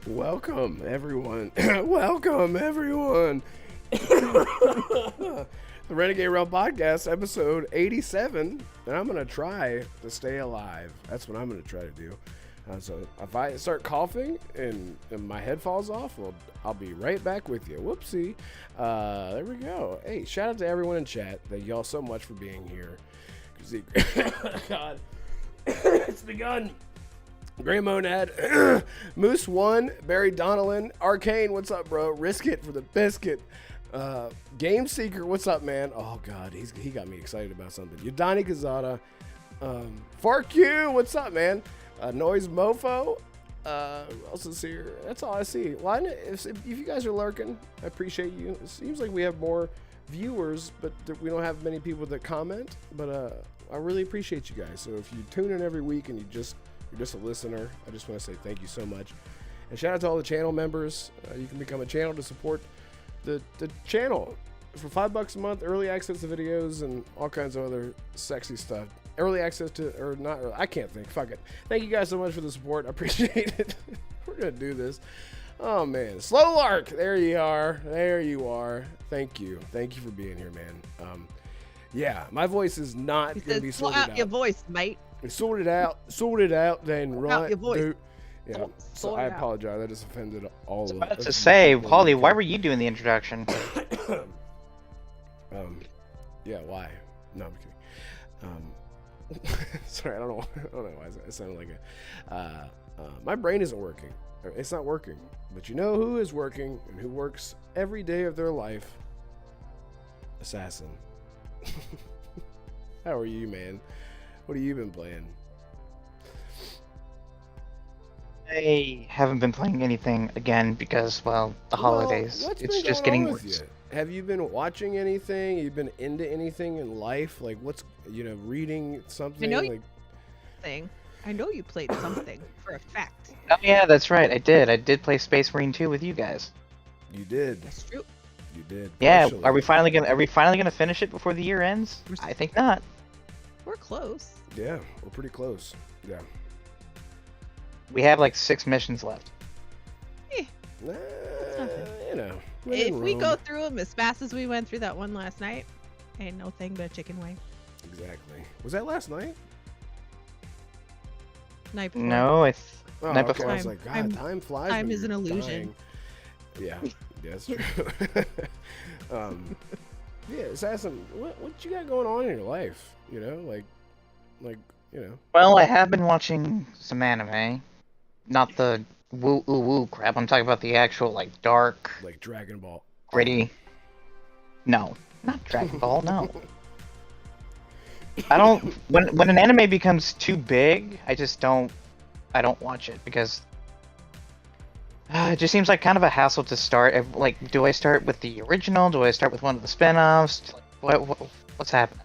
Welcome, everyone. Welcome, everyone. The Renegade Realm Podcast, episode 87. And I'm going to try to stay alive. That's what I'm going to try to do. So if I start coughing and my head falls off, well, I'll be right back with you. Whoopsie. There we go. Hey, shout out to everyone in chat. Thank y'all so much for being here. God. It's begun. Gray Monad, Moose One, Barry Donnellan, Arcane, what's up, bro? Risk it for the biscuit. Game Seeker, what's up, man? Oh God, he got me excited about something. Yudani Kazada, Fark you, what's up, man? Noise Mofo, who else is here? That's all I see. Well, if you guys are lurking, I appreciate you. It seems like we have more viewers, but we don't have many people that comment. But I really appreciate you guys. So if you tune in every week and you're just a listener, I just want to say thank you so much. And shout out to all the channel members. You can become a channel to support the channel for $5 a month, early access to videos and all kinds of other sexy stuff. Early access to, or not, I can't think, fuck it. Thank you guys so much for the support. I appreciate it. We're going to do this. Oh man, Slow Lark, there you are. There you are. Thank you. Thank you for being here, man. Yeah, my voice is not going to be sorted out. Your voice, mate. Sort it out, then right. Your voice. Yeah, so I apologize. I just offended all of them. I was about to say, Holly, why were you doing the introduction? Yeah, why? No, I'm kidding. Sorry, I don't know why it sounded like a. My brain isn't working. It's not working. But you know who is working and who works every day of their life? Assassin. How are you, man? What have you been playing? I haven't been playing anything again because, well, the holidays. It's just getting worse. Have you been watching anything? You've been into anything in life? Like what's, reading something? I know you played something for a fact. Oh yeah, that's right. I did play Space Marine 2 with you guys. You did. That's true. You did. Yeah. Partially. Are we finally gonna finish it before the year ends? I think not. We're close. Yeah, we're pretty close. Yeah. We have like 6 missions left. If we go through them as fast as we went through that one last night, ain't no thing but a chicken wing. Exactly. Was that last night? Night before. No, it's night okay. before. I was like, God, time flies. Time is an illusion. Dying. Yeah, that's true. Yeah, Assassin, what you got going on in your life? Well, I have been watching some anime, not the woo crap. I'm talking about the actual dark, like Dragon Ball, gritty. No, not Dragon Ball. No. I don't. When an anime becomes too big, I don't watch it because it just seems like kind of a hassle to start. Like, do I start with the original? Do I start with one of the spin-offs? What's happening?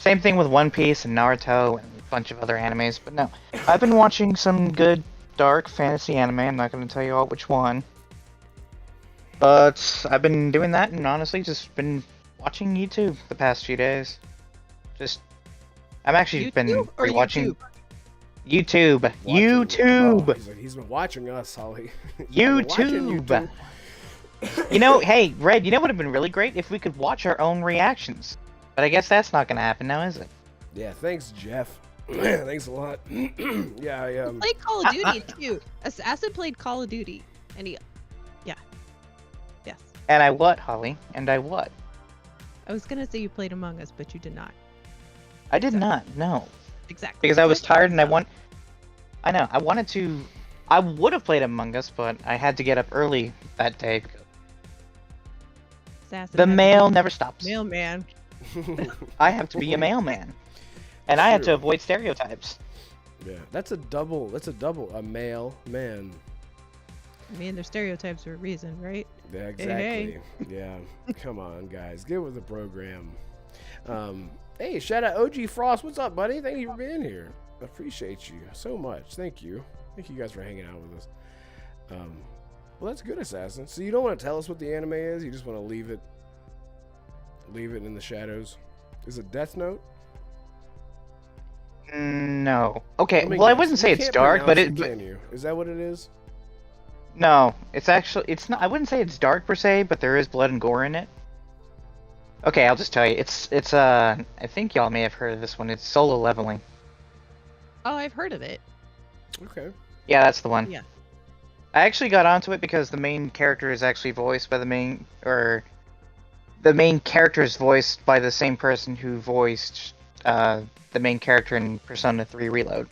Same thing with One Piece and Naruto and a bunch of other animes, but no. I've been watching some good dark fantasy anime. I'm not going to tell you all which one. But I've been doing that and honestly just been watching YouTube the past few days. I've actually been rewatching YouTube. YouTube. Oh, he's been watching us, Holly. YouTube. Hey, Red, what would have been really great if we could watch our own reactions. But I guess that's not going to happen now, is it? Yeah, thanks, Jeff. Thanks a lot. Yeah, I played Call of Duty too. Assassin played Call of Duty, and yes. And I what, Holly? And I what? I was gonna say you played Among Us, but you did not. I did not. No. Exactly. Because I was tired and I wanted to. I would have played Among Us, but I had to get up early that day. The mail never stops. Mailman. I have to be a mailman, and I had to avoid stereotypes. Yeah, that's a double. A male man. I mean, they're stereotypes for a reason, right? Yeah, exactly. Yeah, come on, guys, get with the program. Hey, shout out OG Frost. What's up, buddy? Thank you for being here. I appreciate you so much. Thank you. Thank you guys for hanging out with us. Well, that's good, Assassin. So you don't want to tell us what the anime is? You just want to leave it in the shadows? Is it Death Note? No. Okay, Let me well, I guess. wouldn't say You it's can't dark, but pronounce it. can you? Is that what it is? No, it's actually, it's not. I wouldn't say it's dark per se, but there is blood and gore in it. Okay, I'll just tell you. It's I think y'all may have heard of this one. It's Solo Leveling. Oh, I've heard of it. Okay. Yeah, that's the one. Yeah. I actually got onto it because the main character is actually voiced by the main character is voiced by the same person who voiced the main character in Persona 3 Reload.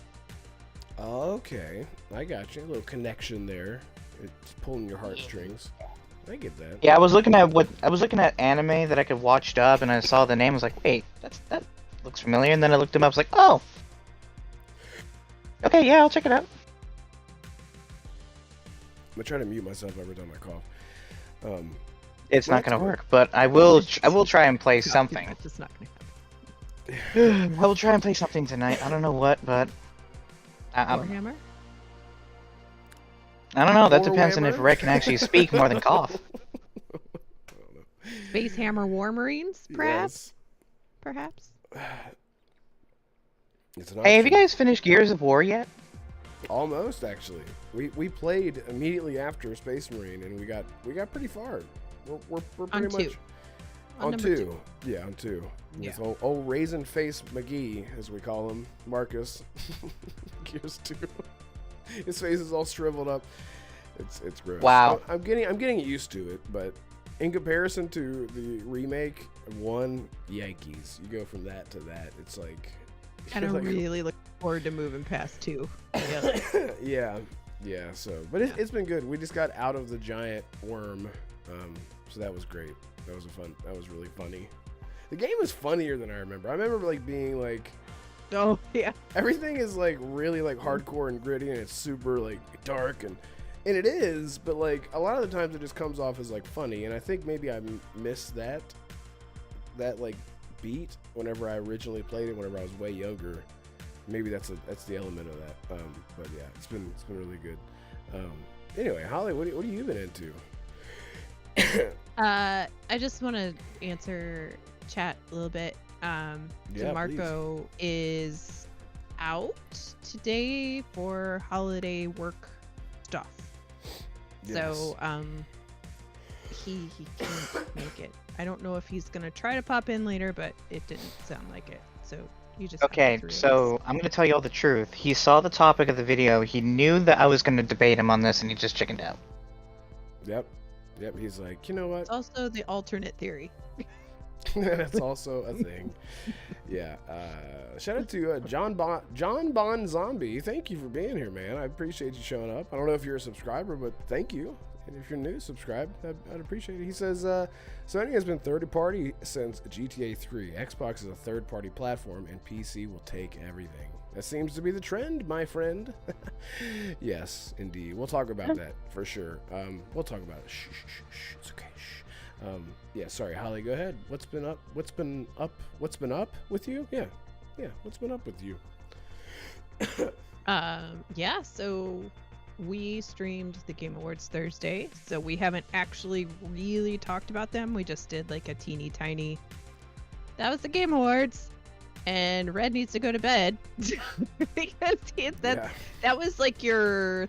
Okay, I got you. A little connection there. It's pulling your heartstrings. I get that. Yeah, I was looking at anime that I could watch dub, and I saw the name. I was like, wait, that looks familiar. And then I looked him up. I was like, oh, okay, yeah, I'll check it out. I'm gonna try to mute myself every time I cough. It's not That's gonna good. work, but I will try and play something. That's just not gonna happen. I will try and play something tonight. I don't know what, but Warhammer? I don't know. That Warhammer? depends on if Rhett can actually speak more than cough. Space Hammer War Marines, perhaps? Yes. Perhaps? It's an Hey, have you option. guys finished Gears of War yet? Almost, actually. We played immediately after Space Marine, and we got pretty far. We're pretty On much two. on number two. Yeah, on two. Yeah. With old raisin face McGee, as we call him, Marcus. Gears 2. His face is all shriveled up. It's gross. Wow. I'm getting used to it, but in comparison to the remake, one, yikes. You go from that to that. It's like And I'm like- really looking forward to moving past 2. Yeah. yeah. So, but it's been good. We just got out of the giant worm, so that was great. That was really funny. The game is funnier than I remember. I remember like being like, Oh, yeah. everything is like really like hardcore and gritty, and it's super like dark, and it is. But like a lot of the times it just comes off as like funny, and I think maybe I missed that like beat whenever I originally played it. Whenever I was way younger, maybe that's the element of that. But yeah, it's been really good. Anyway, Holly, what have you been into? I just want to answer chat a little bit. Yeah, DeMarco is out today for holiday work stuff. So he can't make it. I don't know if he's gonna try to pop in later, but it didn't sound like it. So you just have to Okay, through so I'm gonna tell you all the truth. He saw the topic of the video. He knew that I was gonna debate him on this, and he just chickened out. Yep. He's like, you know what? It's also the alternate theory. That's also a thing. Yeah. Shout out to John Bon Zombie. Thank you for being here, man. I appreciate you showing up. I don't know if you're a subscriber, but thank you. And if you're new, subscribe. I'd appreciate it. He says, Sony has been third-party since GTA 3. Xbox is a third-party platform, and PC will take everything. That seems to be the trend, my friend. Yes, indeed. We'll talk about that for sure. We'll talk about it. Shh. It's okay. Shh. Yeah, sorry, Holly, go ahead. What's been up with you? Yeah. What's been up with you? Yeah, so we streamed the Game Awards Thursday, so we haven't actually really talked about them. We just did like a teeny tiny, that was the Game Awards, and Red needs to go to bed because that was like your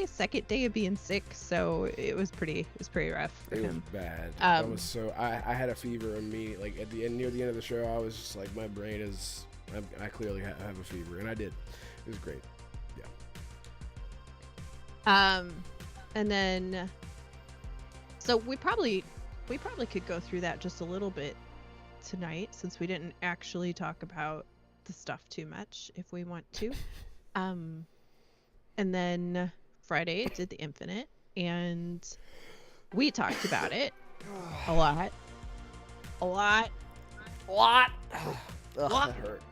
second day of being sick, so it was pretty rough for It was him. bad. I had a near the end of the show. I was just like, my brain is, I clearly have a fever, and I did. It was great. And then, so we probably could go through that just a little bit tonight, since we didn't actually talk about the stuff too much, if we want to. And then Friday did the Infinite, and we talked about it a lot. Ugh, that hurt.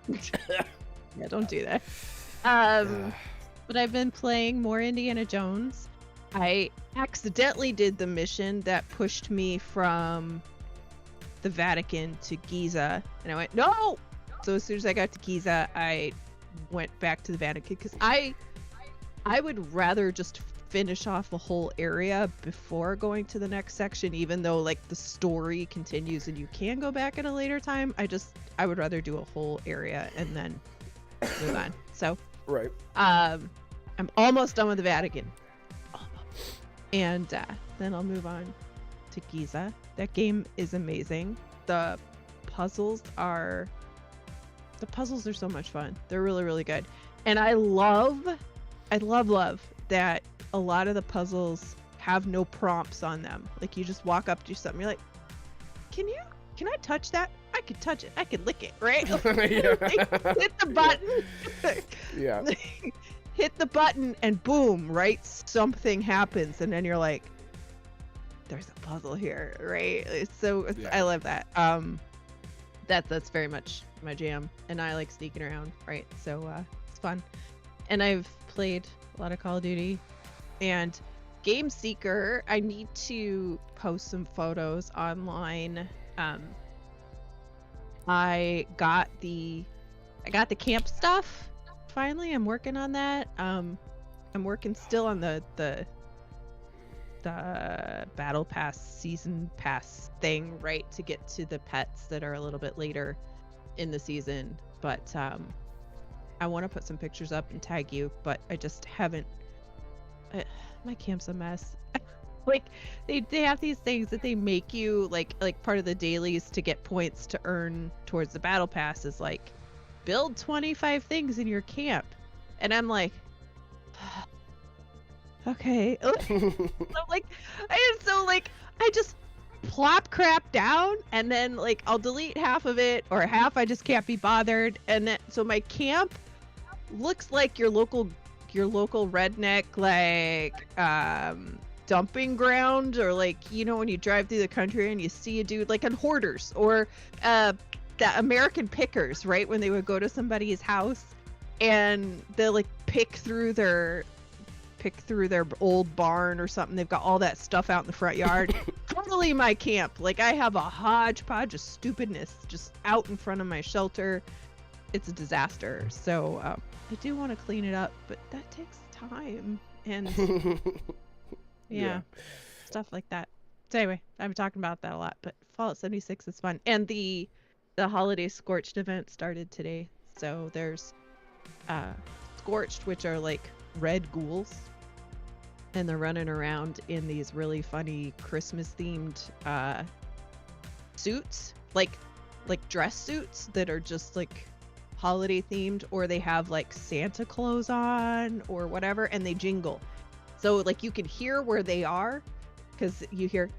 Yeah, don't do that. But I've been playing more Indiana Jones. I accidentally did the mission that pushed me from the Vatican to Giza, and I went, no! So as soon as I got to Giza, I went back to the Vatican, because I would rather just finish off a whole area before going to the next section, even though like the story continues and you can go back at a later time. I would rather do a whole area and then move on. So, Right. I'm almost done with the Vatican. And then I'll move on to Giza. That game is amazing. The puzzles are so much fun. They're really, really good. And I love that a lot of the puzzles have no prompts on them. Like, you just walk up to something, you're like, can I touch that? I could touch it. I could lick it, right? Like, hit the button. Yeah. Hit the button and boom, right? Something happens, and then you're like, there's a puzzle here, right? I love that. That's very much my jam, and I like sneaking around, right? So it's fun. And I've played a lot of Call of Duty, and Game Seeker, I need to post some photos online. I got the camp stuff. Finally, I'm working on that. I'm working still on the battle pass, season pass thing, right, to get to the pets that are a little bit later in the season. But I want to put some pictures up and tag you, but I just haven't. My camp's a mess. Like, they have these things that they make you like part of the dailies to get points to earn towards the battle pass is like, build 25 things in your camp, and I'm like, okay. I just plop crap down, and then like I'll delete half of it, or half I just can't be bothered, and then so my camp looks like your local redneck like dumping ground, or like, you know, when you drive through the country and you see a dude like on Hoarders, or the American Pickers, right, when they would go to somebody's house and they'll like pick through their old barn or something. They've got all that stuff out in the front yard. Totally my camp. Like, I have a hodgepodge of stupidness just out in front of my shelter. It's a disaster. So I do want to clean it up, but that takes time, and yeah, stuff like that. So anyway, I've been talking about that a lot, but Fallout 76 is fun. And the holiday Scorched event started today. So there's Scorched, which are like red ghouls, and they're running around in these really funny Christmas themed suits, like dress suits that are just like holiday themed, or they have like Santa clothes on or whatever, and they jingle. So like you can hear where they are, because you hear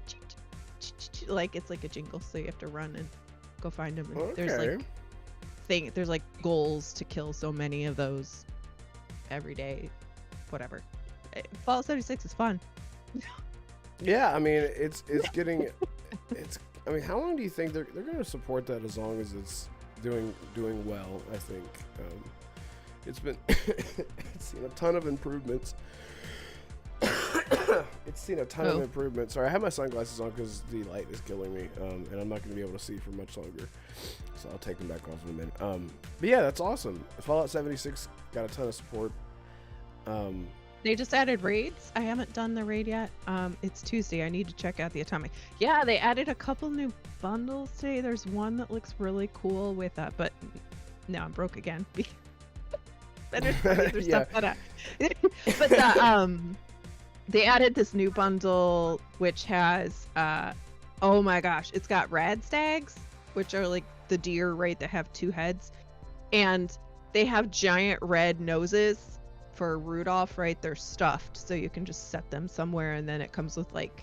like it's like a jingle, so you have to run and go find them. And Okay. there's like goals to kill so many of those every day, whatever. Fallout 76 is fun. Yeah, I mean, it's getting, I mean, how long do you think they're going to support that? As long as it's doing well, I think. It's seen a ton of improvements. Sorry, I have my sunglasses on because the light is killing me, and I'm not going to be able to see for much longer, so I'll take them back off in a minute. But yeah, that's awesome. Fallout 76 got a ton of support. They just added raids. I haven't done the raid yet. It's Tuesday. I need to check out the Atomic. Yeah, they added a couple new bundles today. There's one that looks really cool with but now I'm broke again. There's stuff but they added this new bundle which has oh my gosh, it's got rad stags, which are like the deer, right, that have two heads, and they have giant red noses for Rudolph, right? They're stuffed, so you can just set them somewhere, and then it comes with like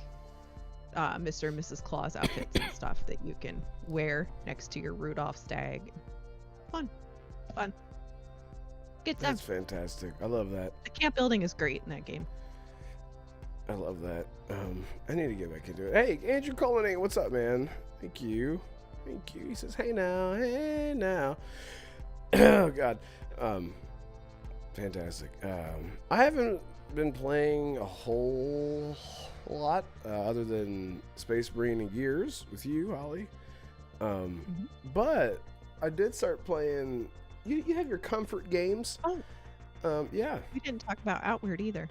Mr. and Mrs. Claus outfits and stuff that you can wear next to your Rudolph stag. Fun. Good stuff. That's fantastic. I love that. The camp building is great in that game. I love that. I need to get back into it. Hey, Andrew Cullinane, what's up, man? Thank you. He says, hey now. Oh God. Fantastic. I haven't been playing a whole lot other than Space Marine and Gears with you, Holly. But I did start playing. You have your comfort games. Oh. Yeah. We didn't talk about Outward either.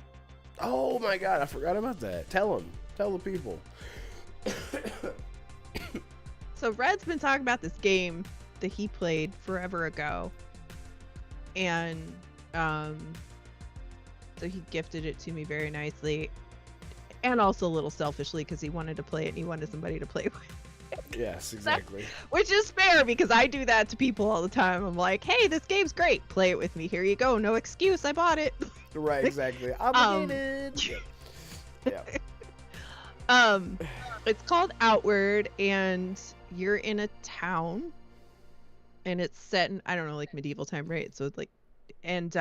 Oh my God, I forgot about that. Tell the people. So Red's been talking about this game that he played forever ago. and um, so he gifted it to me very nicely, and also a little selfishly because he wanted to play it and he wanted somebody to play with. Yes, exactly. Which is fair because I do that to people all the time. I'm like, hey, this game's great. Play it with me. Here you go. No excuse. I bought it. Right, exactly. Obligated. Yeah. It's called Outward, and you're in a town, and it's set in, I don't know, like medieval time, right? So it's like, and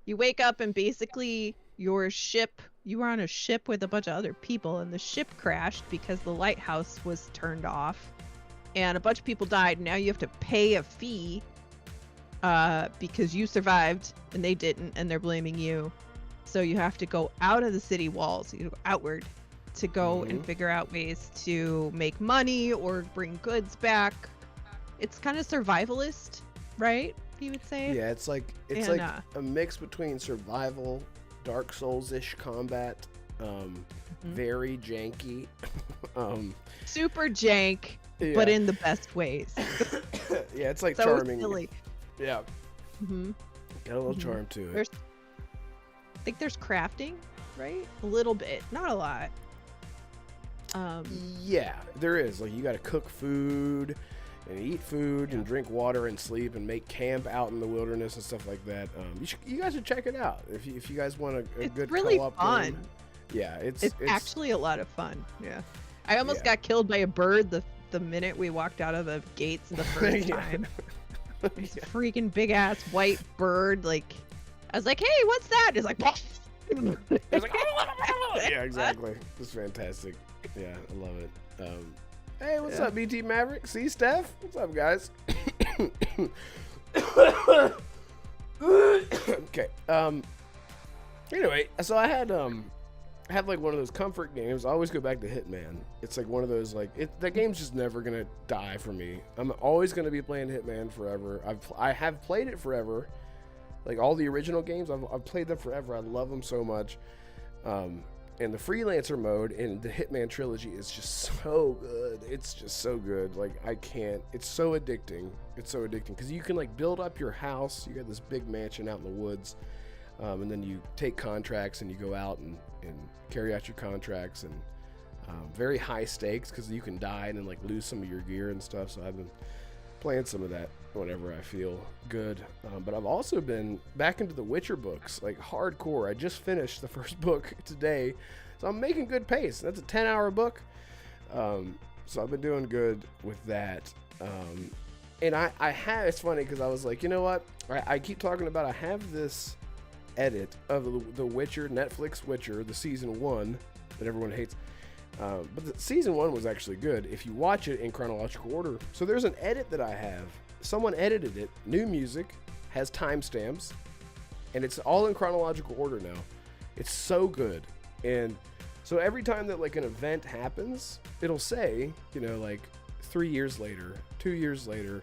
you wake up and basically your ship, you were on a ship with a bunch of other people, and the ship crashed because the lighthouse was turned off, and a bunch of people died. Now you have to pay a fee because you survived and they didn't, and they're blaming you. So you have to go out of the city walls, you go outward to go and figure out ways to make money or bring goods back. It's kind of survivalist, right? You would say. Yeah, it's like a mix between survival, Dark Souls-ish combat, very janky, super jank, but in the best ways. Yeah, it's like so charming. Silly. Yeah. Got a little charm to it. I think there's crafting, right? A little bit, not a lot. Yeah, there is. Like, you got to cook food and eat food and drink water and sleep and make camp out in the wilderness and stuff like that. You guys should check it out if you guys want a good really co-op fun. game. Yeah, it's actually a lot of fun. Yeah, I almost got killed by a bird the minute we walked out of the gates the first time. This freaking big ass white bird. Like, I was like, "Hey, what's that?" It's like, it's like yeah, exactly. It's fantastic. Yeah, I love it. Hey, what's up, BT Maverick? See, Steph? What's up, guys? Okay. Anyway, so I had like one of those comfort games. I always go back to Hitman. It's like one of those, like, that game's just never gonna die for me. I'm always gonna be playing Hitman forever. I have played it forever. Like all the original games, I've played them forever. I love them so much. And the freelancer mode in the Hitman trilogy is just so good. It's just so good. Like, I can't. It's so addicting. It's so addicting because you can, like, build up your house. You got this big mansion out in the woods, and then you take contracts and you go out and carry out your contracts, and very high stakes because you can die and then, like, lose some of your gear and stuff. So I've been playing some of that whenever I feel good. But I've also been back into the Witcher books, like hardcore. I just finished the first book today, so I'm making good pace. That's a 10-hour book. So I've been doing good with that. And I have, it's funny because I was like, you know what? I keep talking about, I have this edit of the Witcher, Netflix Witcher, the season 1 that everyone hates. But the season 1 was actually good if you watch it in chronological order. So there's an edit that I have. Someone edited it, new music, has timestamps, and it's all in chronological order now. It's so good. And so every time that, like, an event happens, it'll say, you know, like 3 years later, 2 years later,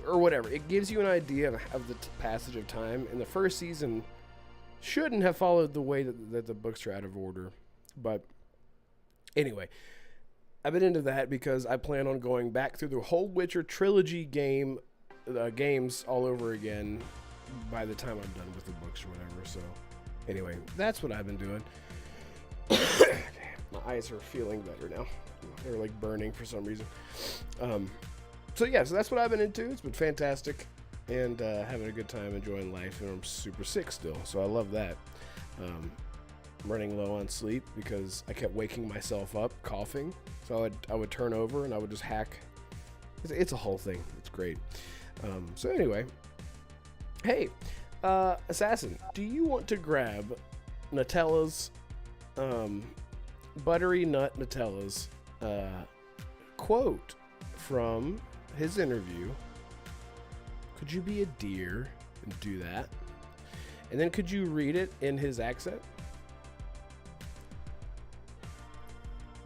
or whatever. It gives you an idea of the passage of time. And the first season shouldn't have followed the way that the books are out of order. But anyway, I've been into that because I plan on going back through the whole Witcher trilogy games all over again by the time I'm done with the books or whatever. So anyway, that's what I've been doing. My eyes are feeling better now. They're like burning for some reason. So that's what I've been into. It's been fantastic, and having a good time, enjoying life, and I'm super sick still, so I love that. I'm running low on sleep because I kept waking myself up coughing, so I would turn over and I would just hack. It's a whole thing. It's great. So anyway, hey, Assassin, do you want to grab Nutella's, Buttery Nut Nutella's quote from his interview? Could you be a dear and do that? And then could you read it in his accent?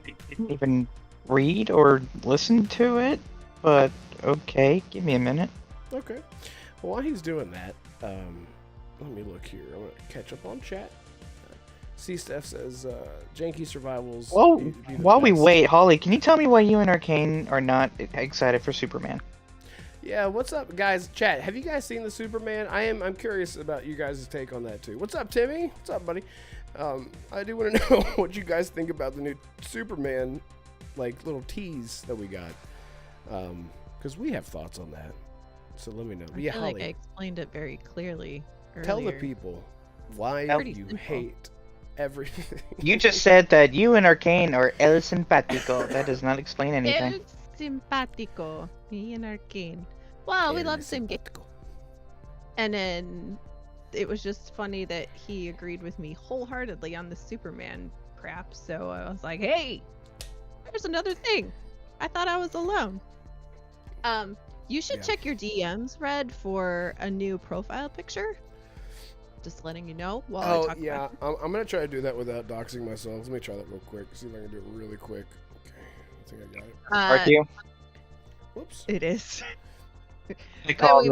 I didn't even read or listen to it, but okay, give me a minute. Okay. Well, while he's doing that, let me look here. I'm going to catch up on chat. C. Steph says, Janky Survivals. Whoa, while we wait, Holly, can you tell me why you and Arcane are not excited for Superman? Yeah, what's up, guys? Chat, have you guys seen the Superman? I'm curious about you guys' take on that too. What's up, Timmy? What's up, buddy? I do want to know what you guys think about the new Superman, like little tease that we got, because we have thoughts on that. So let me know. I feel like I explained it very clearly earlier. Tell the people why you simple. hate everything. You just said that you and Arcane are el simpático. That does not explain anything. El simpático. Me and Arcane. Well, we love the same game. And then it was just funny that he agreed with me wholeheartedly on the Superman crap. So I was like, hey, there's another thing. I thought I was alone. You should check your DMs, Red, for a new profile picture. Just letting you know while I talk about it. I'm going to try to do that without doxing myself. Let me try that real quick. See if I can do it really quick. Okay, I think I got it. Are you? Whoops. It is. Call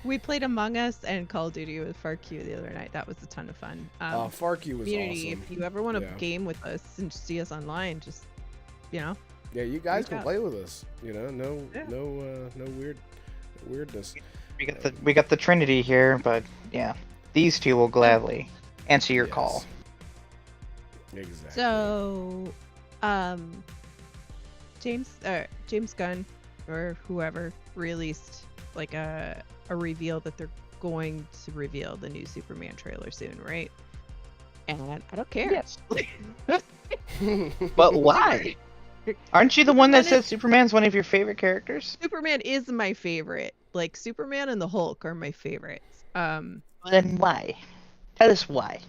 We played Among Us and Call of Duty with FarQ the other night. That was a ton of fun. FarQ was community, awesome. If you ever want to game with us and see us online, just yeah, you guys can play with us. You know, no weirdness. We got the Trinity here, but yeah, these two will gladly answer your call. Exactly. So, James Gunn or whoever released like a reveal that they're going to reveal the new Superman trailer soon, right? And I don't care. Yes. But why? Aren't you the one that said Superman's one of your favorite characters? Superman is my favorite. Like Superman and the Hulk are my favorites. Then why? Tell us why.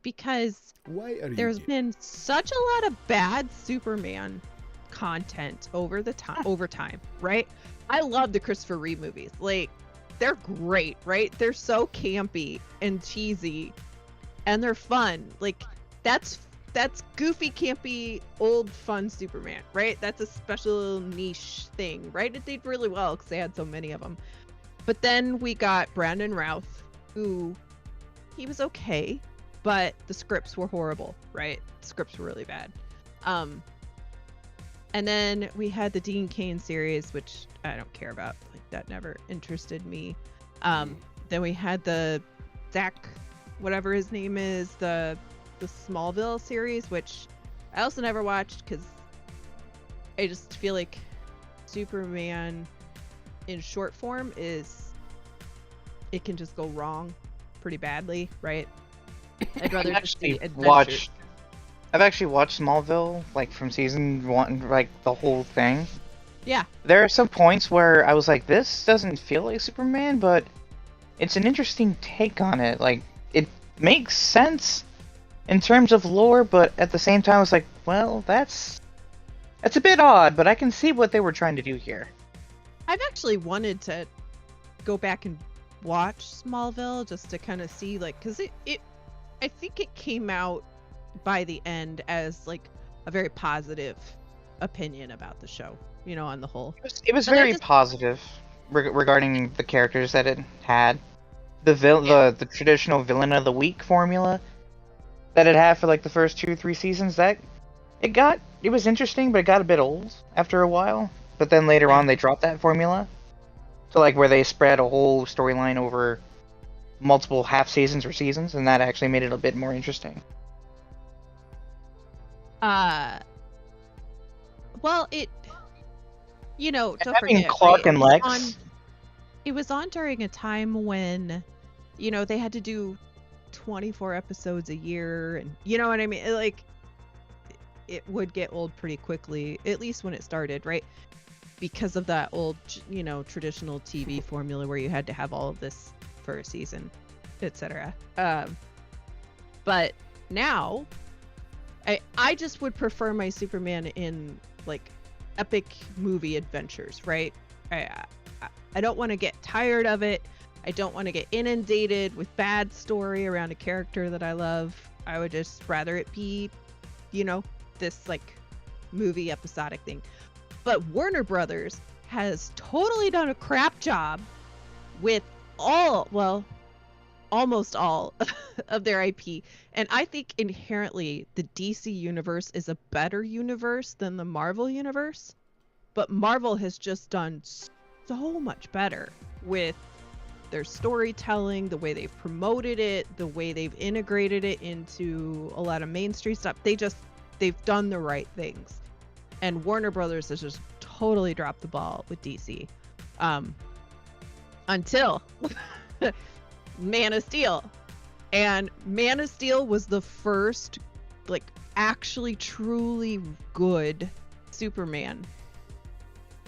Because there's been such a lot of bad Superman content over time, right? I love the Christopher Reeve movies. Like, they're great, right? They're so campy and cheesy, and they're fun. Like, that's goofy, campy, old, fun Superman, right? That's a special niche thing, right? It did really well because they had so many of them. But then we got Brandon Routh, who he was okay, but the scripts were horrible, right? The scripts were really bad. And then we had the Dean Cain series, which I don't care about. Like, that never interested me. Then we had the Zach, whatever his name is, the Smallville series, which I also never watched because I just feel like Superman in short form it can just go wrong pretty badly, right? I'd rather just see adventures. I've actually watched Smallville, like from season 1, like the whole thing. Yeah. There are some points where I was like, this doesn't feel like Superman, but it's an interesting take on it. Like, it makes sense in terms of lore, but at the same time, it's like, well, that's a bit odd, but I can see what they were trying to do here. I've actually wanted to go back and watch Smallville just to kind of see, like, because I think it came out by the end as like a very positive opinion about the show, you know, on the whole. It was very positive regarding the characters that it had. The traditional villain of the week formula that it had for like the first 2 or 3 seasons, that it was interesting, but it got a bit old after a while. But then later on they dropped that formula. So like where they spread a whole storyline over multiple half seasons or seasons, and that actually made it a bit more interesting. Well, it, you know, don't having forget, Clark and Lex. It was on during a time when, you know, they had to do 24 episodes a year, and you know what I mean? Like, it would get old pretty quickly, at least when it started, right? Because of that old, you know, traditional TV formula where you had to have all of this for a season, etc. But now, I just would prefer my Superman in like epic movie adventures, right? I don't want to get tired of it. I don't want to get inundated with bad story around a character that I love. I would just rather it be, you know, this like movie episodic thing. But Warner Brothers has totally done a crap job with almost all of their IP. And I think inherently the DC universe is a better universe than the Marvel universe. But Marvel has just done so much better with their storytelling, the way they've promoted it, the way they've integrated it into a lot of mainstream stuff. They've done the right things. And Warner Brothers has just totally dropped the ball with DC. Until Man of Steel. And Man of Steel was the first, like, actually truly good Superman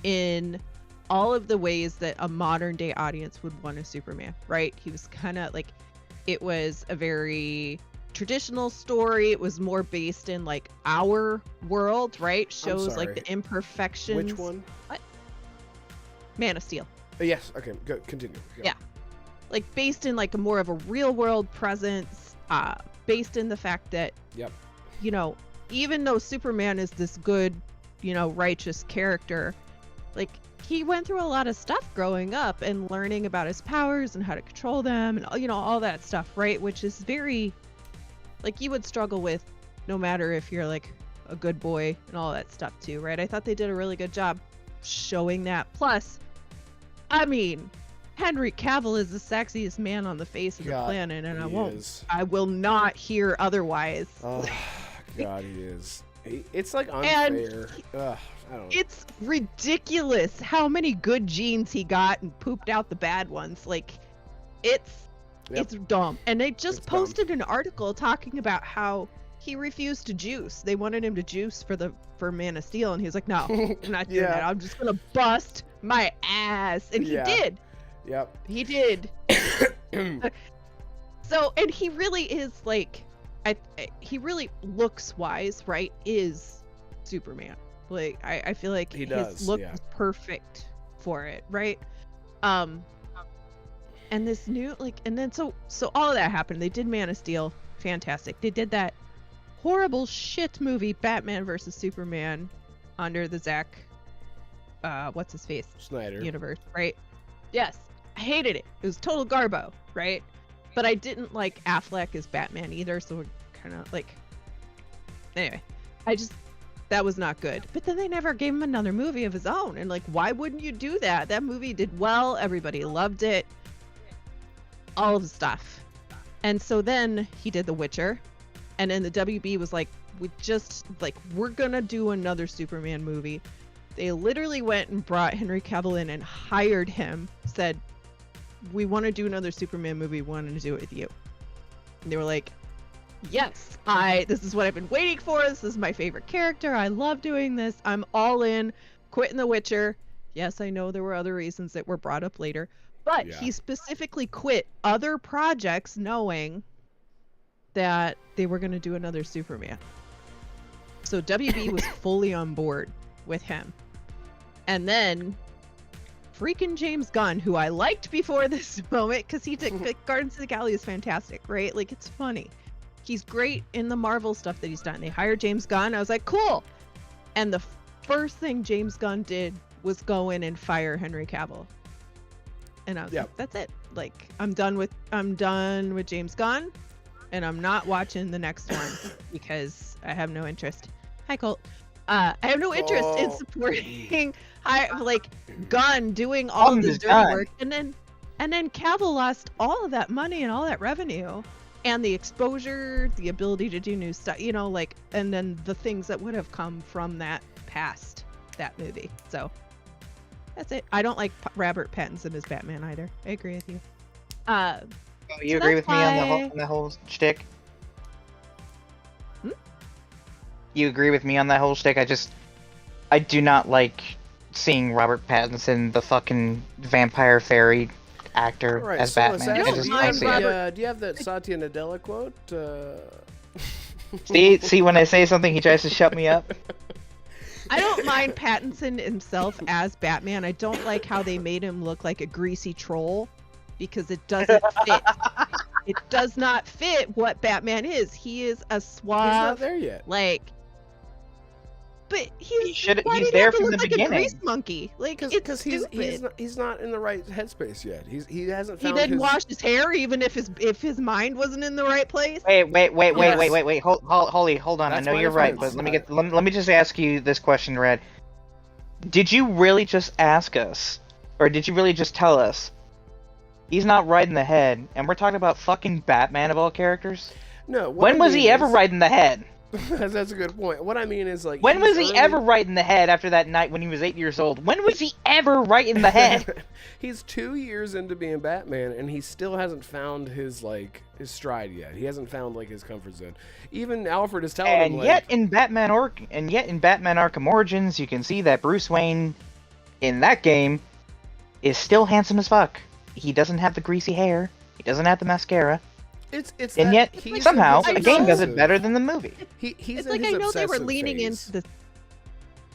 in all of the ways that a modern day audience would want a Superman, right? He was kind of like, it was a very traditional story. It was more based in like our world, right? Shows like the imperfections. Which one? What? Man of Steel. Yes. Okay. Go, continue. Yeah. Like based in like a more of a real world presence, based in the fact that, yep, you know, even though Superman is this good, you know, righteous character, like he went through a lot of stuff growing up and learning about his powers and how to control them and, you know, all that stuff, right? Which is very, like, you would struggle with no matter if you're like a good boy and all that stuff too, right? I thought they did a really good job showing that. Plus, I mean, Henry Cavill is the sexiest man on the face of the planet, and I will not hear otherwise. Oh, God, he is. It's like unfair. Ugh, I don't know. It's ridiculous how many good genes he got and pooped out the bad ones. Like, it's dumb. And they just posted an article talking about how he refused to juice. They wanted him to juice for Man of Steel, and he was like, "No, I'm not doing that. I'm just gonna bust my ass," and he did. Yep. He did. So, and he really is like, he really looks wise, right? Is Superman. Like, I feel like his look is perfect for it, right? And this new, like, and then so all of that happened. They did Man of Steel, fantastic. They did that horrible shit movie, Batman versus Superman, under the Zack, what's his face? Snyder universe, right? Yes. I hated it. It was total garbo, right? But I didn't like Affleck as Batman either, so we're kind of like... Anyway, that was not good. But then they never gave him another movie of his own, and like, why wouldn't you do that? That movie did well, everybody loved it, all of the stuff. And so then he did The Witcher, and then the WB was like, we're gonna do another Superman movie. They literally went and brought Henry Cavill in and hired him, said, "We want to do another Superman movie. We want to do it with you." And they were like, "Yes, this is what I've been waiting for. This is my favorite character. I love doing this. I'm all in. Quitting The Witcher." Yes, I know there were other reasons that were brought up later, but he specifically quit other projects knowing that they were going to do another Superman. So WB was fully on board with him. And then freaking James Gunn, who I liked before this moment, because he did Guardians of the Galaxy is fantastic, right? Like, it's funny. He's great in the Marvel stuff that he's done. They hired James Gunn. I was like, cool. And the first thing James Gunn did was go in and fire Henry Cavill. And I was like, that's it. Like, I'm done with James Gunn, and I'm not watching the next one because I have no interest. Hi, Colt. I have no interest in supporting Gunn doing all of this dirty work, and then Cavill lost all of that money and all that revenue and the exposure, the ability to do new stuff, you know, like, and then the things that would have come from that past that movie. So that's it. I don't like Robert Pattinson as Batman either. I agree with you. You agree with me on the whole shtick? You agree with me on that whole shtick? I do not like seeing Robert Pattinson, the fucking vampire fairy actor, as Batman. Do you have that Satya Nadella quote? See, when I say something, he tries to shut me up. I don't mind Pattinson himself as Batman. I don't like how they made him look like a greasy troll, because it doesn't fit. It does not fit what Batman is. He is a suave. He's not there yet. Like, but he's there from the like beginning. A grease monkey, like, because he's not in the right headspace yet. He hasn't found. He didn't wash his hair, even if his mind wasn't in the right place. Wait. Hold on. I know you're right, but let me just ask you this question, Red. Did you really just ask us Or did you really just tell us he's not right in the head, and we're talking about fucking Batman of all characters? No. When was he ever right in the head? That's a good point. What I mean is, like, When was he ever right in the head after that night when he was 8 years old? When was he ever right in the head? He's 2 years into being Batman, and he still hasn't found his stride yet. He hasn't found like his comfort zone. Even Alfred is telling him. And yet in Batman Arkham Origins, you can see that Bruce Wayne in that game is still handsome as fuck. He doesn't have the greasy hair. He doesn't have the mascara. It's and yet somehow the game does it better than the movie. He's it's like I know they were leaning into this.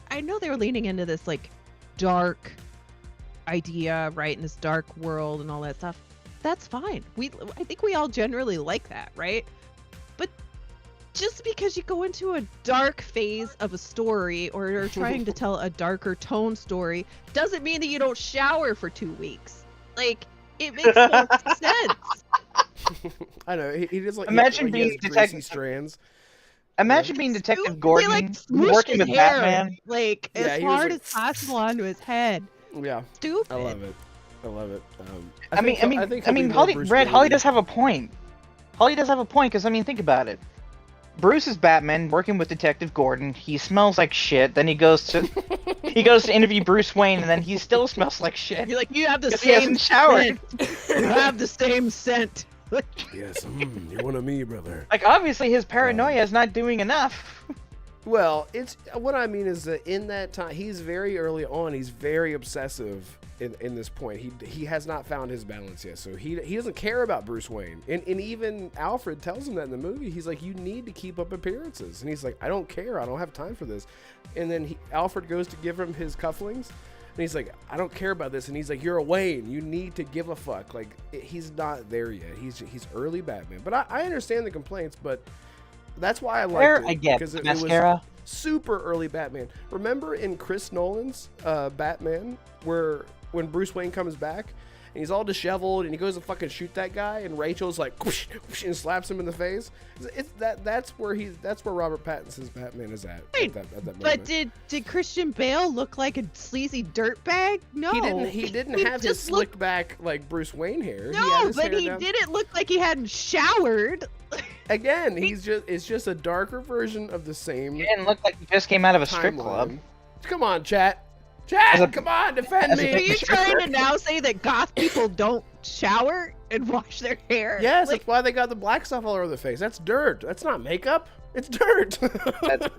I know they were leaning into this like dark idea, right? In this dark world and all that stuff. That's fine. I think we all generally like that, right? But just because you go into a dark phase of a story or are trying to tell a darker tone story doesn't mean that you don't shower for 2 weeks. Like, it makes no sense. I know he just like imagine being Detective strands. Imagine being Detective Gordon like, working with hair, Batman, like as hard as possible onto his head. Yeah, stupid. I love it. I mean, Holly does have a point. Holly does have a point because think about it. Bruce is Batman working with Detective Gordon. He smells like shit. Then he goes to interview Bruce Wayne, and then he still smells like shit. You're like, you have the same he hasn't showered. You have the same scent. Yes, you're one of me, brother. Like, obviously his paranoia is not doing enough. Well, it's what I mean is that in that time, he's very early on. He's very obsessive in this point. He has not found his balance yet, so he doesn't care about Bruce Wayne. And even Alfred tells him that in the movie. He's like, you need to keep up appearances, and he's like, I don't care. I don't have time for this. And then Alfred goes to give him his cufflinks. And he's like, I don't care about this. And he's like, you're a Wayne. You need to give a fuck. Like, he's not there yet. He's early Batman. But I understand the complaints, but that's why I liked it. I get because it mascara. was super early Batman. Remember in Chris Nolan's Batman, where when Bruce Wayne comes back, and he's all disheveled, and he goes to fucking shoot that guy, and Rachel's like, whoosh, whoosh, and slaps him in the face. That's where Robert Pattinson's Batman is at. Right. At that moment. But did Christian Bale look like a sleazy dirtbag? No, he didn't have his slicked back like Bruce Wayne hair. No, but he didn't look like he hadn't showered. Again, it's just a darker version of the same. He didn't look like he just came out of a strip club. Come on, chat, come on, defend me. Are you trying to now say that goth people don't shower and wash their hair? Yes, that's why they got the black stuff all over their face. That's dirt. That's not makeup. It's dirt. That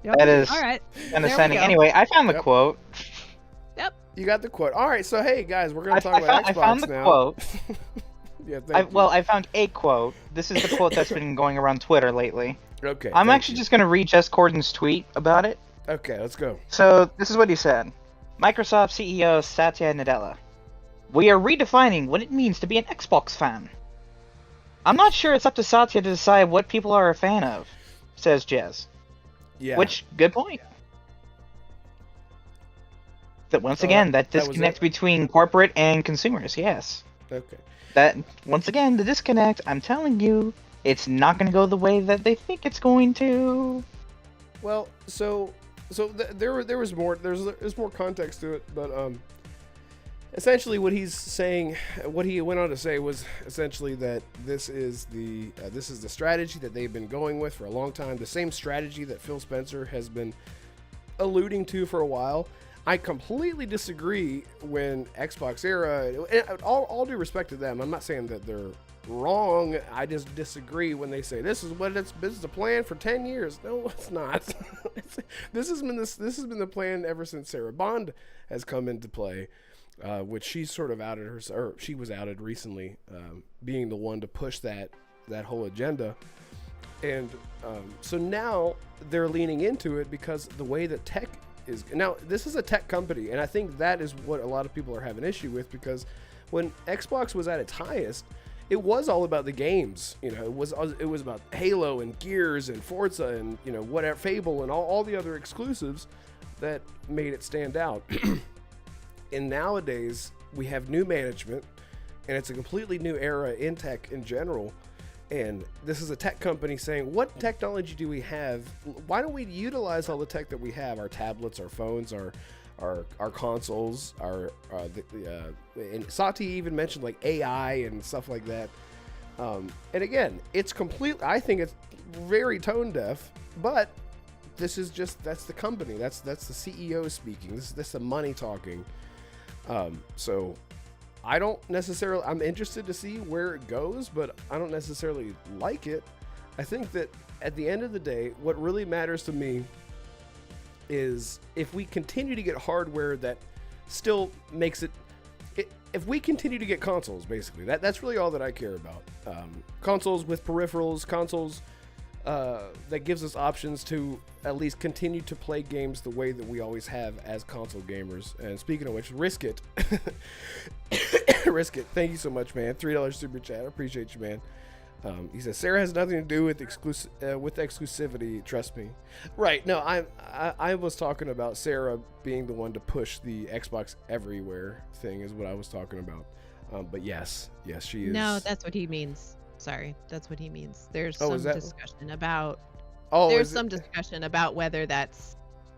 is all right. Understanding. Anyway, I found the quote. Yep. You got the quote. All right, so hey guys, we're gonna talk about Xbox I found the now. quote. Yeah, I found a quote. This is the quote that's been going around Twitter lately. Okay. I'm actually just gonna read Jess Corden's tweet about it. Okay, let's go. So this is what he said. Microsoft CEO Satya Nadella. We are redefining what it means to be an Xbox fan. I'm not sure it's up to Satya to decide what people are a fan of, says Jez. Yeah. Which, good point. That once again, that disconnect between corporate and consumers, yes. Okay. That, once again, the disconnect, I'm telling you, it's not going to go the way that they think it's going to. Well, there was more. There's more context to it, but essentially what he's saying, what he went on to say was essentially that this is the strategy that they've been going with for a long time. The same strategy that Phil Spencer has been alluding to for a while. I completely disagree when Xbox era, and all due respect to them, I'm not saying that they're wrong. I just disagree when they say this is the plan for 10 years. No, it's not. This has been the plan ever since Sarah Bond has come into play, which she's sort of outed or she was outed recently, being the one to push that whole agenda. And so now they're leaning into it because the way that tech is now, this is a tech company, and I think that is what a lot of people are having issue with, because when Xbox was at its highest, it was all about the games. You know, it was about Halo and Gears and Forza and, you know, whatever, Fable and all the other exclusives that made it stand out. And nowadays we have new management, and it's a completely new era in tech in general. And this is a tech company saying, what technology do we have? Why don't we utilize all the tech that we have? Our tablets, our phones, our our consoles, and Satya even mentioned like AI and stuff like that. And again, it's complete. I think it's very tone deaf, but this is that's the company. That's the CEO speaking. This is the money talking. So I don't necessarily. I'm interested to see where it goes, but I don't necessarily like it. I think that at the end of the day, what really matters to me is if we continue to get hardware that still makes it. If we continue to get consoles, basically, that's really all that I care about. Consoles with peripherals, consoles that gives us options to at least continue to play games the way that we always have as console gamers. And speaking of which, Risk It. Risk It. Thank you so much, man. $3 super chat. I appreciate you, man. He says Sarah has nothing to do with exclusivity. Trust me. Right? No, I was talking about Sarah being the one to push the Xbox Everywhere thing. Is what I was talking about. But yes, she is. No, that's what he means. Sorry, that's what he means. There's Oh, some is that- discussion about. Oh, There's is some it? discussion about whether that's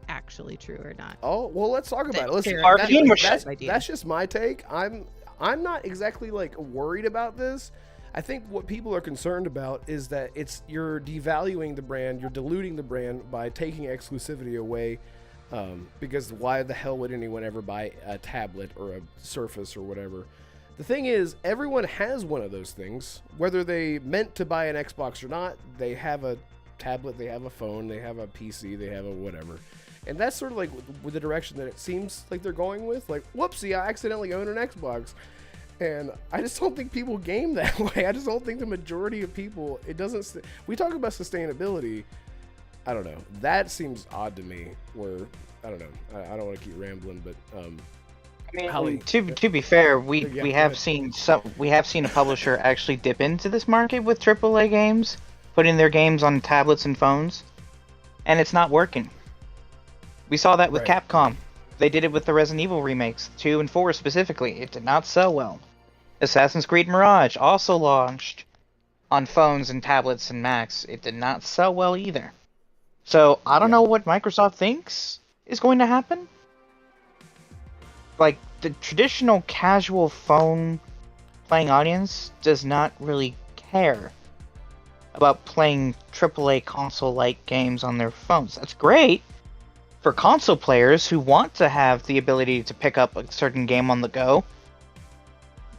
actually true or not. Oh, well, let's talk about it. Listen, Sarah- Arcane was that's just my take. I'm not exactly like worried about this. I think what people are concerned about is that you're devaluing the brand, you're diluting the brand by taking exclusivity away. Because why the hell would anyone ever buy a tablet or a Surface or whatever? The thing is, everyone has one of those things. Whether they meant to buy an Xbox or not, they have a tablet, they have a phone, they have a PC, they have a whatever. And that's sort of like with the direction that it seems like they're going with. Like, whoopsie, I accidentally own an Xbox. And I just don't think people game that way. I just don't think the majority of people, we talk about sustainability. I don't know. That seems odd to me where, I don't know. I don't want to keep rambling, but, I mean, Holly. to be fair, we Yeah, we go have ahead. seen a publisher actually dip into this market with AAA games, putting their games on tablets and phones, and it's not working. We saw that with Right. Capcom. They did it with the Resident Evil remakes, 2 and 4 specifically. It did not sell well. Assassin's Creed Mirage also launched on phones and tablets and Macs. It did not sell well either. So I don't Yeah. know what Microsoft thinks is going to happen. Like, the traditional casual phone playing audience does not really care about playing AAA console-like games on their phones. That's great for console players who want to have the ability to pick up a certain game on the go,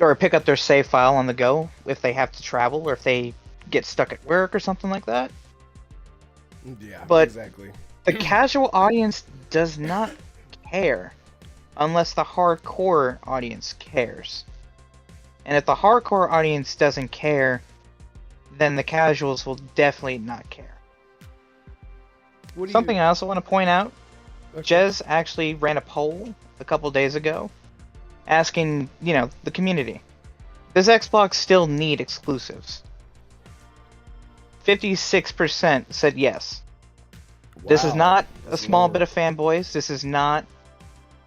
or pick up their save file on the go if they have to travel or if they get stuck at work or something like that. Yeah, But- exactly. The casual audience does not care unless the hardcore audience cares. And if the hardcore audience doesn't care, then the casuals will definitely not care. What do Something I also want to point out, Okay. Jez actually ran a poll a couple days ago asking, the community, does Xbox still need exclusives? 56% said yes. This is Wow, not a that's small low. bit of fanboys. This is not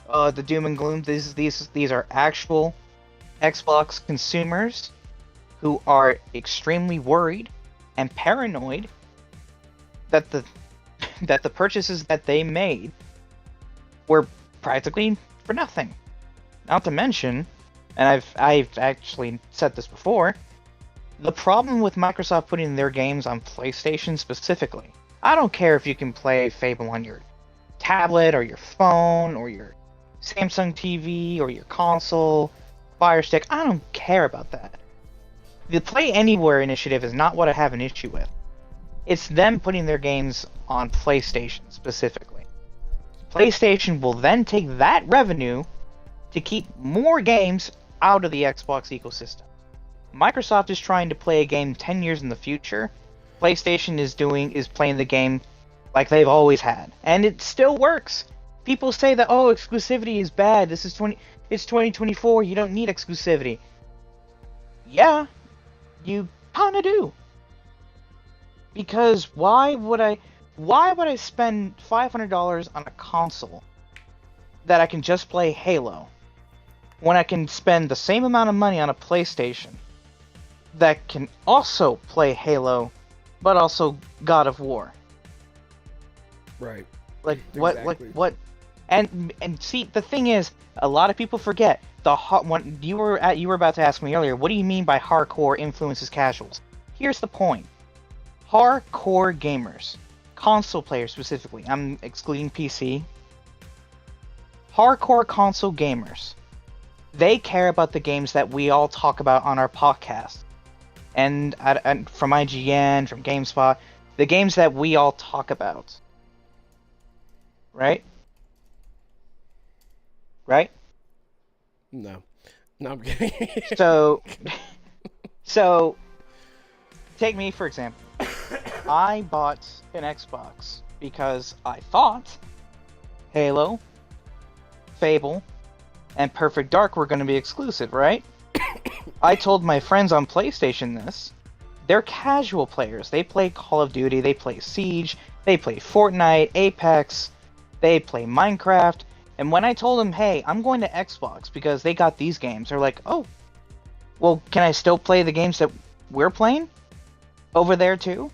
the doom and gloom. These are actual Xbox consumers who are extremely worried and paranoid that the purchases that they made were practically for nothing. Not to mention, and I've actually said this before, the problem with Microsoft putting their games on PlayStation specifically. I don't care if you can play Fable on your tablet or your phone or your Samsung TV or your console, Fire Stick. I don't care about that. The Play Anywhere initiative is not what I have an issue with. It's them putting their games on PlayStation specifically. PlayStation will then take that revenue to keep more games out of the Xbox ecosystem. Microsoft is trying to play a game 10 years in the future. PlayStation is playing the game like they've always had, and it still works. People say that exclusivity is bad. It's 2024. You don't need exclusivity. Yeah, you kind of do. Because why would I spend $500 on a console that I can just play Halo when I can spend the same amount of money on a PlayStation that can also play Halo but also God of War? Right. Like Exactly. And see, the thing is, a lot of people forget when you were about to ask me earlier, what do you mean by hardcore influences casuals? Here's the point: hardcore gamers, console players specifically, I'm excluding PC. Hardcore console gamers, they care about the games that we all talk about on our podcast, and from IGN, from GameSpot, the games that we all talk about, right? Right? No, I'm kidding. So, take me for example. I bought an Xbox because I thought Halo, Fable, and Perfect Dark were going to be exclusive, right? I told my friends on PlayStation this. They're casual players. They play Call of Duty, they play Siege, they play Fortnite, Apex, they play Minecraft. And when I told them, hey, I'm going to Xbox because they got these games, they're like, oh, well, can I still play the games that we're playing over there too?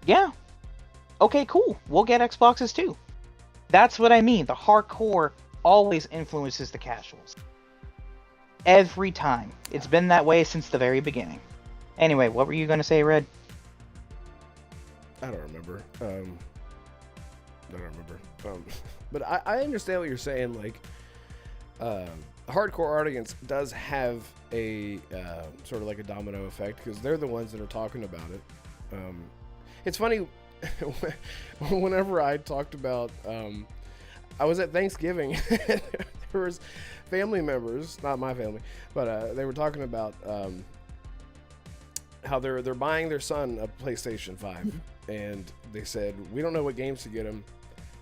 Yeah. Okay, cool. We'll get Xboxes too. That's what I mean. The hardcore always influences the casuals. Every time. It's been that way since the very beginning. Anyway, what were you going to say, Red? I don't remember. But I understand what you're saying. Like, hardcore audience does have a sort of like a domino effect because they're the ones that are talking about it. It's funny whenever I talked about. I was at Thanksgiving. There was family members, not my family, but they were talking about how they're buying their son a PlayStation 5, and they said we don't know what games to get him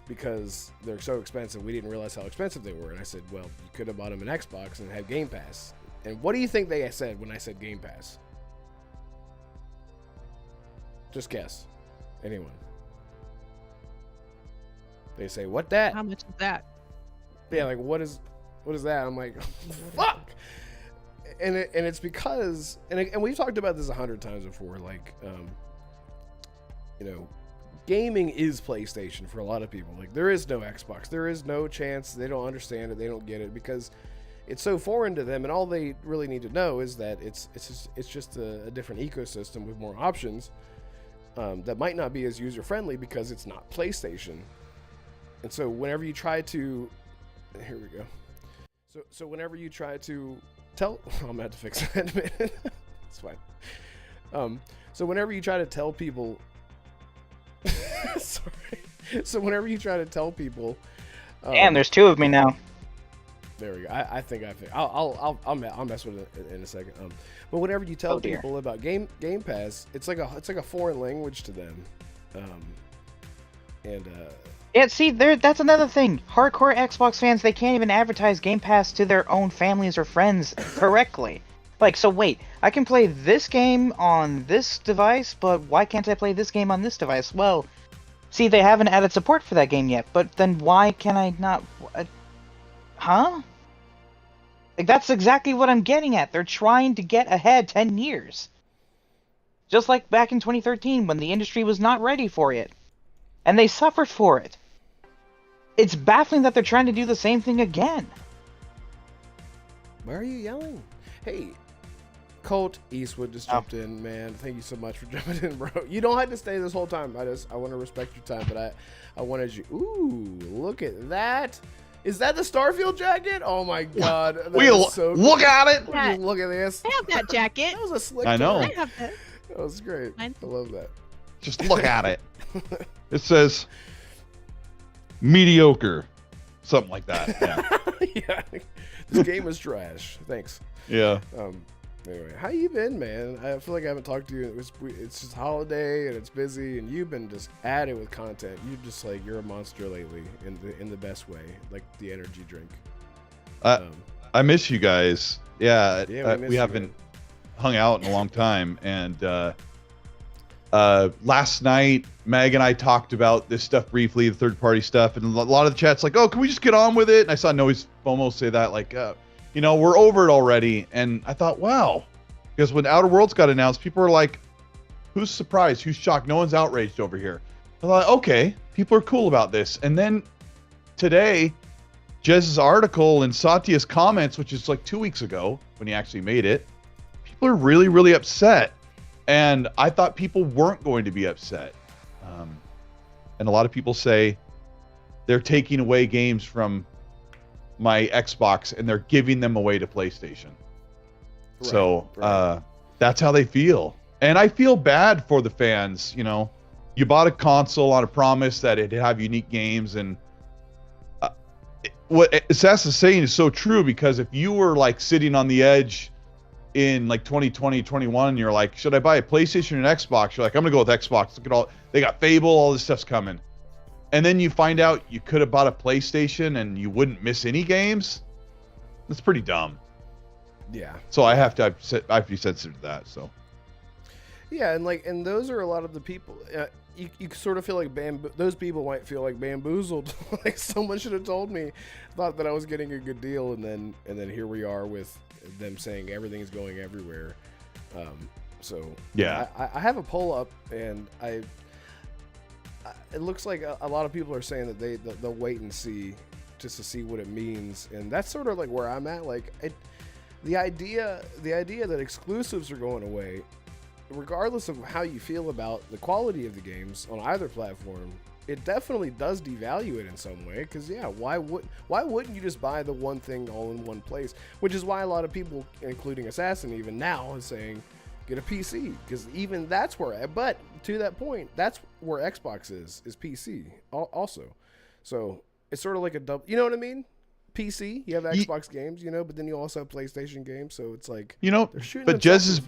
because they're so expensive. We didn't realize how expensive they were. And I said, well, you could have bought him an Xbox and had Game Pass. And what do you think they said when I said Game Pass? Just guess. Anyone? They say, what that? How much is that? Yeah, like what is that? I'm like, fuck. And it's because and we've talked about this 100 times before. Like, you know, gaming is PlayStation for a lot of people. Like, there is no Xbox. There is no chance. They don't understand it. They don't get it because it's so foreign to them. And all they really need to know is that it's just a different ecosystem with more options that might not be as user friendly because it's not PlayStation. And so whenever you try to, here we go. So whenever you try to tell, I'm gonna have to fix that in a minute. It's fine. So whenever you try to tell people, sorry. So whenever you try to tell people, Damn, there's two of me now. There we go. I think I'll mess with it in a second. But whenever you tell people about Game Pass, it's like a foreign language to them. Yeah, see, that's another thing. Hardcore Xbox fans, they can't even advertise Game Pass to their own families or friends correctly. Like, so wait, I can play this game on this device, but why can't I play this game on this device? Well, see, they haven't added support for that game yet, but then why can I not... Huh? Like, that's exactly what I'm getting at. They're trying to get ahead 10 years. Just like back in 2013 when the industry was not ready for it. And they suffered for it. It's baffling that they're trying to do the same thing again. Why are you yelling? Hey, Colt Eastwood just jumped in, man. Thank you so much for jumping in, bro. You don't have to stay this whole time. I want to respect your time, but I wanted you. Ooh, look at that. Is that the Starfield jacket? Oh my God. So look at it. Yeah. Look at this. I have that jacket. That was a slick. I know. I have that. That was great. I love that. Just look at it. It says mediocre, something like that. Yeah. Yeah. This game is trash. Thanks. Yeah. Anyway, how you been, man? I feel like I haven't talked to you. It's just holiday and it's busy, and you've been just at it with content. You're a monster lately in the best way, like the energy drink. I miss you guys. Yeah. We haven't hung out in a long time, and last night Meg and I talked about this stuff briefly, the third-party stuff, and a lot of the chat's like, "Oh, can we just get on with it?" And I saw Noe's FOMO say that, like, we're over it already. And I thought, wow, because when Outer Worlds got announced, people were like, who's surprised? Who's shocked? No one's outraged over here. I thought, okay, people are cool about this. And then today, Jez's article and Satya's comments, which is like 2 weeks ago when he actually made it, people are really, really upset. And I thought people weren't going to be upset. And a lot of people say they're taking away games from my Xbox and they're giving them away to PlayStation. Right, so that's how they feel. And I feel bad for the fans. You know, you bought a console on a promise that it'd have unique games, and what Sass is saying is so true, because if you were like sitting on the edge in like 2020, 21, you're like, should I buy a PlayStation or an Xbox? You're like, I'm gonna go with Xbox. Look at all, they got Fable, all this stuff's coming. And then you find out you could have bought a PlayStation and you wouldn't miss any games. That's pretty dumb. Yeah. So I have to be sensitive to that. So. Yeah, and those are a lot of the people. You sort of feel like those people might feel like bamboozled. Like someone should have told me, thought that I was getting a good deal, and then here we are with them saying everything's going everywhere. So yeah, I have a poll up, and it looks like a lot of people are saying that they'll wait and see just to see what it means, and that's sort of like where I'm at. Like the idea that exclusives are going away, regardless of how you feel about the quality of the games on either platform, it definitely does devalue it in some way. Because yeah, why wouldn't you just buy the one thing all in one place? Which is why a lot of people, including Assassin even now, is saying get a PC, because even that's where. But to that point, that's where Xbox is PC also. So it's sort of like a double. You know what I mean? PC, you have Xbox games, but then you also have PlayStation games. So it's like, they're shooting but Jez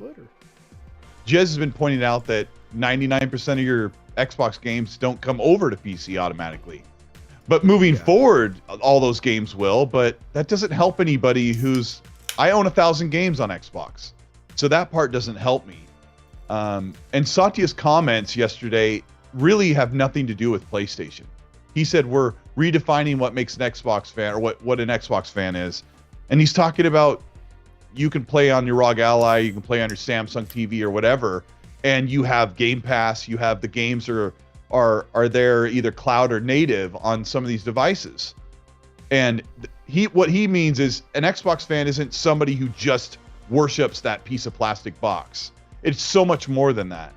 has been pointing out that 99% of your Xbox games don't come over to PC automatically. But moving forward, all those games will, but that doesn't help anybody I own 1,000 games on Xbox. So that part doesn't help me. And Satya's comments yesterday really have nothing to do with PlayStation. He said we're redefining what makes an Xbox fan, or what an Xbox fan is. And he's talking about you can play on your ROG Ally, you can play on your Samsung TV or whatever, and you have Game Pass, you have the games are there either cloud or native on some of these devices. And what he means is an Xbox fan isn't somebody who just worships that piece of plastic box. It's so much more than that.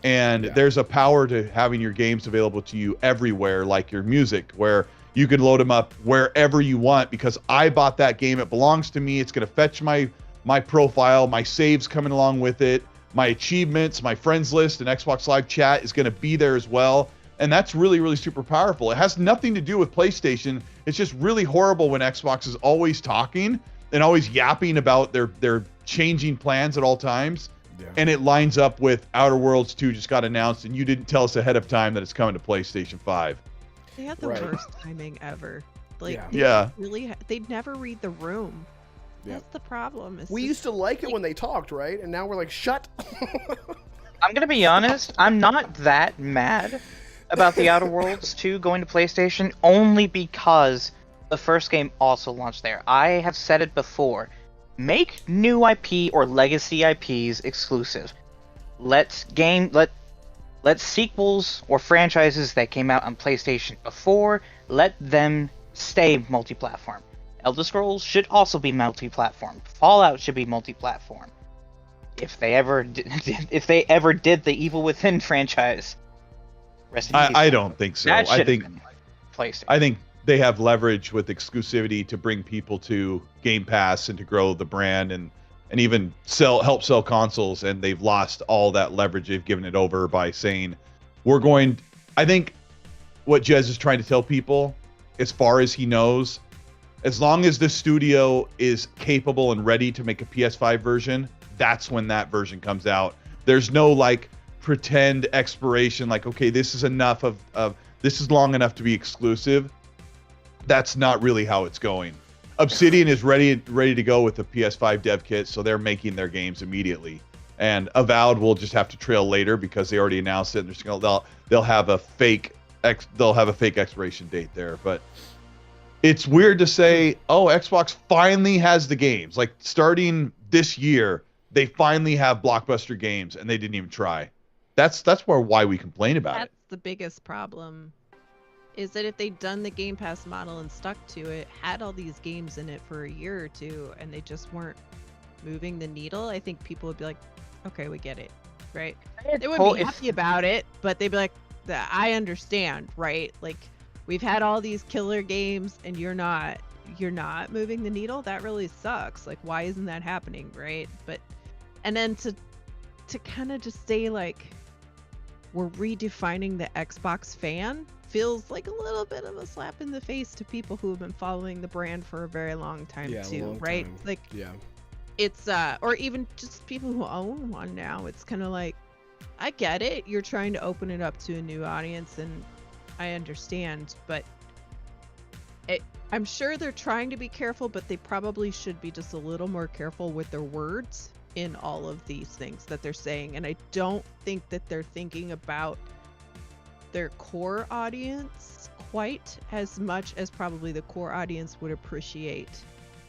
And there's a power to having your games available to you everywhere, like your music, where you can load them up wherever you want, because I bought that game. It belongs to me. It's going to fetch my profile, my saves coming along with it, my achievements, my friends list, and Xbox Live chat is going to be there as well. And that's really, really super powerful. It has nothing to do with PlayStation. It's just really horrible when Xbox is always talking and always yapping about their changing plans at all times. Yeah. And it lines up with Outer Worlds 2 just got announced, and you didn't tell us ahead of time that it's coming to PlayStation 5. They had the worst timing ever. Like, they'd never read the room. That's the problem. We used to like it when they talked, right? And now we're like, shut. I'm gonna be honest. I'm not that mad about the Outer Worlds 2 going to PlayStation, only because the first game also launched there. I have said it before. Make new IP or legacy IPs exclusive. Let sequels or franchises that came out on PlayStation before, let them stay multi-platform. Elder Scrolls should also be multi-platform. Fallout should be multi-platform. If they ever did the Evil Within franchise, rest in peace. I don't think so. That should have been PlayStation. I think they have leverage with exclusivity to bring people to Game Pass and to grow the brand and even help sell consoles, and they've lost all that leverage. They've given it over by saying I think what Jez is trying to tell people, as far as he knows, as long as the studio is capable and ready to make a PS5 version, that's when that version comes out. There's no like pretend expiration, like, okay, this is enough of this is long enough to be exclusive. That's not really how it's going. Obsidian is ready to go with the PS5 dev kit, so they're making their games immediately. And Avowed will just have to trail later because they already announced it. And they'll have a fake expiration date there. But it's weird to say, oh, Xbox finally has the games. Like starting this year, they finally have blockbuster games, and they didn't even try. That's why we complain about it. That's the biggest problem. is that if they'd done the Game Pass model and stuck to it, had all these games in it for a year or two, and they just weren't moving the needle, I think people would be like, okay, we get it, right? They wouldn't be happy about it, but they'd be like, I understand, right? Like, we've had all these killer games and you're not moving the needle. That really sucks. Like, why isn't that happening, right? But, and then to kind of just say like, we're redefining the Xbox fan feels like a little bit of a slap in the face to people who have been following the brand for a very long time too, right? Time. Like, yeah, it's or even just people who own one now. It's kind of like, I get it. You're trying to open it up to a new audience, and I understand, but I'm sure they're trying to be careful, but they probably should be just a little more careful with their words in all of these things that they're saying. And I don't think that they're thinking about their core audience quite as much as probably the core audience would appreciate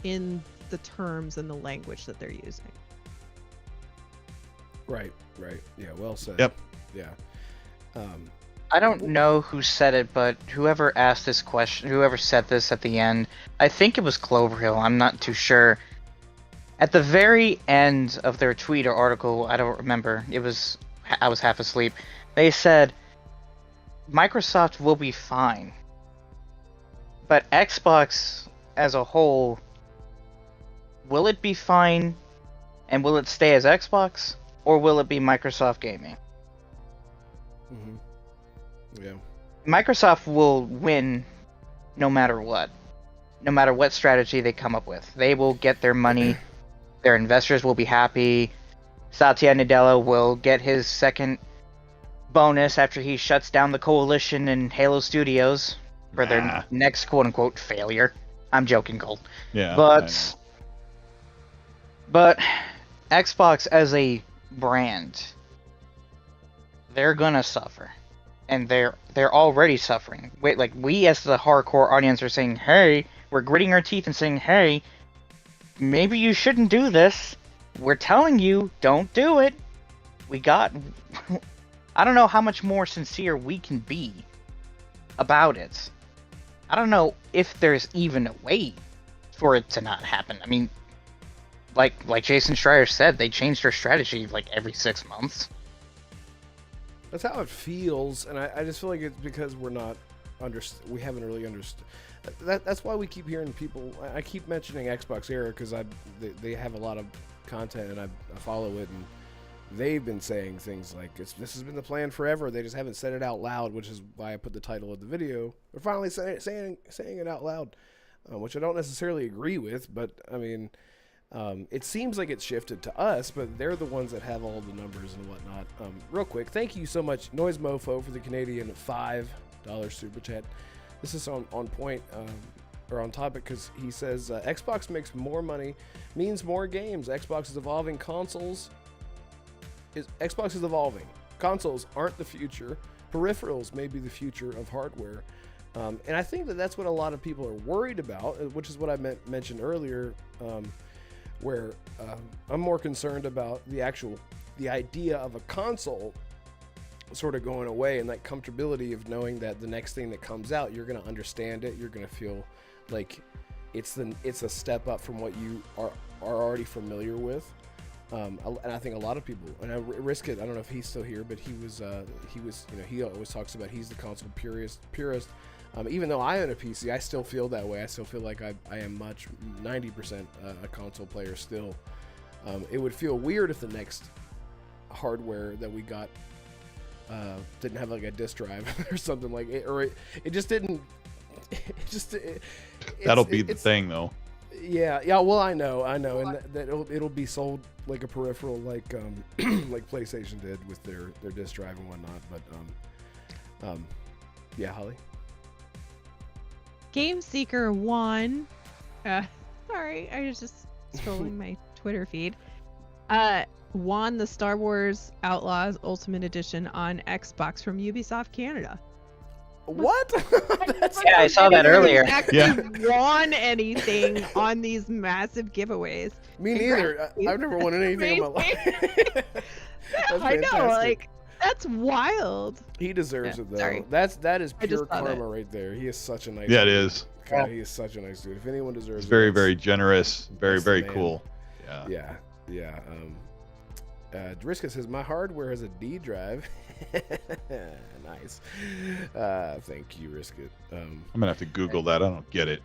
in the terms and the language that they're using. Right. Yeah, well said. Yep. Yeah. I don't know who said it, but whoever asked this question, whoever said this at the end, I think it was Cloverhill, I'm not too sure. At the very end of their tweet or article, I don't remember, I was half asleep, they said, Microsoft will be fine. But Xbox as a whole, will it be fine? And will it stay as Xbox? Or will it be Microsoft Gaming? Mm-hmm. Yeah. Microsoft will win no matter what. No matter what strategy they come up with. They will get their money. Their investors will be happy. Satya Nadella will get his second bonus after he shuts down the Coalition and Halo Studios for their next quote-unquote failure. I'm joking, Colt. Yeah. But Xbox as a brand, they're gonna suffer. And they're already suffering. We as the hardcore audience are saying, hey, we're gritting our teeth and saying, hey, maybe you shouldn't do this. We're telling you, don't do it. I don't know how much more sincere we can be about it. I don't know if there's even a way for it to not happen. I mean, like Jason Schreier said, they changed their strategy every 6 months. That's how it feels, and I just feel like it's because we haven't really understood. That's why we keep hearing people. I keep mentioning Xbox Era because they have a lot of content, and I follow it, and they've been saying things like this has been the plan forever. They just haven't said it out loud, which is why I put the title of the video. They're finally saying it out loud, which I don't necessarily agree with, but I mean. It seems like it's shifted to us, but they're the ones that have all the numbers and whatnot. Real quick, thank you so much, Noise Mofo, for the Canadian $5 super chat. This is on point, or on topic, because he says Xbox makes more money, means more games. Xbox is evolving. Xbox is evolving. Consoles aren't the future. Peripherals may be the future of hardware. And I think that's what a lot of people are worried about, which is what I mentioned earlier. Where I'm more concerned about the idea of a console sort of going away, and that comfortability of knowing that the next thing that comes out, you're going to understand it. You're going to feel like it's a step up from what you are already familiar with. And I think a lot of people, and Risk It, I don't know if he's still here, but he was, he always talks about he's the console purist. Even though I own a PC, I still feel that way. I still feel like I am 90% a console player still. It would feel weird if the next hardware that we got didn't have a disk drive or something like it, or it just didn't. That'll be the thing, though. Yeah. Well, I know, and that it'll be sold like a peripheral, like PlayStation did with their disc drive and whatnot. But yeah, Holly. Game Seeker 1. Sorry, I was just scrolling my Twitter feed. Won the Star Wars Outlaws Ultimate Edition on Xbox from Ubisoft Canada. What? I saw that earlier. Actually won anything on these massive giveaways. Me neither. I've never won anything in my life. I know, That's wild. He deserves Yeah, it though. sorry. That is I just pure thought karma right there. He is such a nice. Yeah, it dude. is. God, he is such a nice dude. If anyone deserves It's it, very, it's- very generous. Very, that's the very man. cool. Yeah. Yeah. Driska says my hardware has a D drive. Nice. Thank you, Riskit. I'm gonna have to Google that. I don't get it.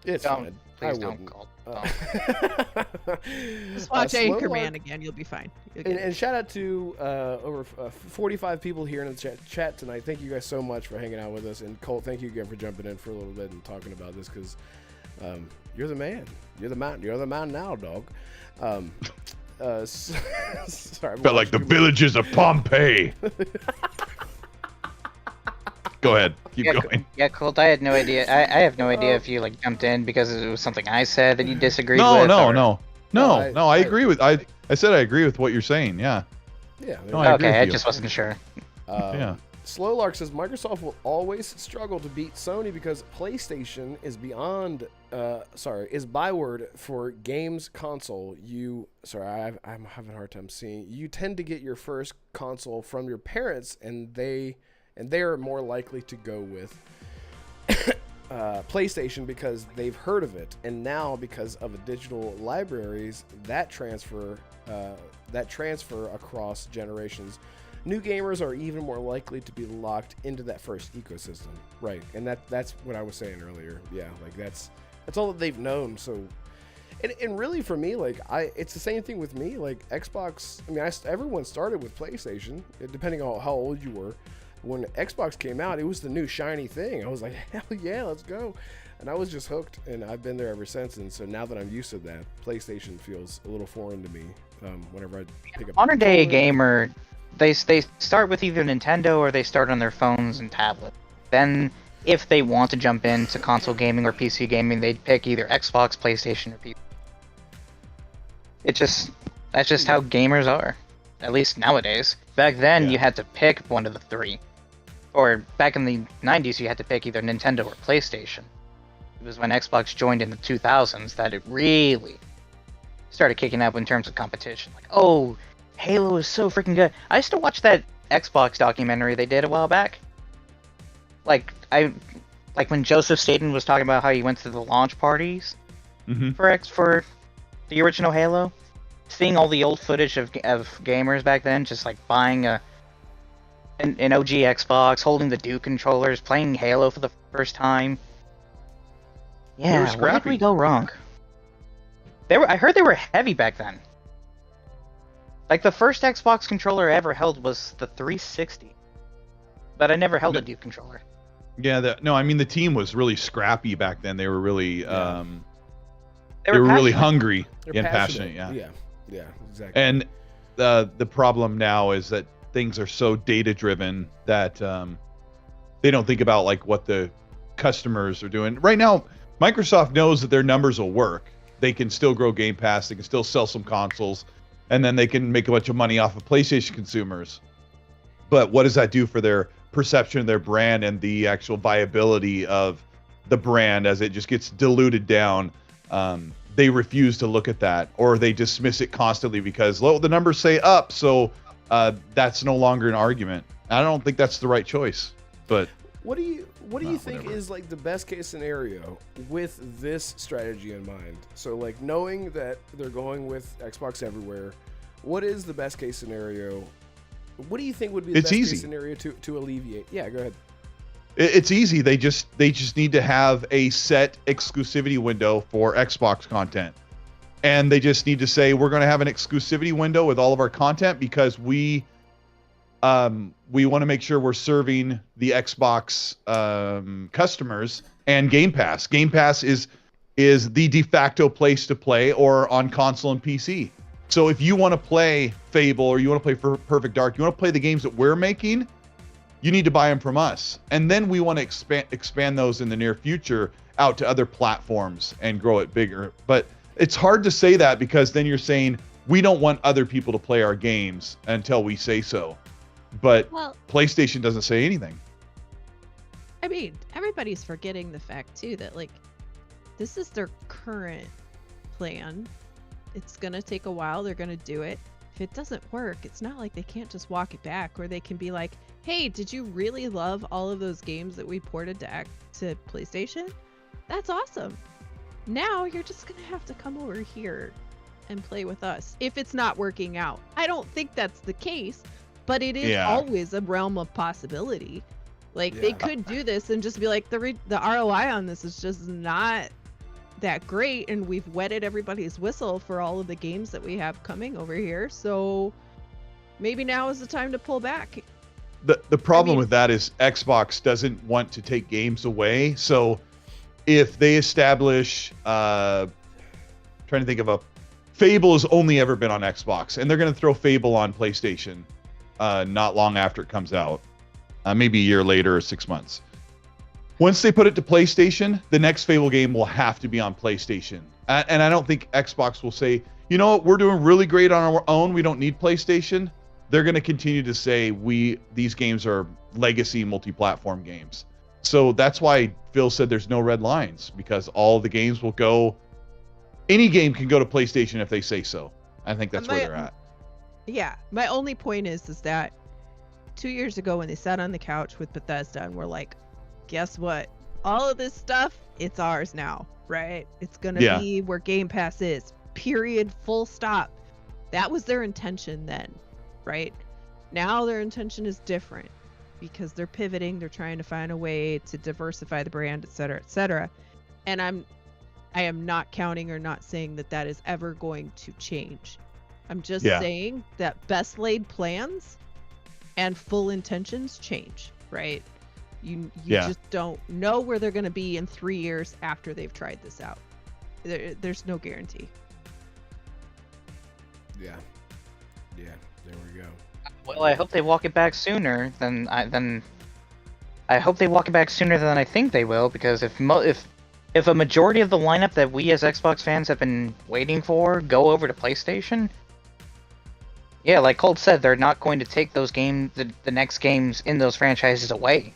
It's Don't, fine. please I don't wouldn't. call. Just watch Slow Anchorman Lark- again. You'll be fine. You'll get And, it. and shout out to over 45 people here in the chat tonight. Thank you guys so much for hanging out with us. And Colt, thank you again for jumping in for a little bit and talking about this because you're the man. You're the man. You're the man now, dog. Sorry. Felt like the villages of Pompeii. Go ahead. Keep going. Yeah, Colt, I had no idea. I have no idea if you like jumped in because it was something I said that you disagreed No, with. no, or... no. No, No, I agree with I said I agree with what you're saying. Yeah. Yeah. No, I agree Okay, with I you. just wasn't sure. Yeah. Slow Lark says Microsoft will always struggle to beat Sony because PlayStation is is byword for games console. I'm having a hard time seeing. You tend to get your first console from your parents, and they are more likely to go with PlayStation because they've heard of it, and now because of the digital libraries that transfer across generations. New gamers are even more likely to be locked into that first ecosystem, right? And that's what I was saying earlier. Yeah, like that's all that they've known. So, and really for me, like it's the same thing with me. Like Xbox, I mean, everyone started with PlayStation, depending on how old you were. When Xbox came out, it was the new shiny thing. I was like, hell yeah, let's go. And I was just hooked, and I've been there ever since. And so now that I'm used to that, PlayStation feels a little foreign to me. Whenever I pick up Modern day a controller. gamer, they start with either Nintendo or they start on their phones and tablets. Then, if they want to jump into console gaming or PC gaming, they pick either Xbox, PlayStation, or PC. That's just how gamers are, at least nowadays. Back then, you had to pick one of the three, or back in the '90s, you had to pick either Nintendo or PlayStation. It was when Xbox joined in the 2000s that it really started kicking up in terms of competition. Like, oh, Halo is so freaking good. I used to watch that Xbox documentary they did a while back. Like when Joseph Staten was talking about how he went to the launch parties for the original Halo, seeing all the old footage of gamers back then, just like buying an OG Xbox, holding the Duke controllers, playing Halo for the first time. Yeah, where did we go wrong? I heard they were heavy back then. Like the first Xbox controller I ever held was the 360, but I never held a Duke controller. Yeah, I mean the team was really scrappy back then. They were really, They they were really passionate. hungry They're and passionate. Yeah, exactly. And the problem now is that things are so data driven that they don't think about like what the customers are doing. Right now, Microsoft knows that their numbers will work. They can still grow Game Pass. They can still sell some consoles, and then they can make a bunch of money off of PlayStation consumers. But what does that do for their perception of their brand and the actual viability of the brand as it just gets diluted down? They refuse to look at that, or they dismiss it constantly because the numbers say up, so that's no longer an argument. I don't think that's the right choice. But what do you think whatever. is like the best case scenario with this strategy in mind? So like knowing that they're going with Xbox everywhere, what is the best case scenario? What do you think would be the It's best easy. case scenario to alleviate? Yeah, go ahead. It's easy. They just need to have a set exclusivity window for Xbox content. And they just need to say we're going to have an exclusivity window with all of our content because we want to make sure we're serving the Xbox customers and Game Pass. Game Pass is the de facto place to play or on console and PC. So if you want to play Fable or you want to play Perfect Dark, you want to play the games that we're making, you need to buy them from us. And then we want to expand those in the near future out to other platforms and grow it bigger. But it's hard to say that because then you're saying we don't want other people to play our games until we say so. But PlayStation doesn't say anything. I mean, everybody's forgetting the fact too that like this is their current plan. It's gonna take a while. They're gonna do it. if it doesn't work, it's not like they can't just walk it back, or they can be like, hey, did you really love all of those games that we ported to PlayStation? That's awesome. Now you're just gonna have to come over here and play with us if it's not working out. I don't think that's the case, but it is always a realm of possibility. Like, they could do this and just be like, the ROI on this is just not that great, and we've wetted everybody's whistle for all of the games that we have coming over here, so maybe now is the time to pull back. The problem with that is Xbox doesn't want to take games away. So if they establish, trying to think of Fable has only ever been on Xbox, and they're going to throw Fable on PlayStation not long after it comes out, maybe a year later or 6 months. Once they put it to PlayStation, the next Fable game will have to be on PlayStation. And I don't think Xbox will say, you know what, we're doing really great on our own, we don't need PlayStation. They're going to continue to say these games are legacy multi-platform games. So that's why Phil said there's no red lines, because all the games will go, any game can go to PlayStation if they say so. I think that's where they're at. Yeah, my only point is that 2 years ago when they sat on the couch with Bethesda and were like, guess what? All of this stuff, it's ours now, right? It's going to be where Game Pass is, period, full stop. That was their intention then, right? Now their intention is different because they're pivoting. They're trying to find a way to diversify the brand, et cetera, et cetera. And I am not counting or not saying that is ever going to change. I'm just saying that best laid plans and full intentions change, right? You just don't know where they're going to be in 3 years after they've tried this out. There's no guarantee. Yeah, there we go. Well, I hope they walk it back sooner than I hope they walk it back sooner than I think they will, because if a majority of the lineup that we as Xbox fans have been waiting for go over to PlayStation, yeah, like Colt said, they're not going to take those games, the next games in those franchises away.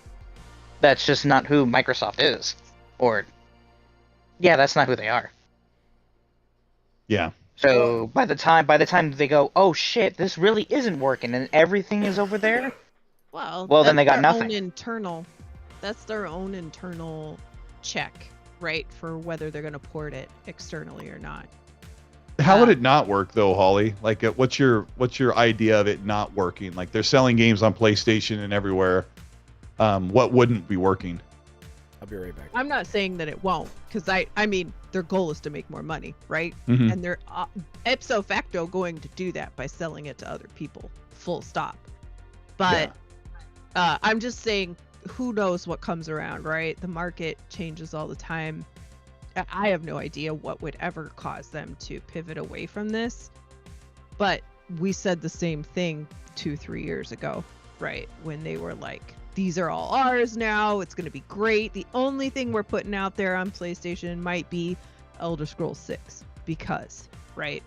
That's just not who Microsoft is. Or, yeah, that's not who they are. Yeah. So by the time they go, oh shit, this really isn't working, and everything is over there. Well, then they got nothing. That's their own internal check, right, for whether they're going to port it externally or not. How would it not work though, Holly? Like, what's your idea of it not working? Like, they're selling games on PlayStation and everywhere. What wouldn't be working? I'll be right back. I'm not saying that it won't, because I mean, their goal is to make more money, right? Mm-hmm. And they're ipso facto going to do that by selling it to other people, full stop. But I'm just saying, who knows what comes around, right? The market changes all the time. I have no idea what would ever cause them to pivot away from this. But we said the same thing 2-3 years ago, right? When they were like, these are all ours now, it's going to be great. The only thing we're putting out there on PlayStation might be Elder Scrolls 6 because, right?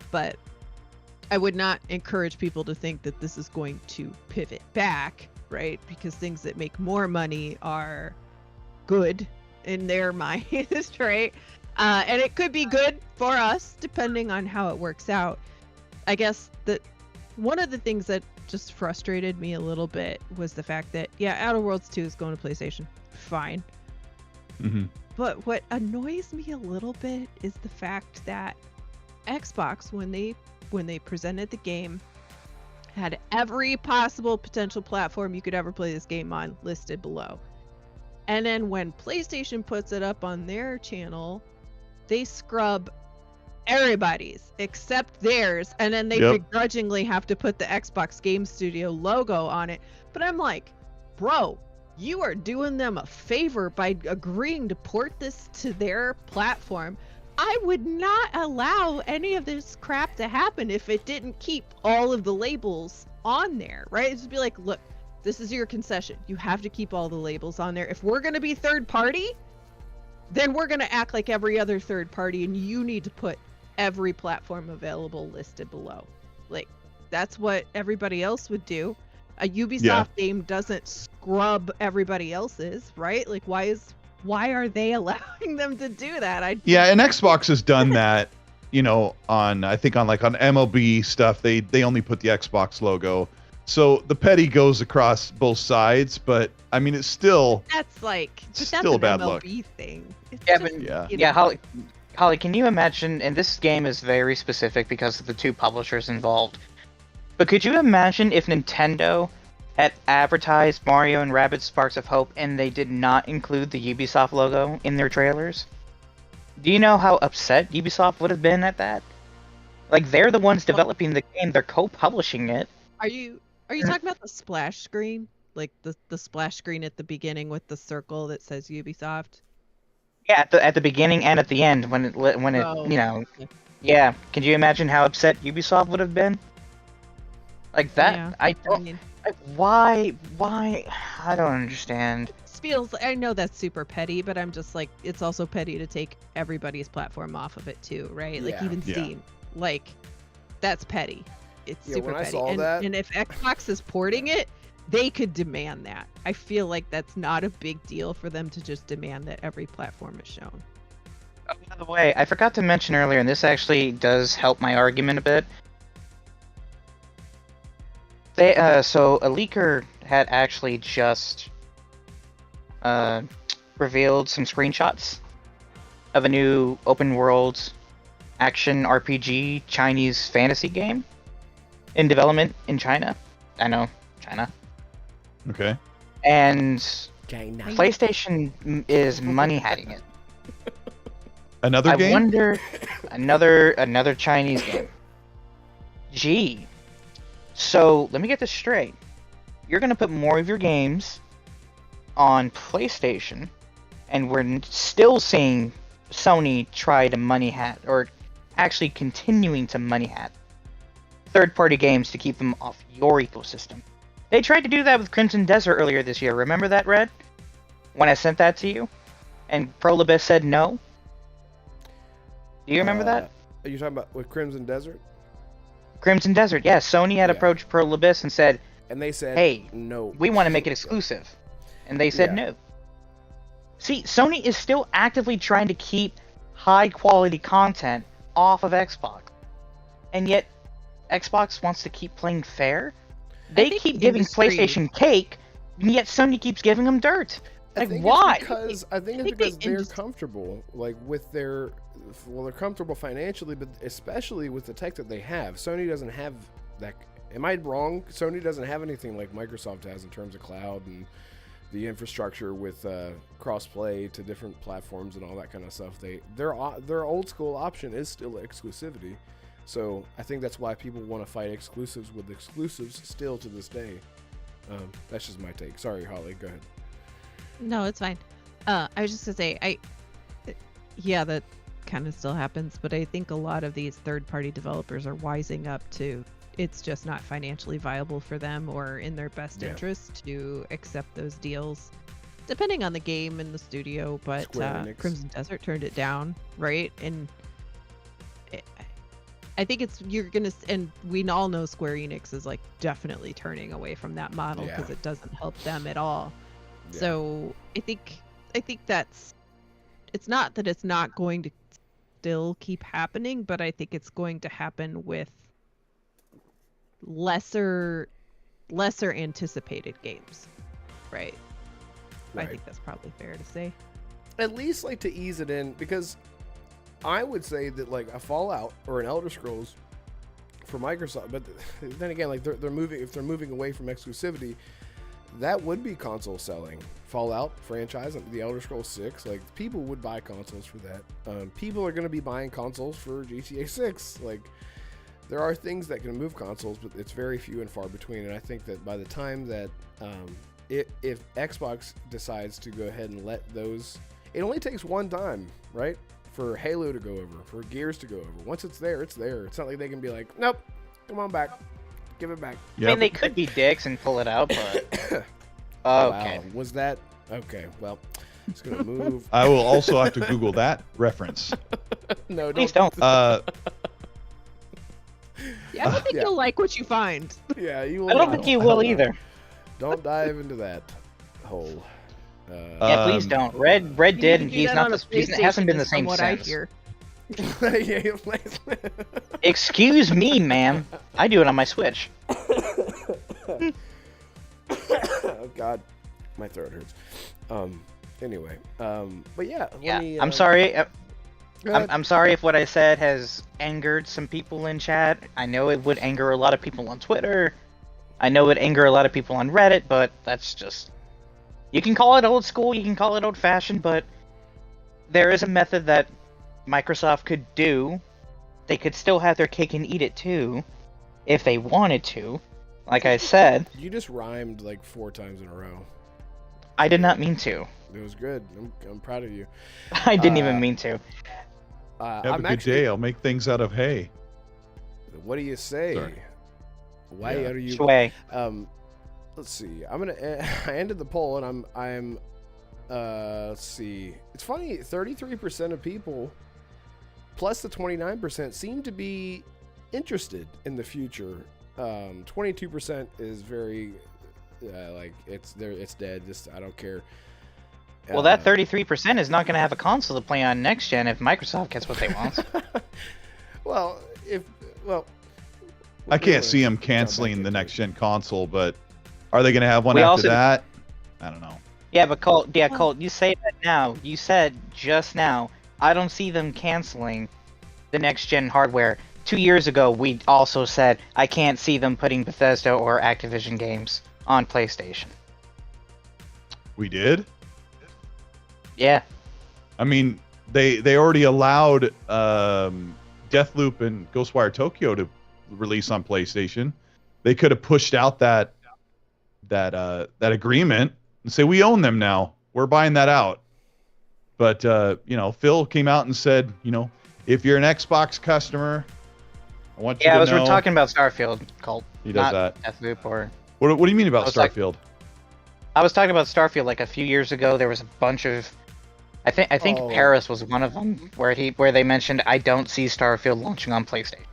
But I would not encourage people to think that this is going to pivot back, right? Because things that make more money are good in their minds, right? And it could be good for us depending on how it works out. I guess that one of the things that just frustrated me a little bit was the fact that, Outer Worlds 2 is going to PlayStation. Fine. Mm-hmm. But what annoys me a little bit is the fact that Xbox, when they presented the game, had every possible potential platform you could ever play this game on listed below. And then when PlayStation puts it up on their channel, they scrub everybody's except theirs, and then they begrudgingly have to put the Xbox Game Studio logo on it. But I'm like, bro, you are doing them a favor by agreeing to port this to their platform. I would not allow any of this crap to happen if it didn't keep all of the labels on there, right? It'd just be like, look, this is your concession. You have to keep all the labels on there. If we're going to be third party, then we're going to act like every other third party, and you need to put every platform available listed below. Like, that's what everybody else would do. A Ubisoft game doesn't scrub everybody else's, right? Like, why are they allowing them to do that? And Xbox has done that on I think on MLB stuff, they only put the Xbox logo. So the petty goes across both sides, but I mean it's still that's still an bad MLB luck. thing. It's Yeah, just, but yeah, Holly, can you imagine? And this game is very specific because of the two publishers involved. But could you imagine if Nintendo had advertised Mario and Rabbids Sparks of Hope and they did not include the Ubisoft logo in their trailers? Do you know how upset Ubisoft would have been at that? Like, they're the ones developing the game, they're co-publishing it. Are you talking about the splash screen? Like the splash screen at the beginning with the circle that says Ubisoft? Yeah, at the beginning and at the end when it Oh. Yeah, can you imagine how upset Ubisoft would have been? Like that, Yeah, I don't. Why? I don't understand. I know that's super petty, but I'm just like, it's also petty to take everybody's platform off of it too, right? Like Yeah. even Steam, like that's petty. It's super when I petty. saw that- And if Xbox is porting it, they could demand that. I feel like that's not a big deal for them to just demand that every platform is shown. Oh, by the way, I forgot to mention earlier, and this actually does help my argument a bit. So a leaker had actually just revealed some screenshots of a new open world action RPG Chinese fantasy game in development in China. I know, China. Okay. And China. PlayStation is money hiding it. Another game? I wonder another Chinese game. Gee. So let me get this straight. You're gonna put more of your games on PlayStation, and we're still seeing Sony try to money hat, or actually continuing to money hat third-party games to keep them off your ecosystem. They tried to do that with Crimson Desert earlier this year. Remember that, Red? When I sent that to you, and Prolibus said no. Do you remember that? Are you talking about with Crimson Desert? Crimson Desert, yeah. Sony had approached Prolibus and said, And they said, "Hey, no. we want to make it exclusive," and they said no. See, Sony is still actively trying to keep high-quality content off of Xbox, and yet Xbox wants to keep playing fair. They keep giving PlayStation cake, and yet Sony keeps giving them dirt. Like, why? I think it's because they're comfortable, like with they're comfortable financially, but especially with the tech that they have. Sony doesn't have that. Am I wrong? Sony doesn't have anything like Microsoft has in terms of cloud and the infrastructure with cross-play to different platforms and all that kind of stuff. Their old school option is still exclusivity. So I think that's why people want to fight exclusives with exclusives still to this day. That's just my take. Sorry, Holly. Go ahead. No, it's fine. I was just gonna say, yeah, that kind of still happens, but I think a lot of these third-party developers are wising up to it's just not financially viable for them or in their best interest to accept those deals, depending on the game and the studio. But Crimson Desert turned it down, right? And I think and we all know Square Enix is like definitely turning away from that model because it doesn't help them at all. Yeah. So I think it's not that it's not going to still keep happening, but I think it's going to happen with lesser anticipated games, right? I think that's probably fair to say. At least like to ease it in, because I would say that like a Fallout or an Elder Scrolls for Microsoft, but then again, like they're moving away from exclusivity, that would be console selling. Fallout franchise, the Elder Scrolls 6, like people would buy consoles for that. People are going to be buying consoles for GTA 6. Like there are things that can move consoles, but it's very few and far between. And I think that by the time that if Xbox decides to go ahead and let those, it only takes one time, right? For Halo to go over, for Gears to go over. Once it's there, it's there. It's not like they can be like, nope, come on back, give it back. Yep. I mean, they could be dicks and pull it out, but okay. Wow. Was that okay? Well, it's gonna move. I will also have to Google that reference. No, please don't. Yeah, I don't think you'll like what you find. Yeah, you will. I don't think you will either. Don't dive into that hole. Yeah, please don't. Red did, and he's not. He hasn't been the same since. Excuse me, ma'am. I do it on my Switch. Oh God, my throat hurts. Anyway, but yeah. Yeah, me, I'm sorry. go ahead. I'm sorry if what I said has angered some people in chat. I know it would anger a lot of people on Twitter. I know it would anger a lot of people on Reddit, but that's just... You can call it old school, you can call it old-fashioned, but there is a method that Microsoft could do. They could still have their cake and eat it too, if they wanted to. Like I said, You just rhymed like 4 times in a row. I did not mean to. It was good. I'm proud of you. I didn't even mean to. Have I'm a good day. I'll make things out of hay. What do you say? Sorry. Why Yeah. are you? Sway. Let's see. I ended the poll, and I'm. Let's see. It's funny. 33% of people, plus the 29%, seem to be interested in the future. 22% is very, like it's there. It's dead. Just I don't care. Well, that 33% is not going to have a console to play on next gen if Microsoft gets what they want. Well, I can't see them canceling the next gen console, but are they going to have one We after also- that? I don't know. Yeah, but Colt, you say that now. You said just now, I don't see them canceling the next gen hardware. 2 years ago, we also said, I can't see them putting Bethesda or Activision games on PlayStation. We did? Yeah. I mean, they already allowed Deathloop and Ghostwire Tokyo to release on PlayStation. They could have pushed out that agreement and say, we own them now. We're buying that out. But Phil came out and said, if you're an Xbox customer, I want you to know. We're talking about Starfield, Colt. He does not that. Deathloop or... What do you mean about I was like- Starfield? I was talking about Starfield like a few years ago. There was a bunch of... I think Oh. Paris was one of them where they mentioned, I don't see Starfield launching on PlayStation.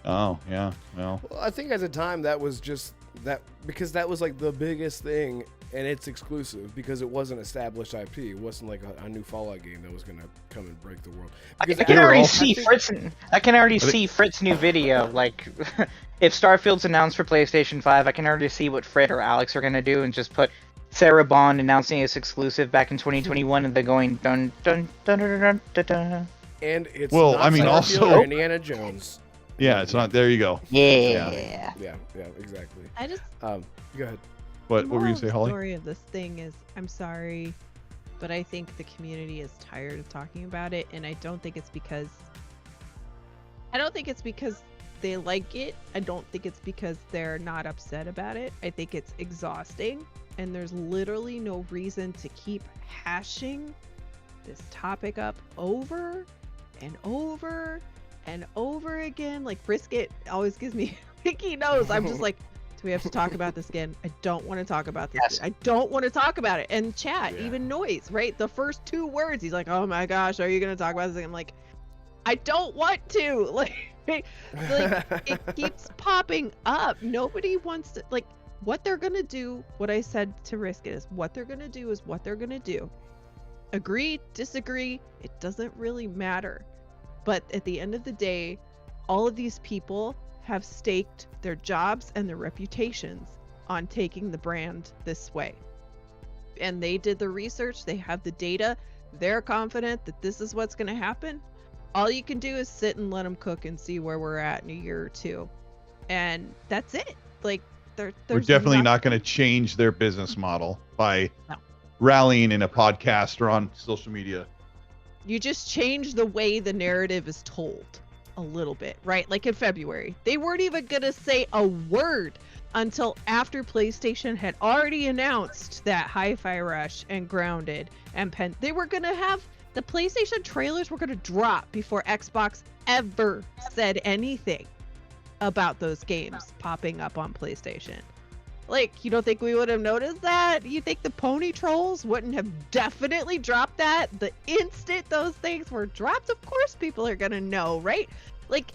Oh, yeah. Well, I think at the time that was just that because that was like the biggest thing, and it's exclusive because it wasn't established IP. It wasn't like a new Fallout game that was gonna come and break the world. I Because can they were already all- see think- Fritz. I can already see Fritz's new video. Like, if Starfield's announced for PlayStation 5, I can already see what Fred or Alex are gonna do and just put Sarah Bond announcing it's exclusive back in 2021, and they're going dun dun dun dun dun dun dun. And it's Well, not I mean, Starfield also- or Indiana Jones. yeah, it's not. There you go. Yeah. Yeah, exactly. I just Go ahead. What were you moral going of to say, the Holly? story of this thing is, I'm sorry, but I think the community is tired of talking about it, and I don't think it's because they like it. I don't think it's because they're not upset about it. I think it's exhausting, and there's literally no reason to keep hashing this topic up over and over and over again. Like, Brisket always gives me picky nose. I'm just like, do we have to talk about this again? I don't want to talk about this. Yes. I don't want to talk about it. And chat, Yeah. even Noise, right? The first 2 words, he's like, oh my gosh, are you going to talk about this again? I'm like, I don't want to. Like, it keeps popping up. Nobody wants to, like, what they're going to do, what I said to Risk It is what they're going to do is what they're going to do. Agree, disagree, it doesn't really matter. But at the end of the day, all of these people have staked their jobs and their reputations on taking the brand this way. And they did the research, they have the data, they're confident that this is what's going to happen. All you can do is sit and let them cook and see where we're at in a year or two. And that's it. Like, We're there's definitely nothing- not going to change their business model by No. rallying in a podcast or on social media. You just change the way the narrative is told a little bit, right? Like in February, they weren't even gonna say a word until after PlayStation had already announced that Hi-Fi Rush and Grounded and Pen. They were gonna have the PlayStation trailers were gonna drop before Xbox ever said anything about those games popping up on PlayStation. Like, you don't think we would have noticed that? You think the Pony Trolls wouldn't have definitely dropped that the instant those things were dropped? Of course people are gonna know, right? Like,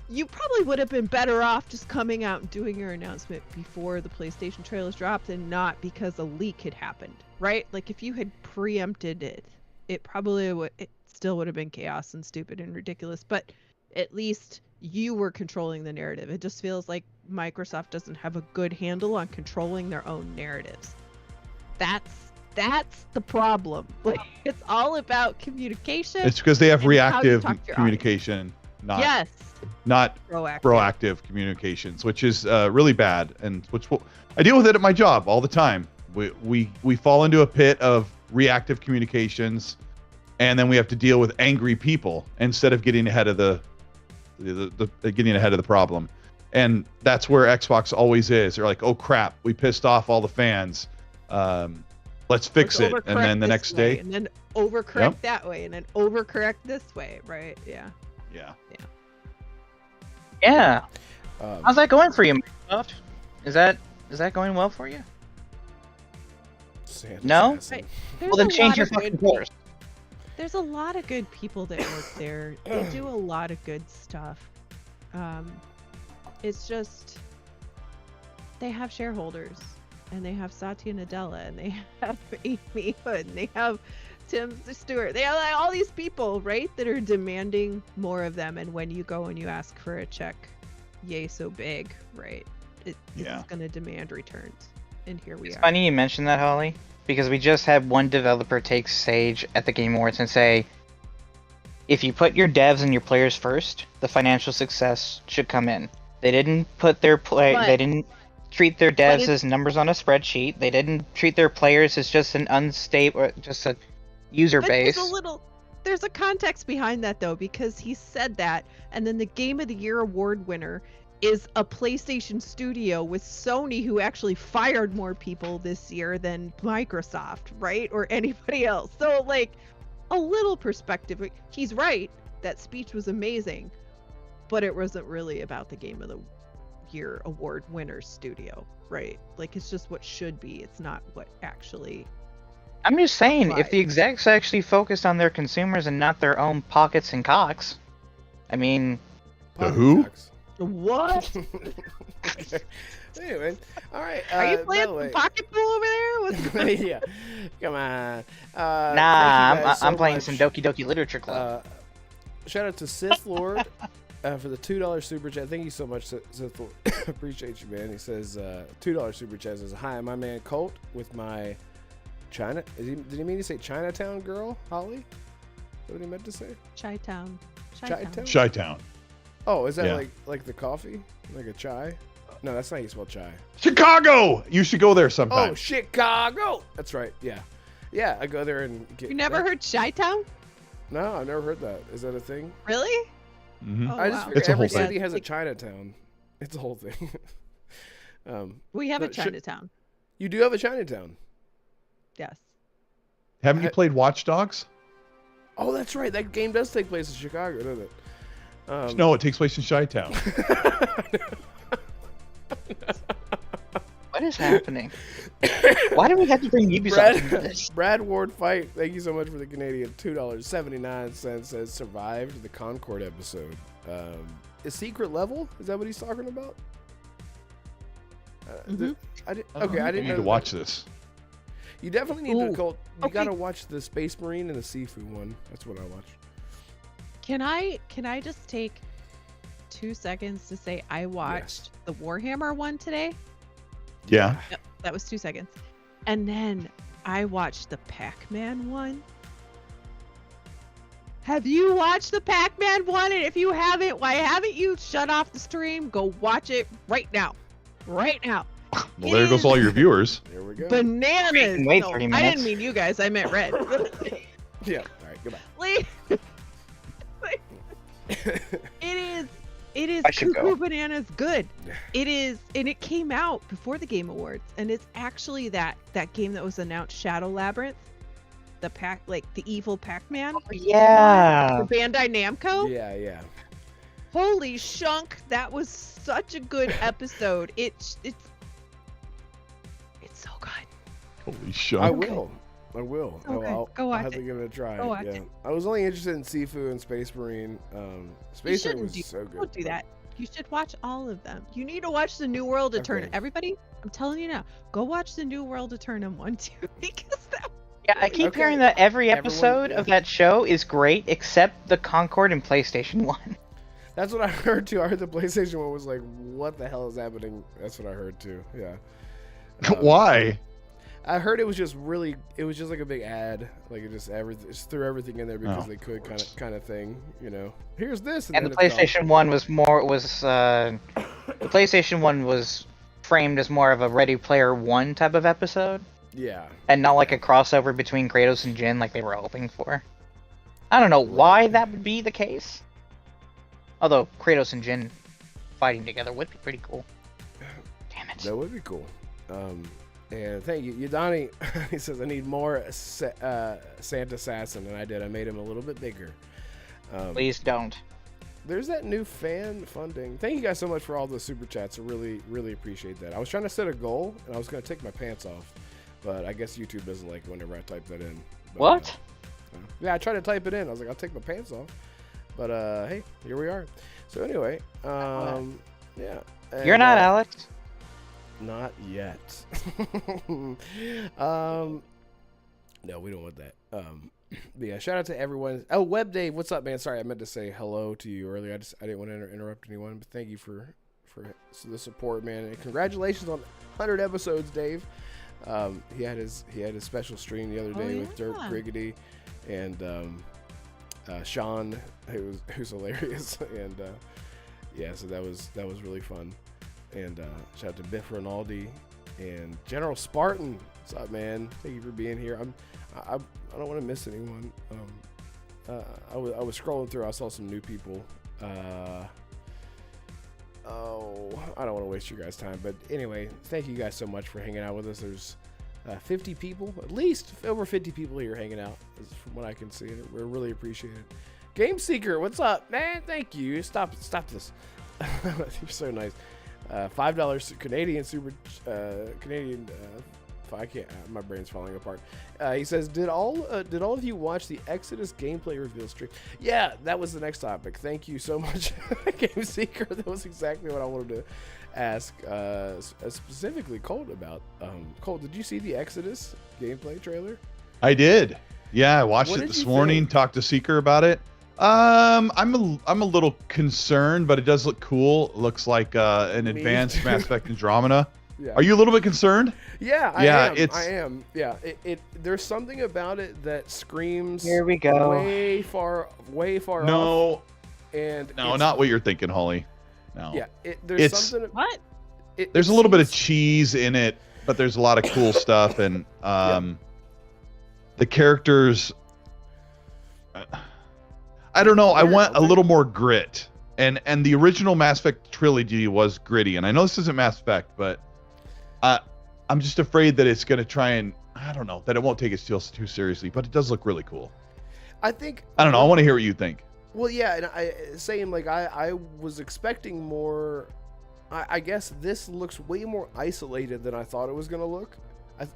you probably would have been better off just coming out and doing your announcement before the PlayStation trailers dropped and not because a leak had happened, right? Like, if you had preempted it, it probably would... It's still would have been chaos and stupid and ridiculous, but at least you were controlling the narrative. It just feels like Microsoft doesn't have a good handle on controlling their own narratives. That's the problem. Like, it's all about communication. It's because they have and how you reactive talk to your communication, audience. not proactive communications, which is really bad, and I deal with it at my job all the time. We fall into a pit of reactive communications, and then we have to deal with angry people instead of getting ahead of the problem. And that's where Xbox always is. They're like, oh crap, we pissed off all the fans. Let's fix it. And then the next day, and then overcorrect that way, and then overcorrect this way, right? Yeah. How's that going for you, Microsoft? Is that going well for you? No? Well, then change your fucking course. There's a lot of good people that work there. They do a lot of good stuff. It's just they have shareholders, and they have Satya Nadella, and they have Amy Hood, and they have Tim Stewart. They have like, all these people, right, that are demanding more of them. And when you go and you ask for a check, yay so big, right, it's going to demand returns. And here we are. It's funny you mentioned that, Holly, because we just had one developer take stage at the Game Awards and say, if you put your devs and your players first, the financial success should come in. They didn't put their they didn't treat their devs as numbers on a spreadsheet. They didn't treat their players as just an unstable, just a user base. There's a context behind that though, because he said that, and then the Game of the Year award winner is a PlayStation studio with Sony, who actually fired more people this year than Microsoft, right? Or anybody else. So like a little perspective. He's right. That speech was amazing, but it wasn't really about the Game of the Year award winner studio, right? Like, it's just what should be. It's not what actually. I'm just saying, if the execs actually focused on their consumers and not their own pockets and cocks, I mean, the who? What? Anyway, all right. Are you playing pocket pool over there? What's going on? Yeah, come on. I'm playing some Doki Doki Literature Club. Shout out to Sith Lord for the $2 super chat. Thank you so much, Sith Lord. Appreciate you, man. He says $2 super chat says, "Hi, my man Colt with my China." Did he mean to say Chinatown girl, Holly? Is that what he meant to say? Chi-town. Chi-town. Oh, is that like the coffee? Like a chai? No, that's not how you spell chai. Chicago! You should go there sometime. Oh, Chicago! That's right, yeah. Yeah, I go there and get... You never heard Chi-town? No, I've never heard that. Is that a thing? Really? Mm-hmm. Oh, I just figure it's a every whole thing. city has a Chinatown. It's a whole thing. We have a Chinatown. You do have a Chinatown? Yes. Haven't you played Watch Dogs? Oh, that's right. That game does take place in Chicago, doesn't it? No, it takes place in Chi-town. What is happening? Why do we have to bring Ubisoft into this? Brad Ward Fight, thank you so much for the Canadian $2.79 says survived the Concord episode. A secret level? Is that what he's talking about? I didn't know to watch this. You definitely need to go. You gotta watch the Space Marine and the Sifu one. That's what I watch. Can I just take 2 seconds to say I watched the Warhammer one today? Yeah. Yep, that was 2 seconds. And then I watched the Pac-Man one. Have you watched the Pac-Man one? And if you haven't, why haven't you shut off the stream? Go watch it right now. Right now. Well, there goes all your viewers. There we go. Bananas. Wait No, 30 minutes. I didn't mean you guys. I meant Red. Yeah. All right. Goodbye. It is cuckoo bananas good. It is, and it came out before the Game Awards, and it's actually that game that was announced, Shadow Labyrinth, the evil Pac-Man. Oh, yeah. The Bandai Namco. Yeah. Holy shunk! That was such a good episode. It's so good. Holy shit. I will. Okay. I'll Go watch have it. to give it a try. Go watch it. I was only interested in Sifu and Space Marine. Space Marine was so good. Don't do that. You should watch all of them. You need to watch the New World Eternum. Okay. Everybody, I'm telling you now, go watch the New World Eternum one too, because Yeah, I keep Okay. hearing that every Everyone- episode yeah. of that show is great except the Concord and PlayStation 1. That's what I heard too. I heard the PlayStation one was like, what the hell is happening? That's what I heard too. Yeah. Why? I heard it was just like a big ad, like it just threw everything in there because they could kind of thing, you know. Here's this, And the then it's PlayStation 1 was the PlayStation 1 was framed as more of a Ready Player One type of episode, gone. Yeah. and not like a crossover between Kratos and Jin like they were hoping for. I don't know why that would be the case. Although Kratos and Jin fighting together would be pretty cool. Damn it. That would be cool. And thank you, Yudani. He says I need more Santa Assassin, and I did. I made him a little bit bigger. Please don't. There's that new fan funding. Thank you guys so much for all the super chats. I really, really appreciate that. I was trying to set a goal, and I was going to take my pants off, but I guess YouTube doesn't like whenever I type that in. But, What? Yeah, I tried to type it in. I was like, I'll take my pants off. But hey, here we are. So anyway, yeah. And, You're not Alex. Not yet. No, we don't want that. But yeah, shout out to everyone. Oh, Web Dave, what's up, man? Sorry, I meant to say hello to you earlier. I didn't want to interrupt anyone, but thank you for the support, man. And congratulations on 100 episodes, Dave. He had his special stream the other day with Dirk Briggity and Sean, who's hilarious, and yeah, so that was really fun. And shout out to Biff Rinaldi and General Spartan. What's up, man? Thank you for being here. I don't want to miss anyone. I was scrolling through. I saw some new people. I don't want to waste your guys' time, but anyway, thank you guys so much for hanging out with us. There's 50 people, at least over 50 people here hanging out, from what I can see. And we really appreciate it. Game Seeker, what's up, man? Thank you. Stop this. You're so nice. $5 Canadian super Canadian. I can't. My brain's falling apart. He says, "Did all of you watch the Exodus gameplay reveal stream?" Yeah, that was the next topic. Thank you so much, Game Seeker. That was exactly what I wanted to ask specifically Colt about. Colt, did you see the Exodus gameplay trailer? I did. Yeah, I watched What it did this you morning. think? Talked to Seeker about it. I'm a little concerned, but it does look cool. It looks like an advanced Mass Effect Andromeda. Yeah. Are you a little bit concerned? Yeah, Yeah, I am. Yeah, there's something about it that screams. Here we go. Way far off. No, And no, it's- not what you're thinking, Holly. No. Yeah, there's It's- something. What? There's a little bit of cheese in it, but there's a lot of cool stuff, and the characters. I don't know. I want a little more grit, and the original Mass Effect trilogy was gritty, and I know this isn't Mass Effect, but I'm just afraid that it's going to try and I don't know that it won't take itself too seriously, but it does look really cool. I think. I don't know. I want to hear what you think. Well, yeah, and I was expecting more. I guess this looks way more isolated than I thought it was gonna look.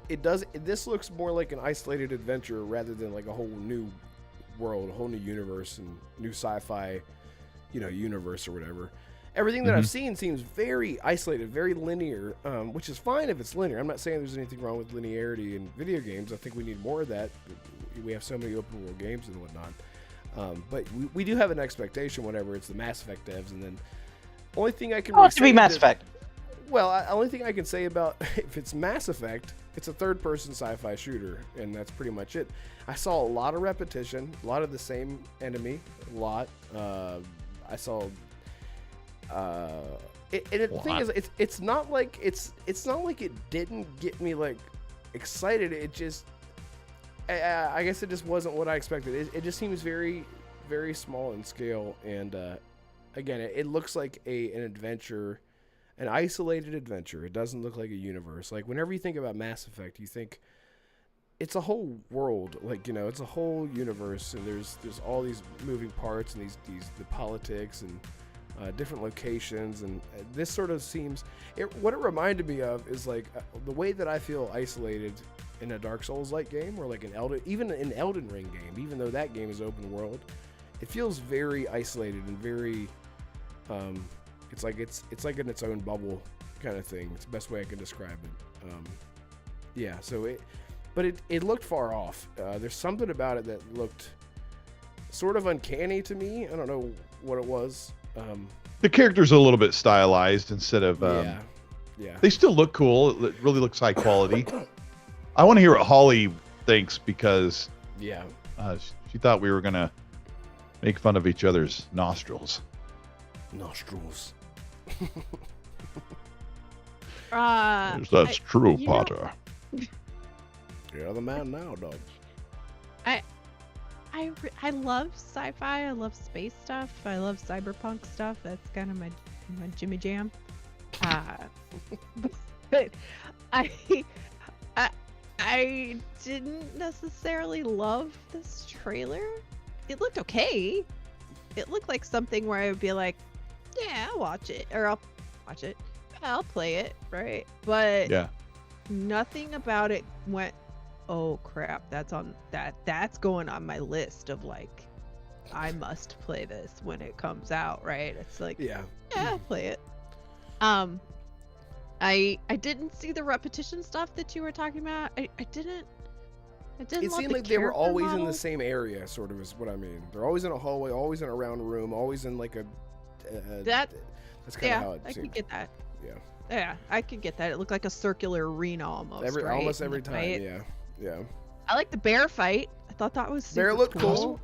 This looks more like an isolated adventure rather than like a whole new world, a whole new universe and new sci-fi, universe or whatever. Everything that I've seen seems very isolated, very linear, which is fine if it's linear. I'm not saying there's anything wrong with linearity in video games. I think we need more of that. We have so many open world games and whatnot. But we do have an expectation whenever it's the Mass Effect devs, and then only thing I can Oh, really it's to be say Mass is- Effect. Well, only thing I can say about if it's Mass Effect, it's a third-person sci-fi shooter, and that's pretty much it. I saw a lot of repetition, a lot of the same enemy, a lot. I saw. The thing is, it's not like it didn't get me like excited. It just, I guess it just wasn't what I expected. It just seems very, very small in scale, and again, it looks like an adventure. An isolated adventure. It doesn't look like a universe. Like whenever you think about Mass Effect, you think it's a whole world. Like it's a whole universe, and there's all these moving parts and the politics and different locations. And this sort of seems. What it reminded me of is like the way that I feel isolated in a Dark Souls-like game, or like even an Elden Ring game. Even though that game is open world, it feels very isolated and very. It's like in its own bubble kind of thing. It's the best way I can describe it. Yeah, so but it looked far off. There's something about it that looked sort of uncanny to me. I don't know what it was. The character's a little bit stylized instead of. Yeah. They still look cool. It really looks high quality. I want to hear what Holly thinks because she thought we were gonna make fun of each other's nostrils. Nostrils. Yes, that's true, Potter. You're the man now, dog. I love sci-fi. I love space stuff. I love cyberpunk stuff. That's kind of my jimmy jam. But I didn't necessarily love this trailer. It looked okay. It looked like something where I would be like, yeah, I'll watch it, or I'll watch it. I'll play it, right? But nothing about it went, oh crap, that's going on my list of like, I must play this when it comes out, right? It's like, yeah, I'll play it. I didn't see the repetition stuff that you were talking about. I didn't. It seemed like they were always in the same area, sort of, is what I mean. They're always in a hallway, always in a round room, always in like a. That's kind of how it seemed. I could get that. Yeah. Yeah, I could get that. It looked like a circular arena almost. Almost every time. Yeah. I like the bear fight. I thought that was super bear looked cool.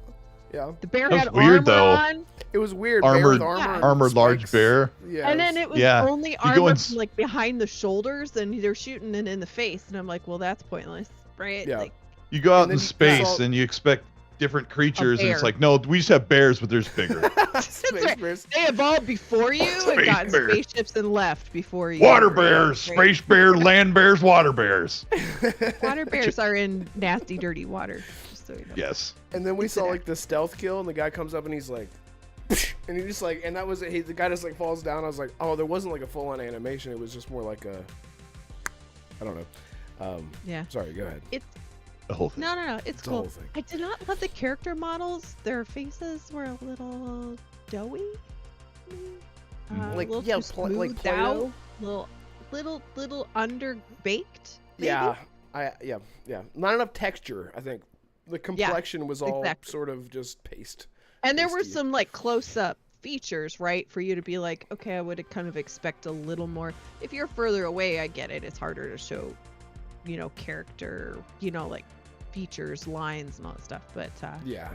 Yeah. The bear had weird, armor on. It was weird. Armored large bear. Yeah. And then it was only armor from, like behind the shoulders, and they're shooting it in the face, and I'm like, well, that's pointless, right? Yeah. Like, you go out in space and you expect different creatures, and it's like, no, we just have bears, but there's bigger. Space bears. They evolved before you and got in spaceships and left before you. Water bears, space bear, land bears, water bears. Water bears are in nasty, dirty water. Just so you know. Yes. And then we saw like the stealth kill, and the guy comes up and he's like, and he just like, and that was it. The guy just like falls down. I was like, oh, there wasn't like a full on animation. It was just more like a, I don't know. Yeah. Sorry, go ahead. It's the whole thing. No, it's cool. The whole thing. I did not love the character models. Their faces were a little doughy. Like like Play-Doh. Little underbaked. Maybe? Yeah. Not enough texture. I think the complexion was all sort of just paste. And there were some like close-up features, right, for you to be like, okay, I would kind of expect a little more. If you're further away, I get it. It's harder to show, character, like features, lines, and all that stuff. But yeah.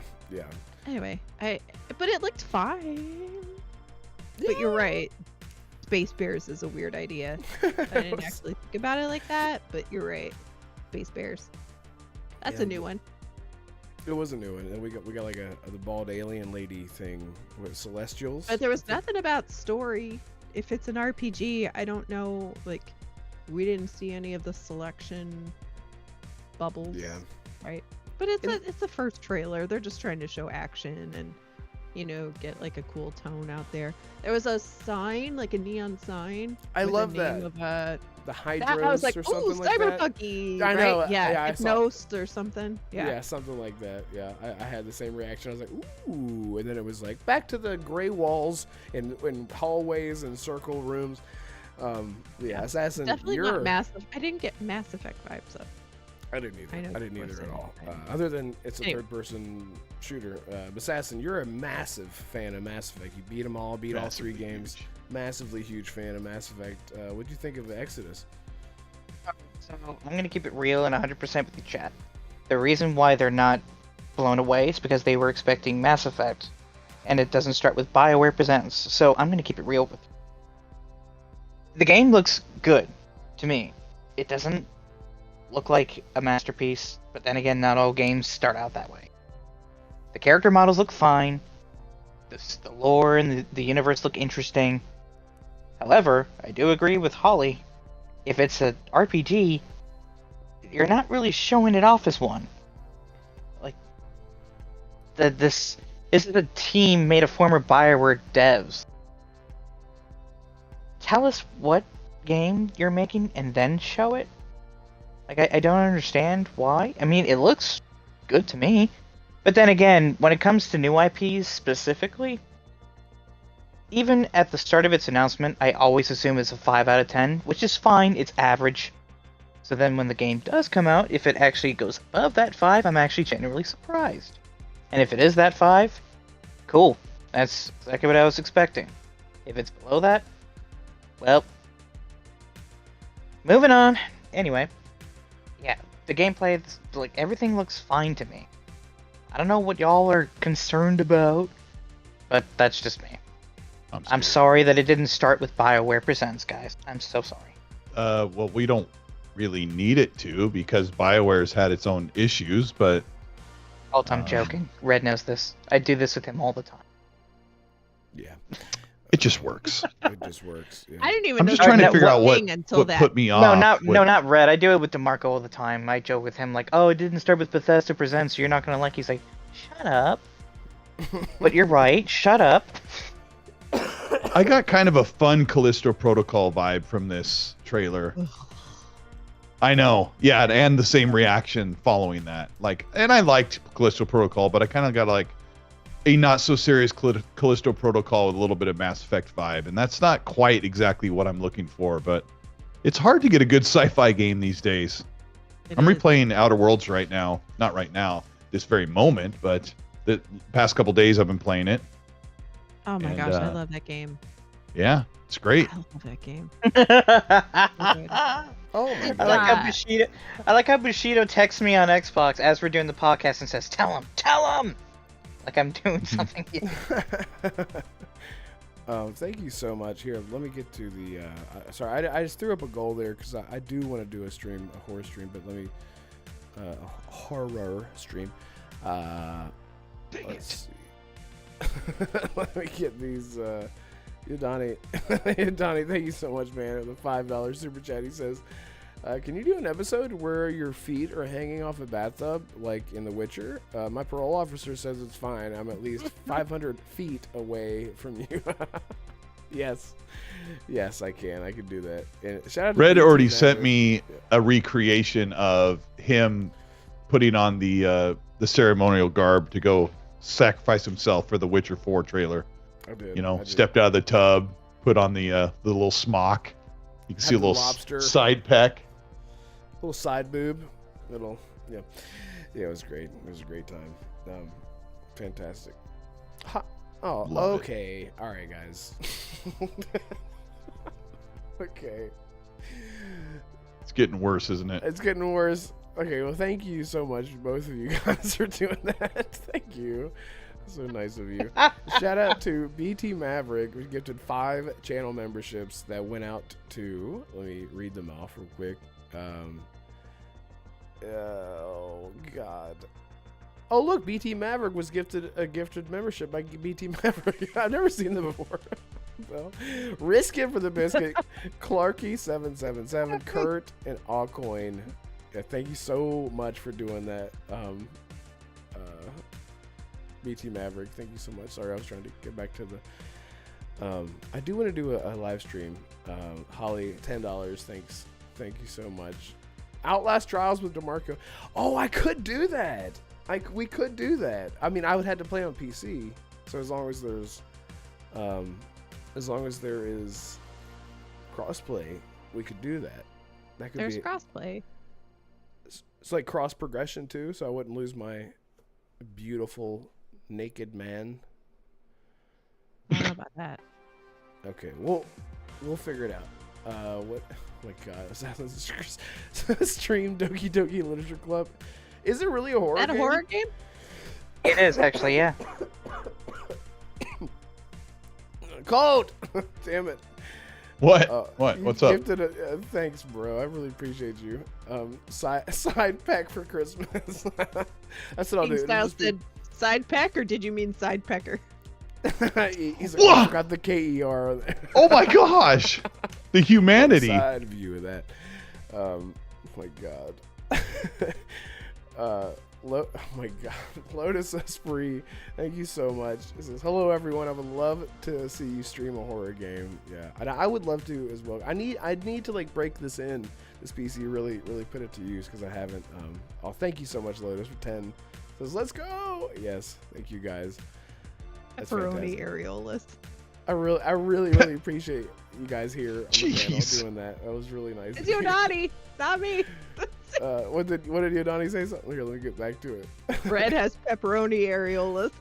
Anyway, but it looked fine. Yeah. But you're right. Space bears is a weird idea. I didn't actually think about it like that, but you're right. Space bears. That's a new one. It was a new one, and we got like the bald alien lady thing with Celestials. But there was nothing about story. If it's an RPG, I don't know. Like, we didn't see any of the selection bubbles. Yeah. Right. But it's the first trailer. They're just trying to show action and get like a cool tone out there. There was a sign, like a neon sign. I love that. The Hydros I was like, or something like that. Cyberpunky. I know. Right? Yeah. Hypnos or something. Yeah, something like that. Yeah, I had the same reaction. I was like, ooh, and then it was like back to the gray walls and hallways and circle rooms. Assassin. Definitely not massive. I didn't get Mass Effect vibes though. I didn't either at all. Other than it's a third-person shooter. Assassin, you're a massive fan of Mass Effect. You beat them all, all 3 games. Huge. Massively huge fan of Mass Effect. What'd you think of Exodus? So I'm gonna keep it real and 100% with the chat. The reason why they're not blown away is because they were expecting Mass Effect, and it doesn't start with BioWare Presents. So I'm gonna keep it real with you. The game looks good to me. It doesn't look like a masterpiece, but then again, not all games start out that way. The character models look fine. The lore and the universe look interesting. However, I do agree with Holly. If it's an RPG, you're not really showing it off as one. Like, this is a team made of former BioWare devs. Tell us what game you're making and then show it? Like, I don't understand why. I mean, it looks good to me. But then again, when it comes to new IPs specifically, even at the start of its announcement, I always assume it's a 5 out of 10, which is fine, it's average. So then when the game does come out, if it actually goes above that 5, I'm actually genuinely surprised. And if it is that 5, cool. That's exactly what I was expecting. If it's below that, well, moving on. Anyway, yeah, the gameplay, like, everything looks fine to me. I don't know what y'all are concerned about, but that's just me. I'm sorry that it didn't start with BioWare Presents, guys. I'm so sorry. Well, we don't really need it to, because BioWare's had its own issues, but... Oh, I'm joking. Red knows this. I do this with him all the time. Yeah. It just works. It just works. Yeah. I didn't even I'm know just there trying to was figure a out what thing until that. put me off. No, not Red. I do it with DeMarco all the time. I joke with him like, oh, it didn't start with Bethesda Presents, so you're not gonna like it. He's like, shut up. But you're right, shut up. I got kind of a fun Callisto Protocol vibe from this trailer. I know, yeah, and the same reaction following that. Like, and I liked Callisto Protocol, but I kind of got like a not so serious Callisto Protocol with a little bit of Mass Effect vibe, and that's not quite exactly what I'm looking for. But it's hard to get a good sci-fi game these days. I'm replaying Outer Worlds right now, not right now, this very moment, but the past couple days I've been playing it. Oh my gosh, I love that game. Yeah, it's great. I love that game. Oh my god. I like how Bushido texts me on Xbox as we're doing the podcast and says, tell him! Like I'm doing something. Thank you so much. Here, let me get to the. Sorry, I just threw up a goal there because I do want to do a stream, a horror stream, but let me. A horror stream. Let's see. Let me get these. Donnie, Donnie, thank you so much, man. The $5 super chat. He says, "Can you do an episode where your feet are hanging off a bathtub, like in The Witcher? My parole officer says it's fine. I'm at least 500 feet away from you." Yes, I can. I can do that. And shout out to Red BT already Maverick. sent me a recreation of him putting on the ceremonial garb to go sacrifice himself for the Witcher 4 trailer. I did. You know, stepped out of the tub, put on the little smock. You can see a little lobster. side peck. Little side boob. Little, yeah. Yeah, it was great. It was a great time. Fantastic. Oh, Love okay. All right, guys. Okay. It's getting worse, isn't it? It's getting worse. Okay, well, thank you so much, both of you guys, for doing that. Thank you. So nice of you. Shout out to BT Maverick, who gifted 5 channel memberships that went out to, let me read them off real quick. Oh, God. Oh, look, BT Maverick was gifted a gifted membership by BT Maverick. I've never seen them before. So, Risk It for the Biscuit, Clarky777, Kurt, and Allcoin. Yeah, thank you so much for doing that. BT Maverick, thank you so much. Sorry, I was trying to get back to the. I do want to do a live stream. Holly, $10. Thanks. Thank you so much. Outlast Trials with DeMarco. Oh, I could do that. We could do that. I mean, I would have to play on PC. So as long as there is crossplay, we could do that. That could There's crossplay. It's like cross progression too, so I wouldn't lose my beautiful naked man. I don't know about that. Okay, we'll figure it out. What? Oh my God, Assassin's stream Doki Doki Literature Club. Is it really a horror? Is that a game? horror game? It is actually, yeah. Cold. Damn it. What? What's up? Thanks, bro. I really appreciate you. Side pack for Christmas. That's what I'll do. Style said side peck, or did you mean side pecker? He's like, I forgot the KER on there. Oh my gosh! The humanity. Side view of that. Oh my God. Oh my God. Lotus Esprit, thank you so much. It says, hello everyone. I would love to see you stream a horror game. Yeah, and I would love to as well. I need to like break this PC, really put it to use because I haven't. Oh, thank you so much, Lotus, for 10. Says, let's go. Yes, thank you guys. That's Pepperoni fantastic. areolus. I really appreciate you guys here on the Jeez. panel doing that. That was really nice. It's Yodani, not me. What did Yodani say? Something here. Let me get back to it. Red has pepperoni areolas.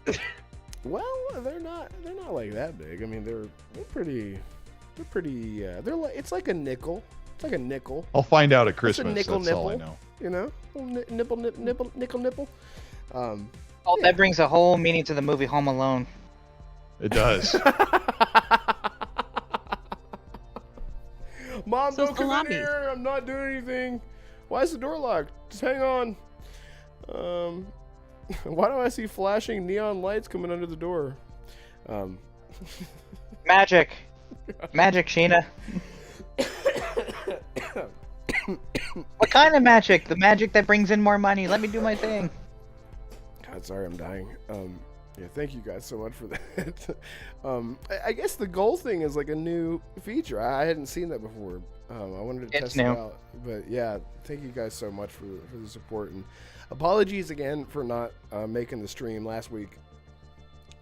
Well, they're not like that big. I mean, they're pretty. They're like, it's like a nickel. It's like a nickel. I'll find out at It's a Christmas. nickel That's all I nipple. know. You know, nipple, nickel. Oh, Yeah. that brings a whole meaning to the movie Home Alone. It does. Mom, So don't come in salami. here. I'm not doing anything. Why is the door locked? Just hang on. Why do I see flashing neon lights coming under the door? Magic. Magic, Sheena. What kind of magic? The magic that brings in more money. Let me do my thing. God, sorry, I'm dying. Yeah, thank you guys so much for that. I guess the goal thing is like a new feature. I hadn't seen that before. I wanted to It's test new. it out. But yeah, thank you guys so much for the support. And apologies again for not making the stream last week.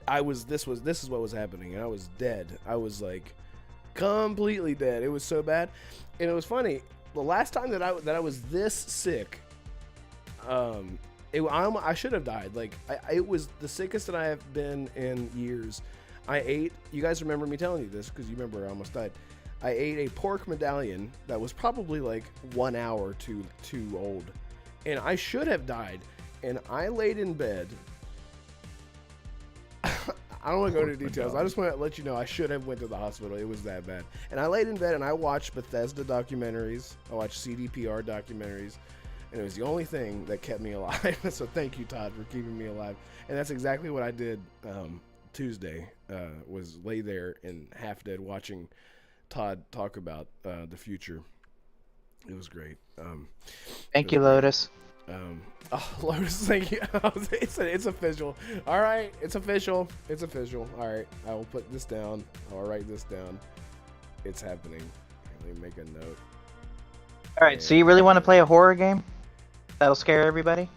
This is what was happening, and I was dead. I was like completely dead. It was so bad. And it was funny. The last time that I was this sick, I should have died. Like it was the sickest that I have been in years. I ate. You guys remember me telling you this because you remember I almost died. I ate a pork medallion that was probably like 1 hour too old, and I should have died. And I laid in bed. I don't want to go into details. I just want to let you know I should have went to the hospital. It was that bad. And I laid in bed and I watched Bethesda documentaries. I watched CDPR documentaries. And it was the only thing that kept me alive. So thank you, Todd, for keeping me alive. And that's exactly what I did Tuesday. Was lay there and half dead watching Todd talk about the future. It was great. Thank you, Lotus. Lotus, thank you. It's official. All right, it's official. It's official. All right, I will put this down. I'll write this down. It's happening. Let me make a note. Alright, so you really want to play a horror game? That'll scare everybody?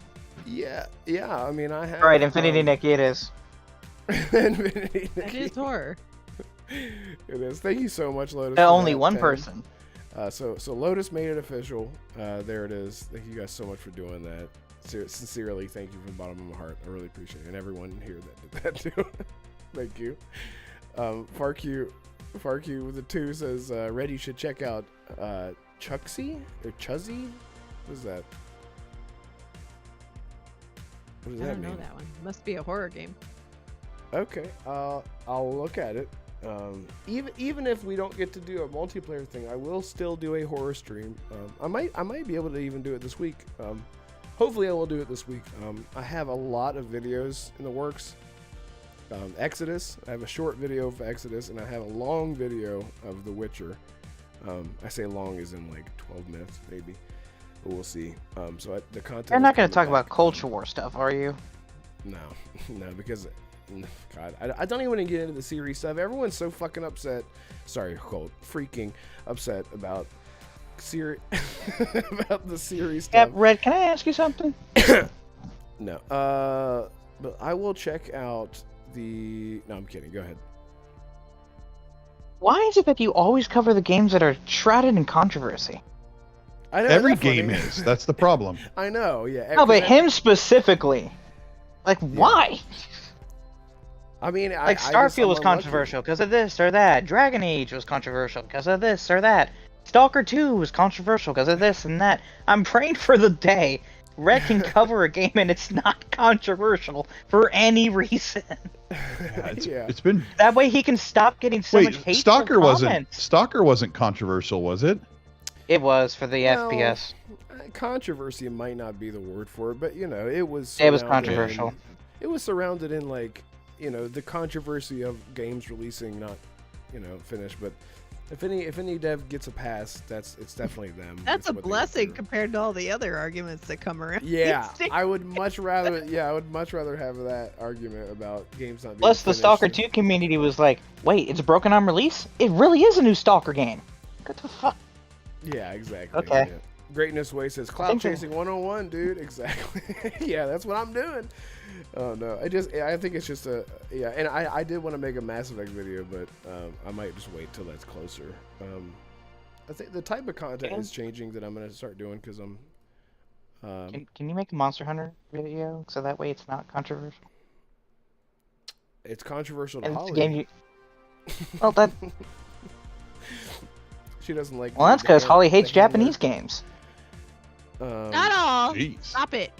Yeah. I mean, I have. Alright, Infinity Nikki it is. Infinity That Nikki. is horror. It is. Thank you so much, Lotus. Only for that, one Tim. person. So Lotus made it official. There it is. Thank you guys so much for doing that. Sincerely, thank you from the bottom of my heart. I really appreciate it. And everyone here that did that too. Thank you. Farq with a 2 says, Red, you should check out Chucksy or Chuzzy? What is that? What does I that don't know mean? that one. Must be a horror game. Okay, I'll look at it. Even if we don't get to do a multiplayer thing, I will still do a horror stream. I might be able to even do it this week. Hopefully I will do it this week. I have a lot of videos in the works. Exodus. I have a short video for Exodus, and I have a long video of The Witcher. I say long as in like 12 minutes, maybe. But we'll see. The content. You're is not going to coming talk about back. culture war stuff, are you? No, because God, I don't even want to get into the series stuff. Everyone's so fucking upset. Sorry, freaking upset about about the series Yeah, stuff. Red, can I ask you something? No, but I will check out the. No, I'm kidding. Go ahead. Why is it that you always cover the games that are shrouded in controversy? I know, Every isn't that game funny? is. That's the problem. I know. Yeah. No, but him specifically. Like, why? I mean, Like, I'm Starfield was unlucky. controversial because of this or that. Dragon Age was controversial because of this or that. Stalker 2 was controversial because of this and that. I'm praying for the day Red can cover a game and it's not controversial for any reason. Yeah. It's been. That way he can stop getting so much Wait, hate. Stalker wasn't controversial, was it? It was for the No, FPS. Controversy might not be the word for it, but it was. It was surrounded controversial. It was surrounded in like, the controversy of games releasing not, finished. But if any dev gets a pass, it's definitely them. That's It's a what they go blessing through. compared to all the other arguments that come around. Yeah, these I would much rather. Yeah, I would much rather have that argument about games not being Plus, the finished. Stalker 2 community was like, wait, it's broken on release? It really is a new Stalker game. What the fuck? Yeah, exactly. Okay. Greatness Way says cloud chasing 101, dude. Exactly. Yeah, that's what I'm doing. Oh no, I think it's just and I did want to make a Mass Effect video, but I might just wait till that's closer. I think the type of content is changing that I'm gonna start doing because I'm. Can you make a Monster Hunter video so that way it's not controversial? It's controversial to And Holly. it's a game you... Well, that... She doesn't like. Well, that's because Holly hates Japanese games. Not all. Jeez. Stop it.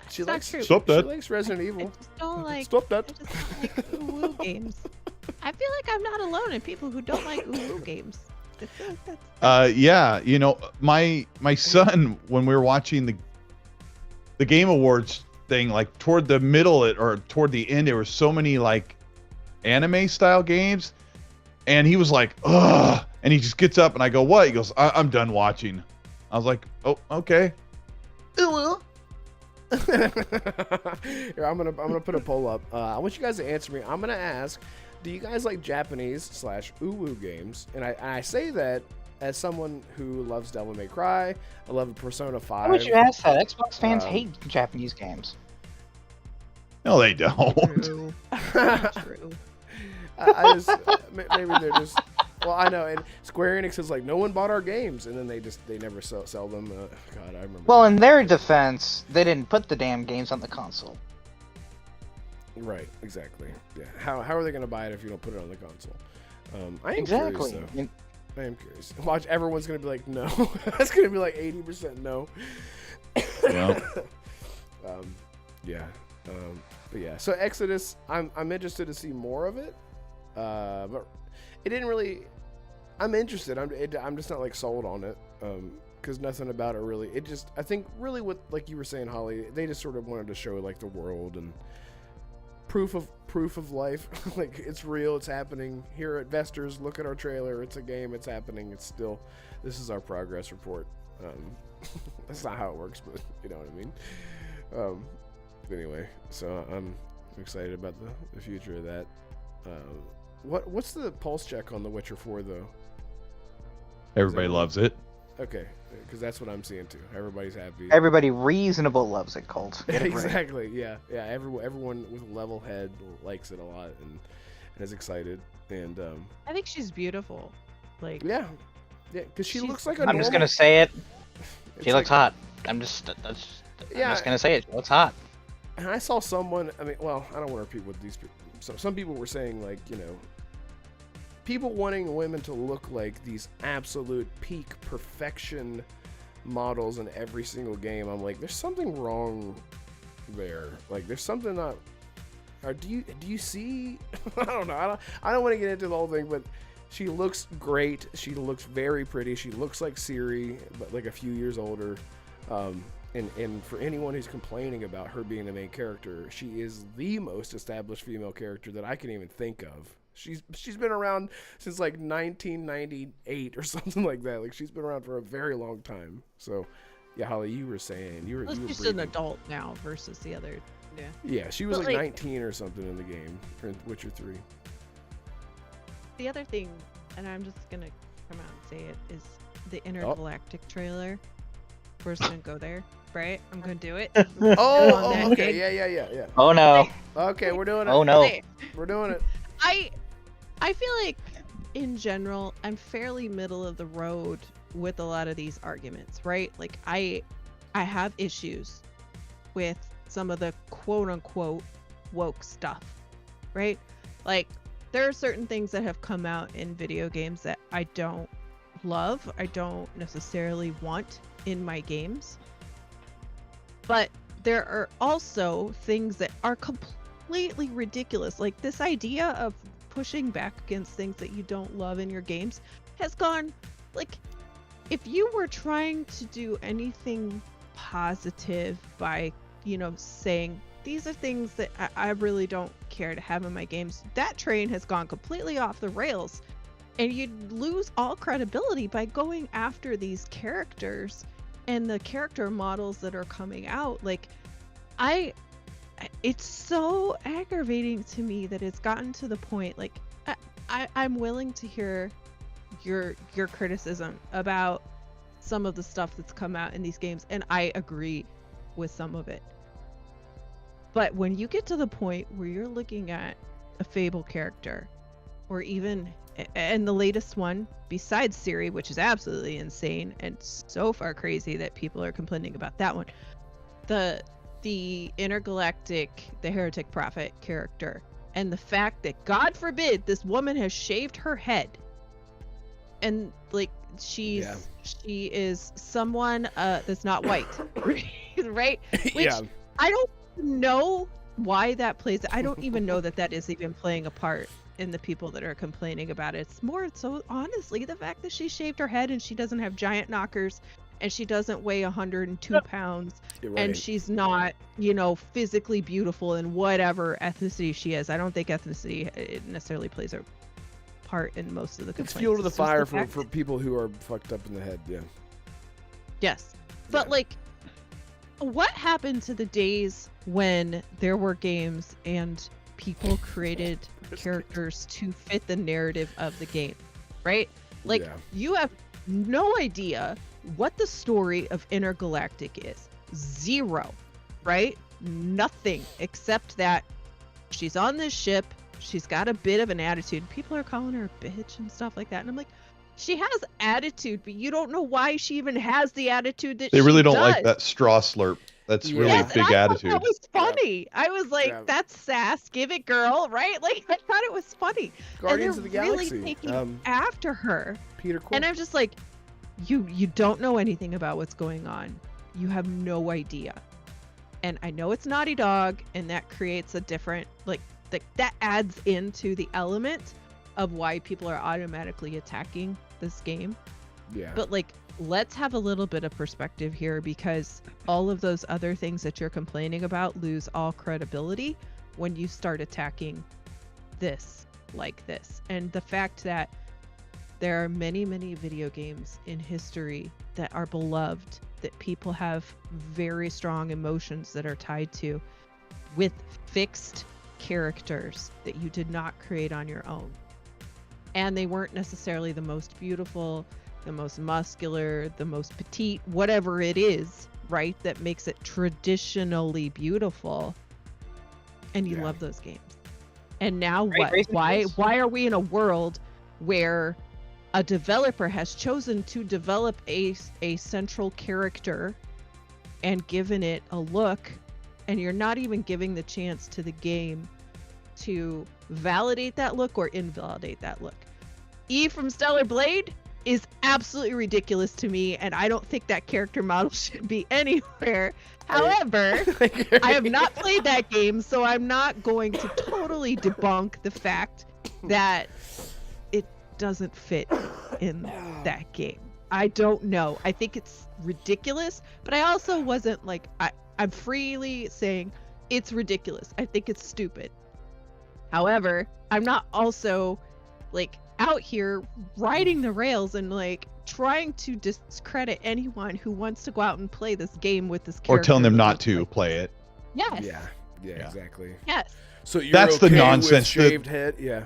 She That's likes. not true. Stop that. She likes Resident I Evil. just don't like. Stop that. I just don't like ooh games. I feel like I'm not alone in people who don't like ooh games. I feel like that's. Yeah, you know, my son, when we were watching the Game Awards thing, like toward the middle or toward the end, there were so many like anime style games, and he was like, ugh, and he just gets up and I go, what? He goes, I'm done watching. I was like, oh, okay. Here, I'm gonna put a poll up. I want you guys to answer me. I'm gonna ask, do you guys like Japanese / uwu games? And I say that as someone who loves Devil May Cry. I love Persona 5. Why would you ask that? Xbox fans hate Japanese games. No, they don't. True. True. I just maybe they're just. Well, I know, and Square Enix is like, no one bought our games, and then they never sell them. God, I remember. Well, in their defense, they didn't put the damn games on the console. Right, exactly. Yeah. How are they going to buy it if you don't put it on the console? I am Exactly. curious, though. I am curious. Watch, everyone's going to be like, no. That's going to be like 80% no. Yeah. Yeah. But yeah. So Exodus, I'm interested to see more of it. But it didn't really. I'm interested. I'm just not like sold on it. Because nothing about it really. It just. I think really what, like you were saying, Holly, they just sort of wanted to show like the world and proof of life. Like, it's real, it's happening. Here at Vesters, look at our trailer. It's a game, it's happening. It's still, this is our progress report. That's not how it works, but you know what I mean. Anyway, so I'm excited about the future of that. What's the pulse check on The Witcher 4 though? Everybody loves it. Okay, because that's what I'm seeing too. Everybody's happy. Everybody reasonable loves it, Colt. Get it right. Exactly. Yeah. Everyone with a level head likes it a lot and is excited. And I think she's beautiful. Like. yeah, because she looks like a. I'm just gonna say it. She looks like, hot. I'm just gonna say it. She looks hot. And I saw someone. I mean, well, I don't want to repeat what these people. So some people were saying, like, you know, people wanting women to look like these absolute peak perfection models in every single game. I'm like, there's something wrong there. Like, there's something not. Or do you see? I don't know. I don't want to get into the whole thing, but she looks great. She looks very pretty. She looks like Ciri, but like a few years older. And for anyone who's complaining about her being the main character, she is the most established female character that I can even think of. She's been around since like 1998 or something like that. Like, she's been around for a very long time. So, yeah, Holly, you were saying you were She's an adult now versus the other. Yeah. Yeah, she was But, like like 19 or something in the game, or in Witcher 3. The other thing, and I'm just gonna come out and say it, is the Intergalactic trailer. We're just gonna go there, right? I'm gonna do it. Oh, okay, yeah. Oh no. Okay, we're doing it. Oh no. We're doing it. I feel like, in general, I'm fairly middle of the road with a lot of these arguments, right? Like, I have issues with some of the quote-unquote woke stuff, right? Like, there are certain things that have come out in video games that I don't love, I don't necessarily want in my games. But there are also things that are completely ridiculous. Like, this idea of pushing back against things that you don't love in your games has gone, like, if you were trying to do anything positive by, you know, saying these are things that I really don't care to have in my games, that train has gone completely off the rails, and you'd lose all credibility by going after these characters and the character models that are coming out. Like, it's so aggravating to me that it's gotten to the point, like, I'm willing to hear your criticism about some of the stuff that's come out in these games, and I agree with some of it. But when you get to the point where you're looking at a Fable character, or even, and the latest one, besides Siri, which is absolutely insane and so far crazy that people are complaining about that one, the intergalactic, the heretic prophet character, and the fact that, God forbid, this woman has shaved her head, and like she is someone that's not white, right? Which I don't know why that plays. I don't even know that is even playing a part in the people that are complaining about it. It's more so honestly the fact that she shaved her head and she doesn't have giant knockers and she doesn't weigh 102 pounds and she's not, physically beautiful in whatever ethnicity she is. I don't think ethnicity it necessarily plays a part in most of the complaints. It's fuel to the fire for people who are fucked up in the head. Yes. But what happened to the days when there were games and people created characters to fit the narrative of the game, right? You have no idea what the story of Intergalactic is. Zero, right? Nothing except that she's on this ship. She's got a bit of an attitude. People are calling her a bitch and stuff like that. And I'm like, she has attitude, but you don't know why she even has the attitude that they really don't does. like that straw slurp. That's really a big attitude. That was funny. I was like, that's sass. Give it, girl. Right? I thought it was funny. Guardians and of they're the Galaxy. really taking after her. Peter Quill. And I'm just like, you don't know anything about what's going on. You have no idea. And I know it's Naughty Dog, and that creates a different, that adds into the element of why people are automatically attacking this game. Yeah. But let's have a little bit of perspective here, because all of those other things that you're complaining about lose all credibility when you start attacking this like this. And the fact that there are many, many video games in history that are beloved, that people have very strong emotions that are tied to, with fixed characters that you did not create on your own. And they weren't necessarily the most beautiful, the most muscular, the most petite, whatever it is, right, that makes it traditionally beautiful. And you love those games. And now what? Why are we in a world where a developer has chosen to develop a central character and given it a look, and you're not even giving the chance to the game to validate that look or invalidate that look? Eve from Stellar Blade is absolutely ridiculous to me, and I don't think that character model should be anywhere. However, I have not played that game, so I'm not going to totally debunk the fact that it doesn't fit in that game. I don't know. I think it's ridiculous, but I also wasn't I'm freely saying it's ridiculous. I think it's stupid. However, I'm not also out here riding the rails and trying to discredit anyone who wants to go out and play this game with this character. Or telling them not to play it. Yes. Yeah, exactly. Yes. So you're that's okay the nonsense. With shaved head? Yeah.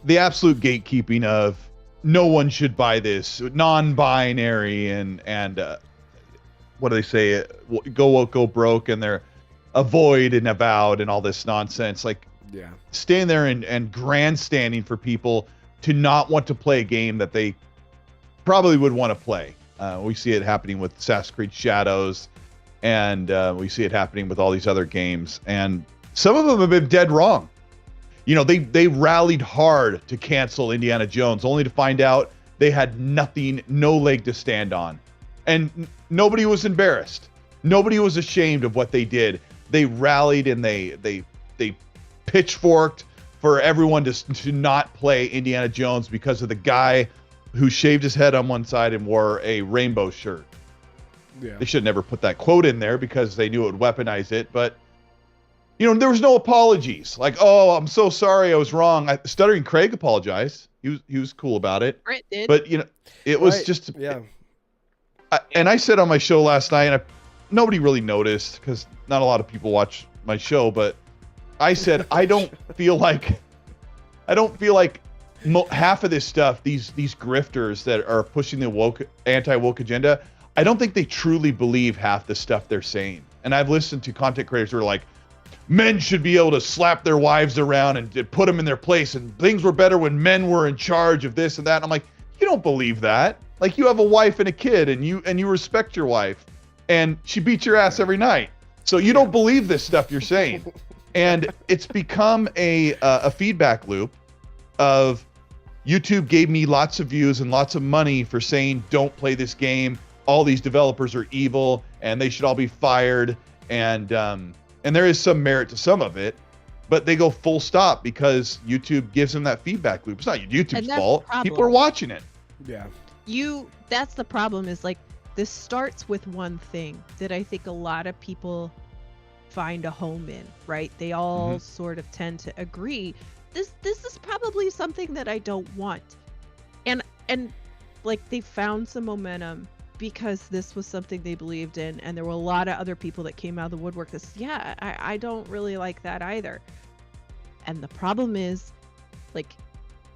The absolute gatekeeping of no one should buy this, non-binary, and what do they say? Go woke, go broke, and they're avoid and avowed and all this nonsense. Staying there and grandstanding for people to not want to play a game that they probably would want to play. We see it happening with Assassin's Creed Shadows, and we see it happening with all these other games. And some of them have been dead wrong. They rallied hard to cancel Indiana Jones, only to find out they had no leg to stand on. And nobody was embarrassed. Nobody was ashamed of what they did. They rallied and they pitchforked for everyone to not play Indiana Jones because of the guy who shaved his head on one side and wore a rainbow shirt. Yeah. They should never put that quote in there because they knew it would weaponize it. But, there was no apologies. Oh, I'm so sorry, I was wrong. Stuttering Craig apologized. He was cool about it. Brett did. But, it was just... Yeah. And I said on my show last night, and nobody really noticed because not a lot of people watch my show, but I said I don't feel like half of this stuff, these grifters that are pushing the anti-woke agenda, I don't think they truly believe half the stuff they're saying. And I've listened to content creators who are like, men should be able to slap their wives around and put them in their place, and things were better when men were in charge of this and that. And I'm like, you don't believe that. Like, you have a wife and a kid, and you respect your wife, and she beats your ass every night. So you don't believe this stuff you're saying. And it's become a feedback loop of YouTube gave me lots of views and lots of money for saying, don't play this game. All these developers are evil and they should all be fired. And there is some merit to some of it, but they go full stop because YouTube gives them that feedback loop. It's not YouTube's fault. People are watching it. Yeah. That's the problem, is like, this starts with one thing that I think a lot of people find a home in, right? They all sort of tend to agree. This is probably something that I don't want. And like, they found some momentum because this was something they believed in, and there were a lot of other people that came out of the woodwork that said, yeah, I don't really like that either. And the problem is, like,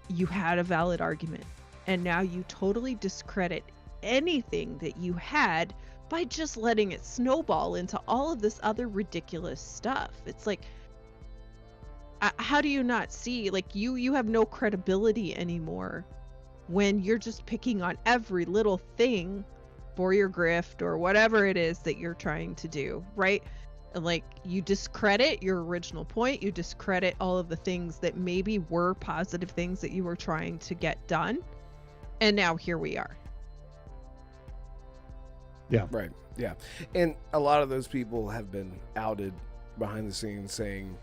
you had a valid argument, and now you totally discredit anything that you had by just letting it snowball into all of this other ridiculous stuff. It's like, how do you not see, like, you have no credibility anymore when you're just picking on every little thing for your grift or whatever it is that you're trying to do, right? And like, you discredit your original point, you discredit all of the things that maybe were positive things that you were trying to get done, and now here we are. Yeah. Right. Yeah. And a lot of those people have been outed behind the scenes saying,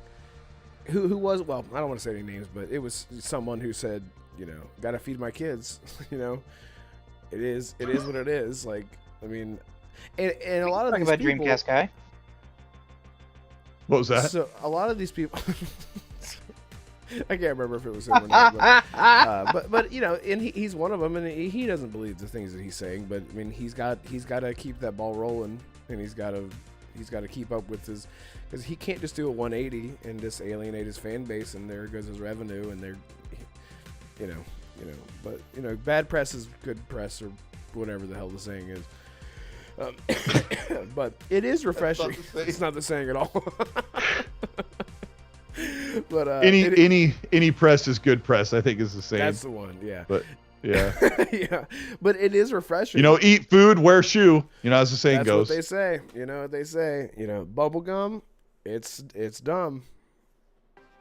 who was, well, I don't want to say any names, but it was someone who said, you know, gotta feed my kids. You know, it is what it is. Like, I mean, and a lot of these about people, Dreamcast guy. What was that? So a lot of these people, I can't remember if it was him or not, but you know, and he's one of them, and he doesn't believe the things that he's saying. But I mean, he's got to keep that ball rolling, and he's got to keep up with his, because he can't just do a 180 and just alienate his fan base, and there goes his revenue, and they're, you know, but you know, bad press is good press, or whatever the hell the saying is. But it is refreshing. It's not the saying at all. But any press is good press, I think, is the same. That's the one, yeah. But yeah. Yeah, but it is refreshing. You know, eat food, wear shoe. You know, as the saying goes. That's what they say. You know what they say. You know, bubble gum, it's dumb.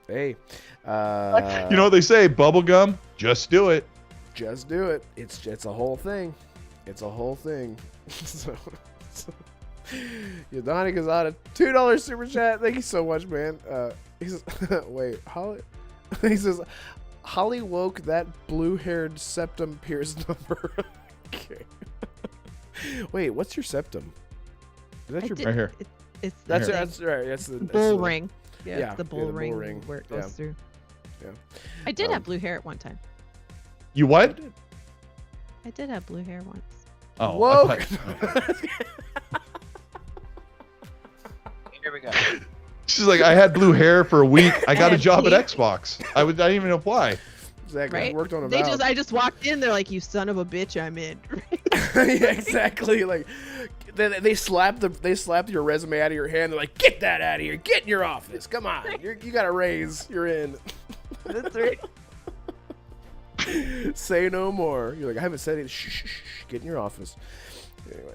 Hey, you know what they say? Bubble gum, just do it. Just do it. It's a whole thing. It's a whole thing. So Donnie Gazada, $2 super chat. Thank you so much, man. He says, wait, Holly. He says, Holly woke that blue-haired septum Pierce number. Okay. Wait, what's your septum? Is that your right here? It's that's right. That's the bull ring. Yeah, yeah, it's the bull the bull ring, ring. where it goes through. Yeah. I did have blue hair at one time. You what? I did have blue hair once. Oh, whoa. Here we go. She's like, I had blue hair for a week. I got a job at Xbox. I didn't even apply. Exactly. Right? I worked on a I just walked in. They're like, "You son of a bitch, I'm in." Yeah, exactly. Like they slapped your resume out of your hand. They're like, "Get that out of here! Get in your office! Come on! You got a raise. You're in." That's right. Say no more. You're like, I haven't said it. Shh. Get in your office. Anyway.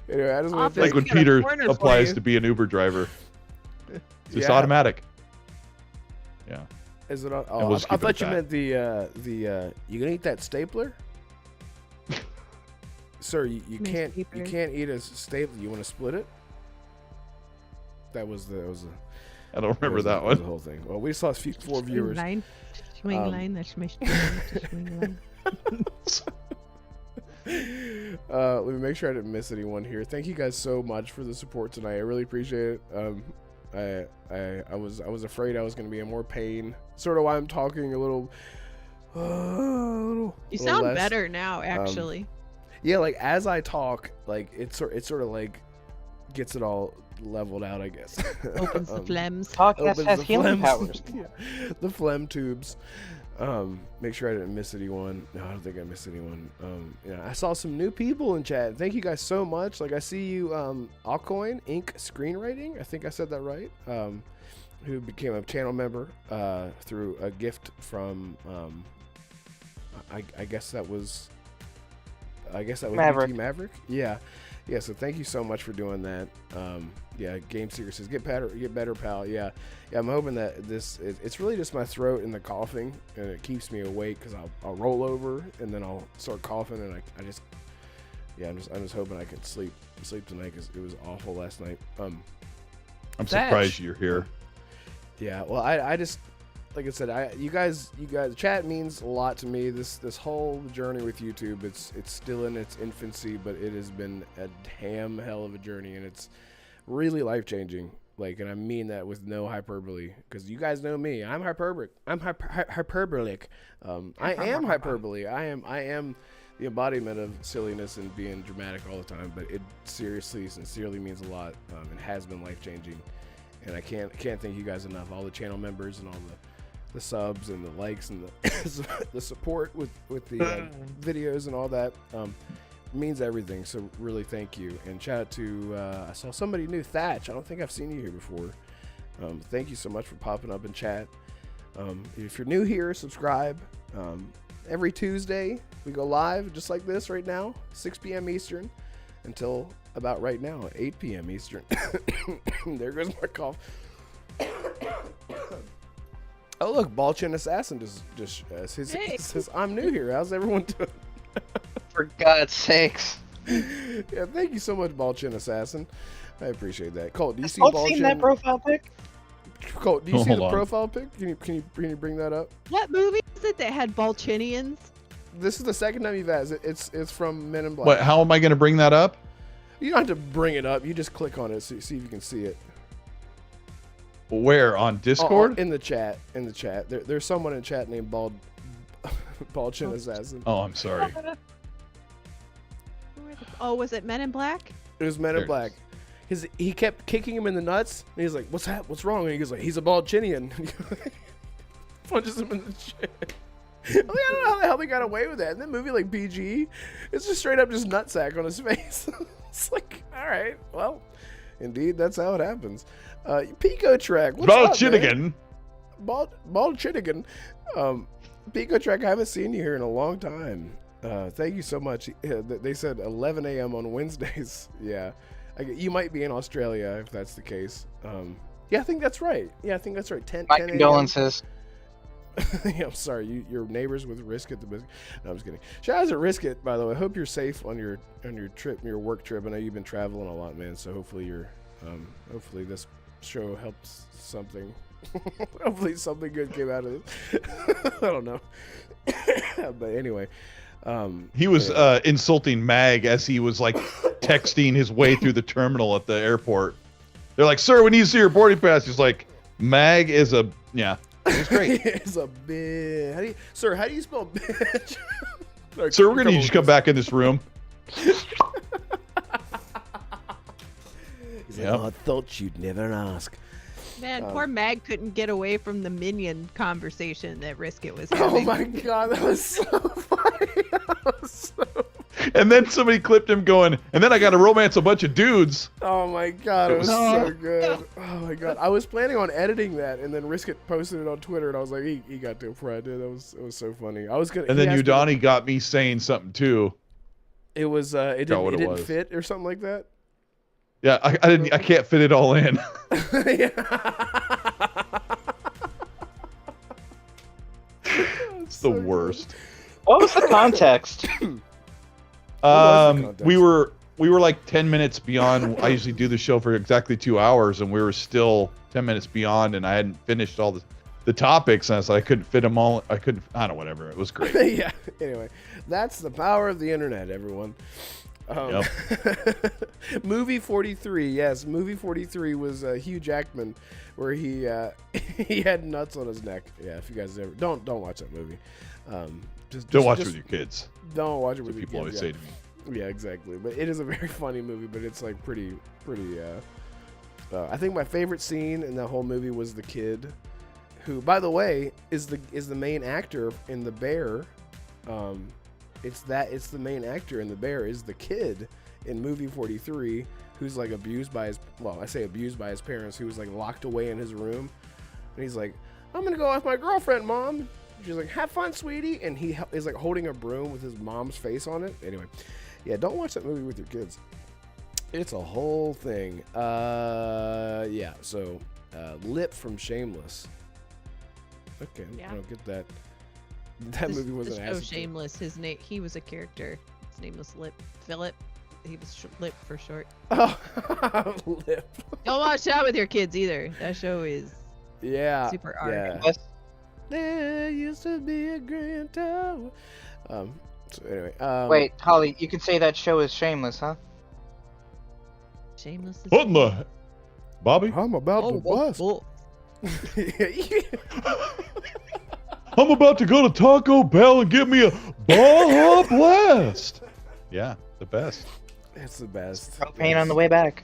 Anyway, I just want to Like when Peter applies to be an Uber driver. It's just automatic. Yeah. Is it? Oh, I thought you meant the you gonna eat that stapler? Sir, you can't eat a stapler. You want to split it? That was I don't remember that one. The whole thing. Well, we saw 4 viewers. Swing line. That's my swing line. Let me make sure I didn't miss anyone here. Thank you guys so much for the support tonight. I really appreciate it. I was afraid I was going to be in more pain. Sort of why I'm talking a little. You sound less. better now, actually. Yeah, like as I talk, like it sort of like gets it all leveled out, I guess. Opens the phlegms. Podcast has healing powers. Yeah, the phlegm tubes. Make sure I didn't miss anyone. No, I don't think I missed anyone. I saw some new people in chat. Thank you guys so much. Like I see you, Alcoin Inc. Screenwriting. I think I said that right. Who became a channel member through a gift from I guess that was Maverick. BT Maverick. Yeah. So thank you so much for doing that. Game Seeker says get better, pal. Yeah. I'm hoping that it's really just my throat and the coughing, and it keeps me awake because I'll roll over and then I'll start coughing, and I'm just hoping I can sleep tonight because it was awful last night. I'm surprised you're here. Yeah. Well, I just. Like I said, you guys, chat means a lot to me. This whole journey with YouTube, it's still in its infancy, but it has been a damn hell of a journey, and it's really life changing. Like, and I mean that with no hyperbole, because you guys know me. I'm hyperbolic. I am hyperbole. I am the embodiment of silliness and being dramatic all the time. But it sincerely means a lot, and has been life changing. And I can't thank you guys enough. All the channel members and all the subs and the likes and the support with the videos and all that means everything. So really thank you, and shout out to I saw somebody new, Thatch. I don't think I've seen you here before. Thank you so much for popping up in chat. If you're new here, subscribe. Every Tuesday we go live just like this right now, 6 p.m. Eastern until about right now, 8 p.m. Eastern. There goes my cough. Oh look, Ballchin Assassin just says I'm new here. How's everyone doing? For God's sakes. Yeah, thank you so much, Ballchin Assassin. I appreciate that. Colt, do you see Colt Ballchin? seen that profile pic? Colt, do you see the profile pic? Can you bring that up? What movie is it that had Balchinians? This is the second time you've asked. It's from Men in Black. What? How am I going to bring that up? You don't have to bring it up. You just click on it, see if you can see it. Where? On Discord? In the chat. There's someone in chat named Ballchin Assassin. Oh, I'm sorry. Oh, was it Men in Black? It was Men in Black. He kept kicking him in the nuts, and he's like, what's wrong? And he goes like, he's a Ballchinian. Punches him in the chin. I don't know how the hell they got away with that. In that movie, like PG, it's just straight up just nutsack on his face. It's like, all right, well, indeed, that's how it happens. Pico Track, what's up, man? Ballchinigan. Pico Track, I haven't seen you here in a long time. Thank you so much. They said 11 a.m. on Wednesdays. Yeah, you might be in Australia if that's the case. Yeah, I think that's right. 10. My 10 condolences. Yeah, I'm sorry. Your neighbors with Risket the biscuit. No, I'm just kidding. Shout out to Risket, by the way. I hope you're safe on your trip, your work trip. I know you've been traveling a lot, man. So hopefully hopefully this show helps something. Hopefully something good came out of this. I don't know. But anyway. He was insulting Mag as he was like texting his way through the terminal at the airport. They're like, "Sir, we need to see your boarding pass." He's like, "Mag is a yeah." It's great. It's a bitch. How do you spell bitch? Sir, we're gonna need you to come back in this room. He's like, I thought you'd never ask. Man, poor Mag couldn't get away from the minion conversation that Risket was Oh having. my god, that was so funny. And then somebody clipped him going, and then I got to romance a bunch of dudes. Oh my god, it was so good. Oh my god, I was planning on editing that, and then Risket posted it on Twitter, and I was like, he got to it before I did. It was so funny. I was gonna. And then Udani got me saying something too. It was it didn't fit or something like that. Yeah, I can't fit it all in. It's the worst. What was the context? We were like 10 minutes beyond. I usually do the show for exactly 2 hours, and we were still 10 minutes beyond, and I hadn't finished all the topics, and I said I couldn't fit them all. I don't know, whatever. It was great. Yeah. Anyway, that's the power of the internet, everyone. Movie 43. Yes, movie 43 was Hugh Jackman, where he had nuts on his neck. Yeah, if you guys ever don't watch that movie. Don't watch it with your kids. Don't watch it with your kids. People always say to me. Yeah, exactly. But it is a very funny movie, but it's like pretty. I think my favorite scene in that whole movie was the kid who, by the way, is the main actor in The Bear. It's the main actor in The Bear is the kid in movie 43 who's like abused by his parents, who was like locked away in his room, and he's like, I'm gonna go with my girlfriend, Mom. She's like, have fun, sweetie, and he is like holding a broom with his mom's face on it. Anyway, yeah, don't watch that movie with your kids. It's a whole thing. Yeah, so Lip from Shameless. Okay, Yeah. I don't get that. That movie wasn't the show as Shameless. His name, he was a character. His name was Lip Philip. He was Lip for short. Oh, Lip. Don't watch that with your kids either. That show is Yeah. super R. Yeah. Yes. There used to be a grand tower. So anyway. Wait, Holly, you can say that show is shameless, huh? Shameless. Is What in the, Bobby? I'm about to bust. I'm about to go to Taco Bell and get me a Baja Blast. Yeah, the best. It's the best. Propane on the way back.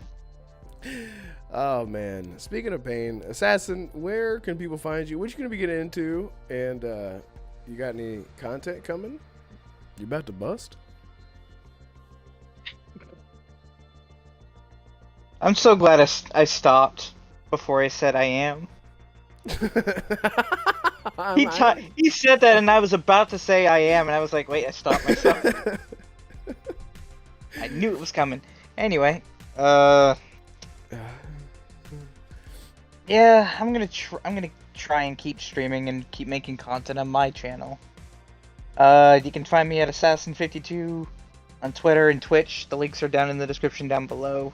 Oh man! Speaking of pain, Assassin, where can people find you? What you gonna be getting into? And you got any content coming? You about to bust? I'm so glad I stopped before I said I am. He said that, and I was about to say I am, and I was like, wait, I stopped myself. I knew it was coming. Anyway, yeah, I'm gonna try and keep streaming and keep making content on my channel. You can find me at Assassin52 on Twitter and Twitch. The links are down in the description down below.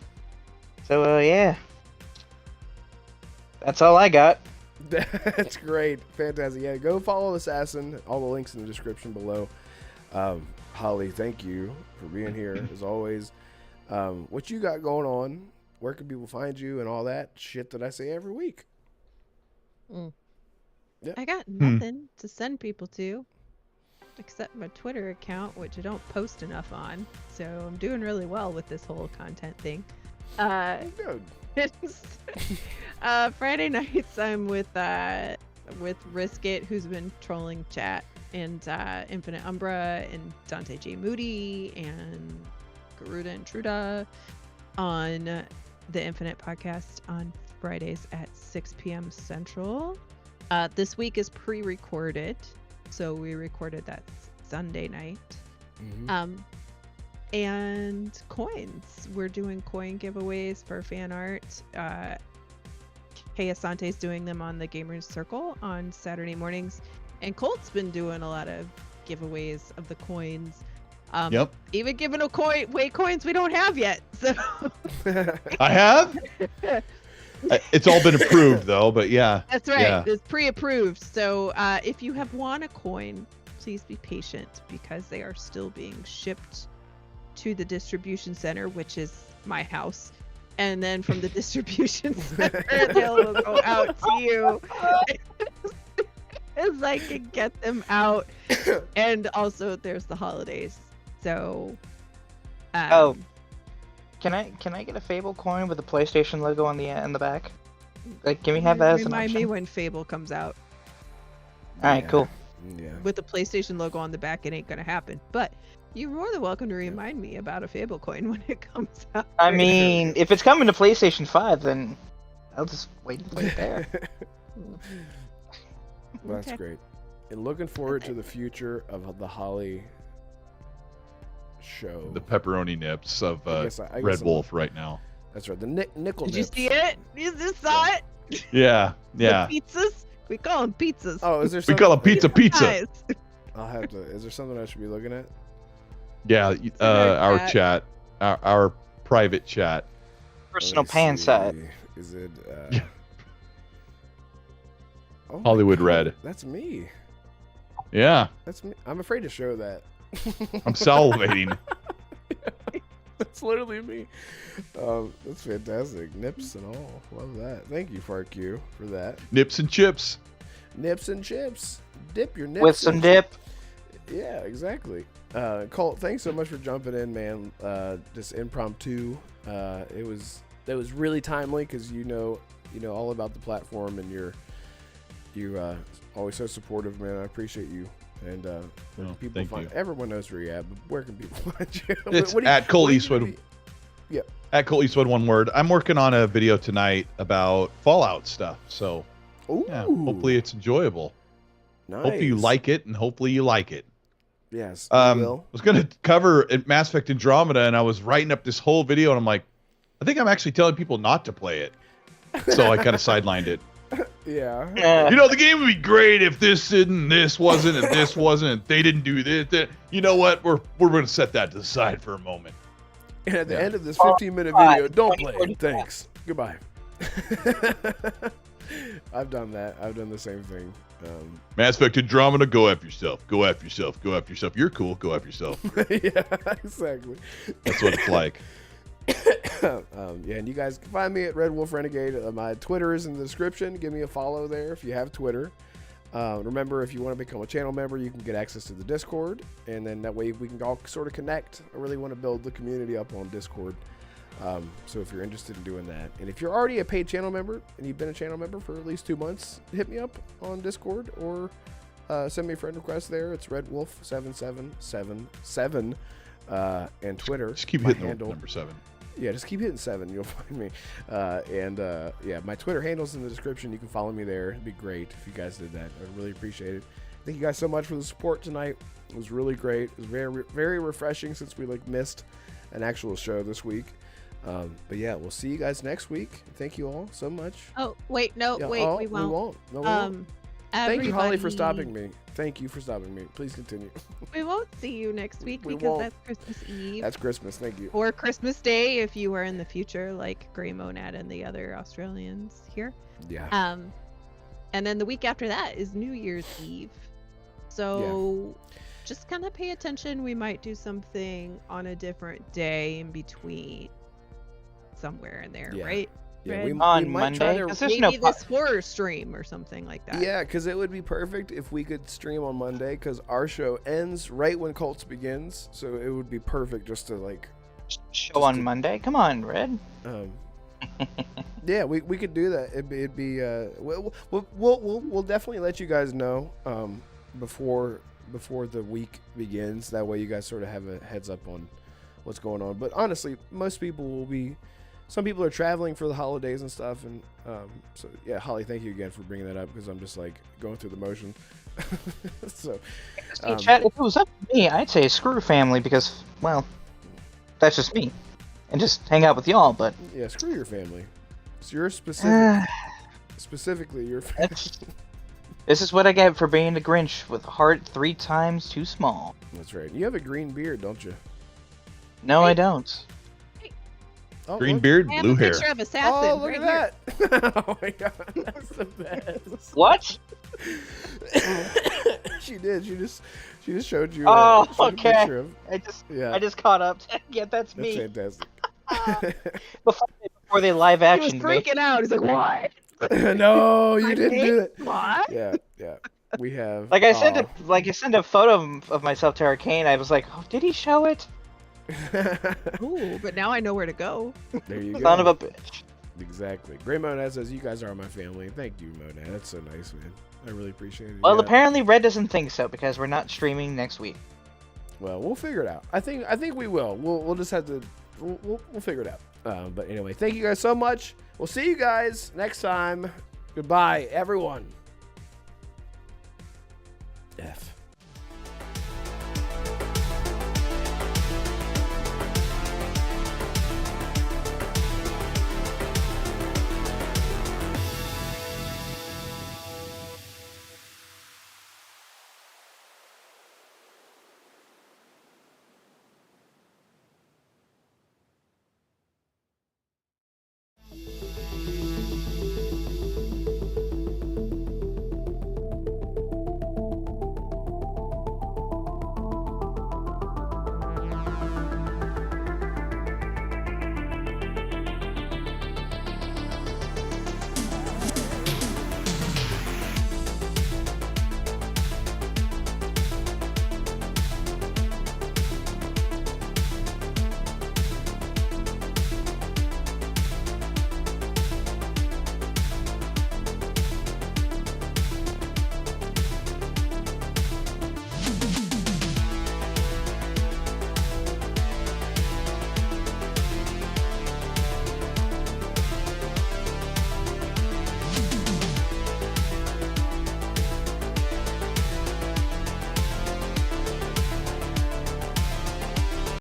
So yeah, that's all I got. That's great, fantastic. Yeah, go follow Assassin. All the links in the description below. Holly, thank you for being here as always. What you got going on? Where can people find you and all that shit that I say every week? Yeah. I got nothing to send people to except my Twitter account, which I don't post enough on. So I'm doing really well with this whole content thing. Good. Friday nights I'm with Risk It, who's been trolling chat, and Infinite Umbra and Dante J. Moody and Garuda and Truda on the Infinite podcast on Fridays at 6 p.m. Central. This week is pre-recorded, so we recorded that Sunday night. Mm-hmm. And coins. We're doing coin giveaways for fan art. Hey Asante's doing them on the Gamers Circle on Saturday mornings. And Colt's been doing a lot of giveaways of the coins. Yep. Even giving away coins we don't have yet. So I have? It's all been approved though, but yeah. That's right. Yeah. It's pre-approved. So if you have won a coin, please be patient because they are still being shipped to the distribution center, which is my house, and then from the distribution center they'll go out to you as I can get them out. And also there's the holidays, so can I get a Fable coin with a PlayStation logo on the back? Like, can we have that as an remind option? me when Fable comes out. All right, cool. Yeah. With the PlayStation logo on the back, it ain't gonna happen, but you're more than welcome to remind me about a Fable coin when it comes out. I mean, if it's coming to PlayStation 5, then I'll just wait and play it there. Well, that's Okay. great. And looking forward to the future of the Holly show. The pepperoni nips of I guess Red I'm- Wolf right now. That's right. The nickel. Did you nips. see it? You just saw it? Yeah, yeah. The pizzas? We call them pizzas. Oh, is there? We Something, call it pizza. Guys. I'll have to. Is there something I should be looking at? Yeah, our our chat, our private chat. Personal Let me pan see. set. Is it? Oh my Hollywood God, Red. That's me. Yeah, That's me. I'm afraid to show that. I'm salivating. That's literally me. That's fantastic. Nips and all. Love that. Thank you, FarQ, for that. Nips and chips. Nips and chips. Dip your nips With some in- dip. Yeah, exactly. Colt, thanks so much for jumping in, man. Just impromptu. It was really timely because you know all about the platform and You always so supportive, man. I appreciate you. And people thank find you. everyone knows where you're at, but where can people find you? It's at Cole Eastwood. Yeah. At Cole Eastwood, one word. I'm working on a video tonight about Fallout stuff. So yeah, hopefully it's enjoyable. Nice. Hopefully you like it, and hopefully you like it. Yes, I will. was going to cover Mass Effect Andromeda, and I was writing up this whole video, and I'm like, I think I'm actually telling people not to play it. So I kind of sidelined it. Yeah. You know, the game would be great if this and this wasn't, and this wasn't, and they didn't do this. You know what? We're going to set that to the side for a moment. And at the end of this 15-minute video, don't play it. Thanks. Goodbye. I've done that. I've done the same thing. Mass Effect Andromeda, go F yourself. Go F yourself. Go F yourself. You're cool. Go F yourself. Yeah, exactly. That's what it's like. Yeah, and you guys can find me at Red Wolf Renegade. My Twitter is in the description. Give me a follow there if you have Twitter. Remember, if you want to become a channel member, you can get access to the Discord, and then that way we can all sort of connect. I really want to build the community up on Discord. So if you're interested in doing that, and if you're already a paid channel member and you've been a channel member for at least 2 months, hit me up on Discord or send me a friend request there. It's RedWolf7777 and Twitter. Just keep hitting the number 7. Yeah, just keep hitting 7. You'll find me. Yeah, my Twitter handle's in the description. You can follow me there. It'd be great if you guys did that. I'd really appreciate it. Thank you guys so much for the support tonight. It was really great. It was very, very refreshing since we missed an actual show this week. But yeah, we'll see you guys next week. Thank you all so much. Oh, wait, no, Yeah, wait, we won't. No, we won't. Thank you, Holly, for Everybody- stopping me. Thank you for stopping me. Please continue. We won't see you next week We because won't. that's Christmas Eve. That's Christmas. Thank you. Or Christmas Day if you are in the future, like Grey Monad and the other Australians here. Yeah. And then the week after that is New Year's Eve. So just kind of pay attention. We might do something on a different day in between, somewhere in there, Yeah. right? Yeah, Red? we On might try Monday? to- 'Cause there's Maybe no this horror stream or something like that. Yeah, because it would be perfect if we could stream on Monday, because our show ends right when Cults begins, so it would be perfect just to show on Monday. Come on, Red. Yeah, we could do that. It'd be we'll definitely let you guys know before the week begins. That way you guys sort of have a heads up on what's going on. But honestly, most people will be. Some people are traveling for the holidays and stuff, and so yeah, Holly, thank you again for bringing that up because I'm just going through the motion. So, Chat, if it was up to me, I'd say screw family because, well, that's just me, and just hang out with y'all. But yeah, screw your family. It's your specifically your family. this is what I get for being a Grinch with a heart 3 times too small. That's right. You have a green beard, don't you? No, I don't. Oh, Green look. beard, I have blue a hair. picture of Assassin Oh, look right at here. that! Oh my god, that's the best. What? She did. She just showed you. Oh, showed a okay. picture of- I just caught up. Yeah, that's That's me. fantastic. Before they live He was action me. freaking out. He's like, "What? No, you My didn't do it. What?" Yeah. We have. Like I sent a photo of myself to Arcane. I was like, oh, did he show it? Ooh, but now I know where to go. There you go. Son of a bitch. Exactly. Grey Monad says, "You guys are my family." Thank you, Monad. That's so nice, man. I really appreciate it. Well, Yeah. apparently Red doesn't think so because we're not streaming next week. Well, we'll figure it out. I think we will. We'll just have to. We'll figure it out. But anyway, thank you guys so much. We'll see you guys next time. Goodbye, everyone. F.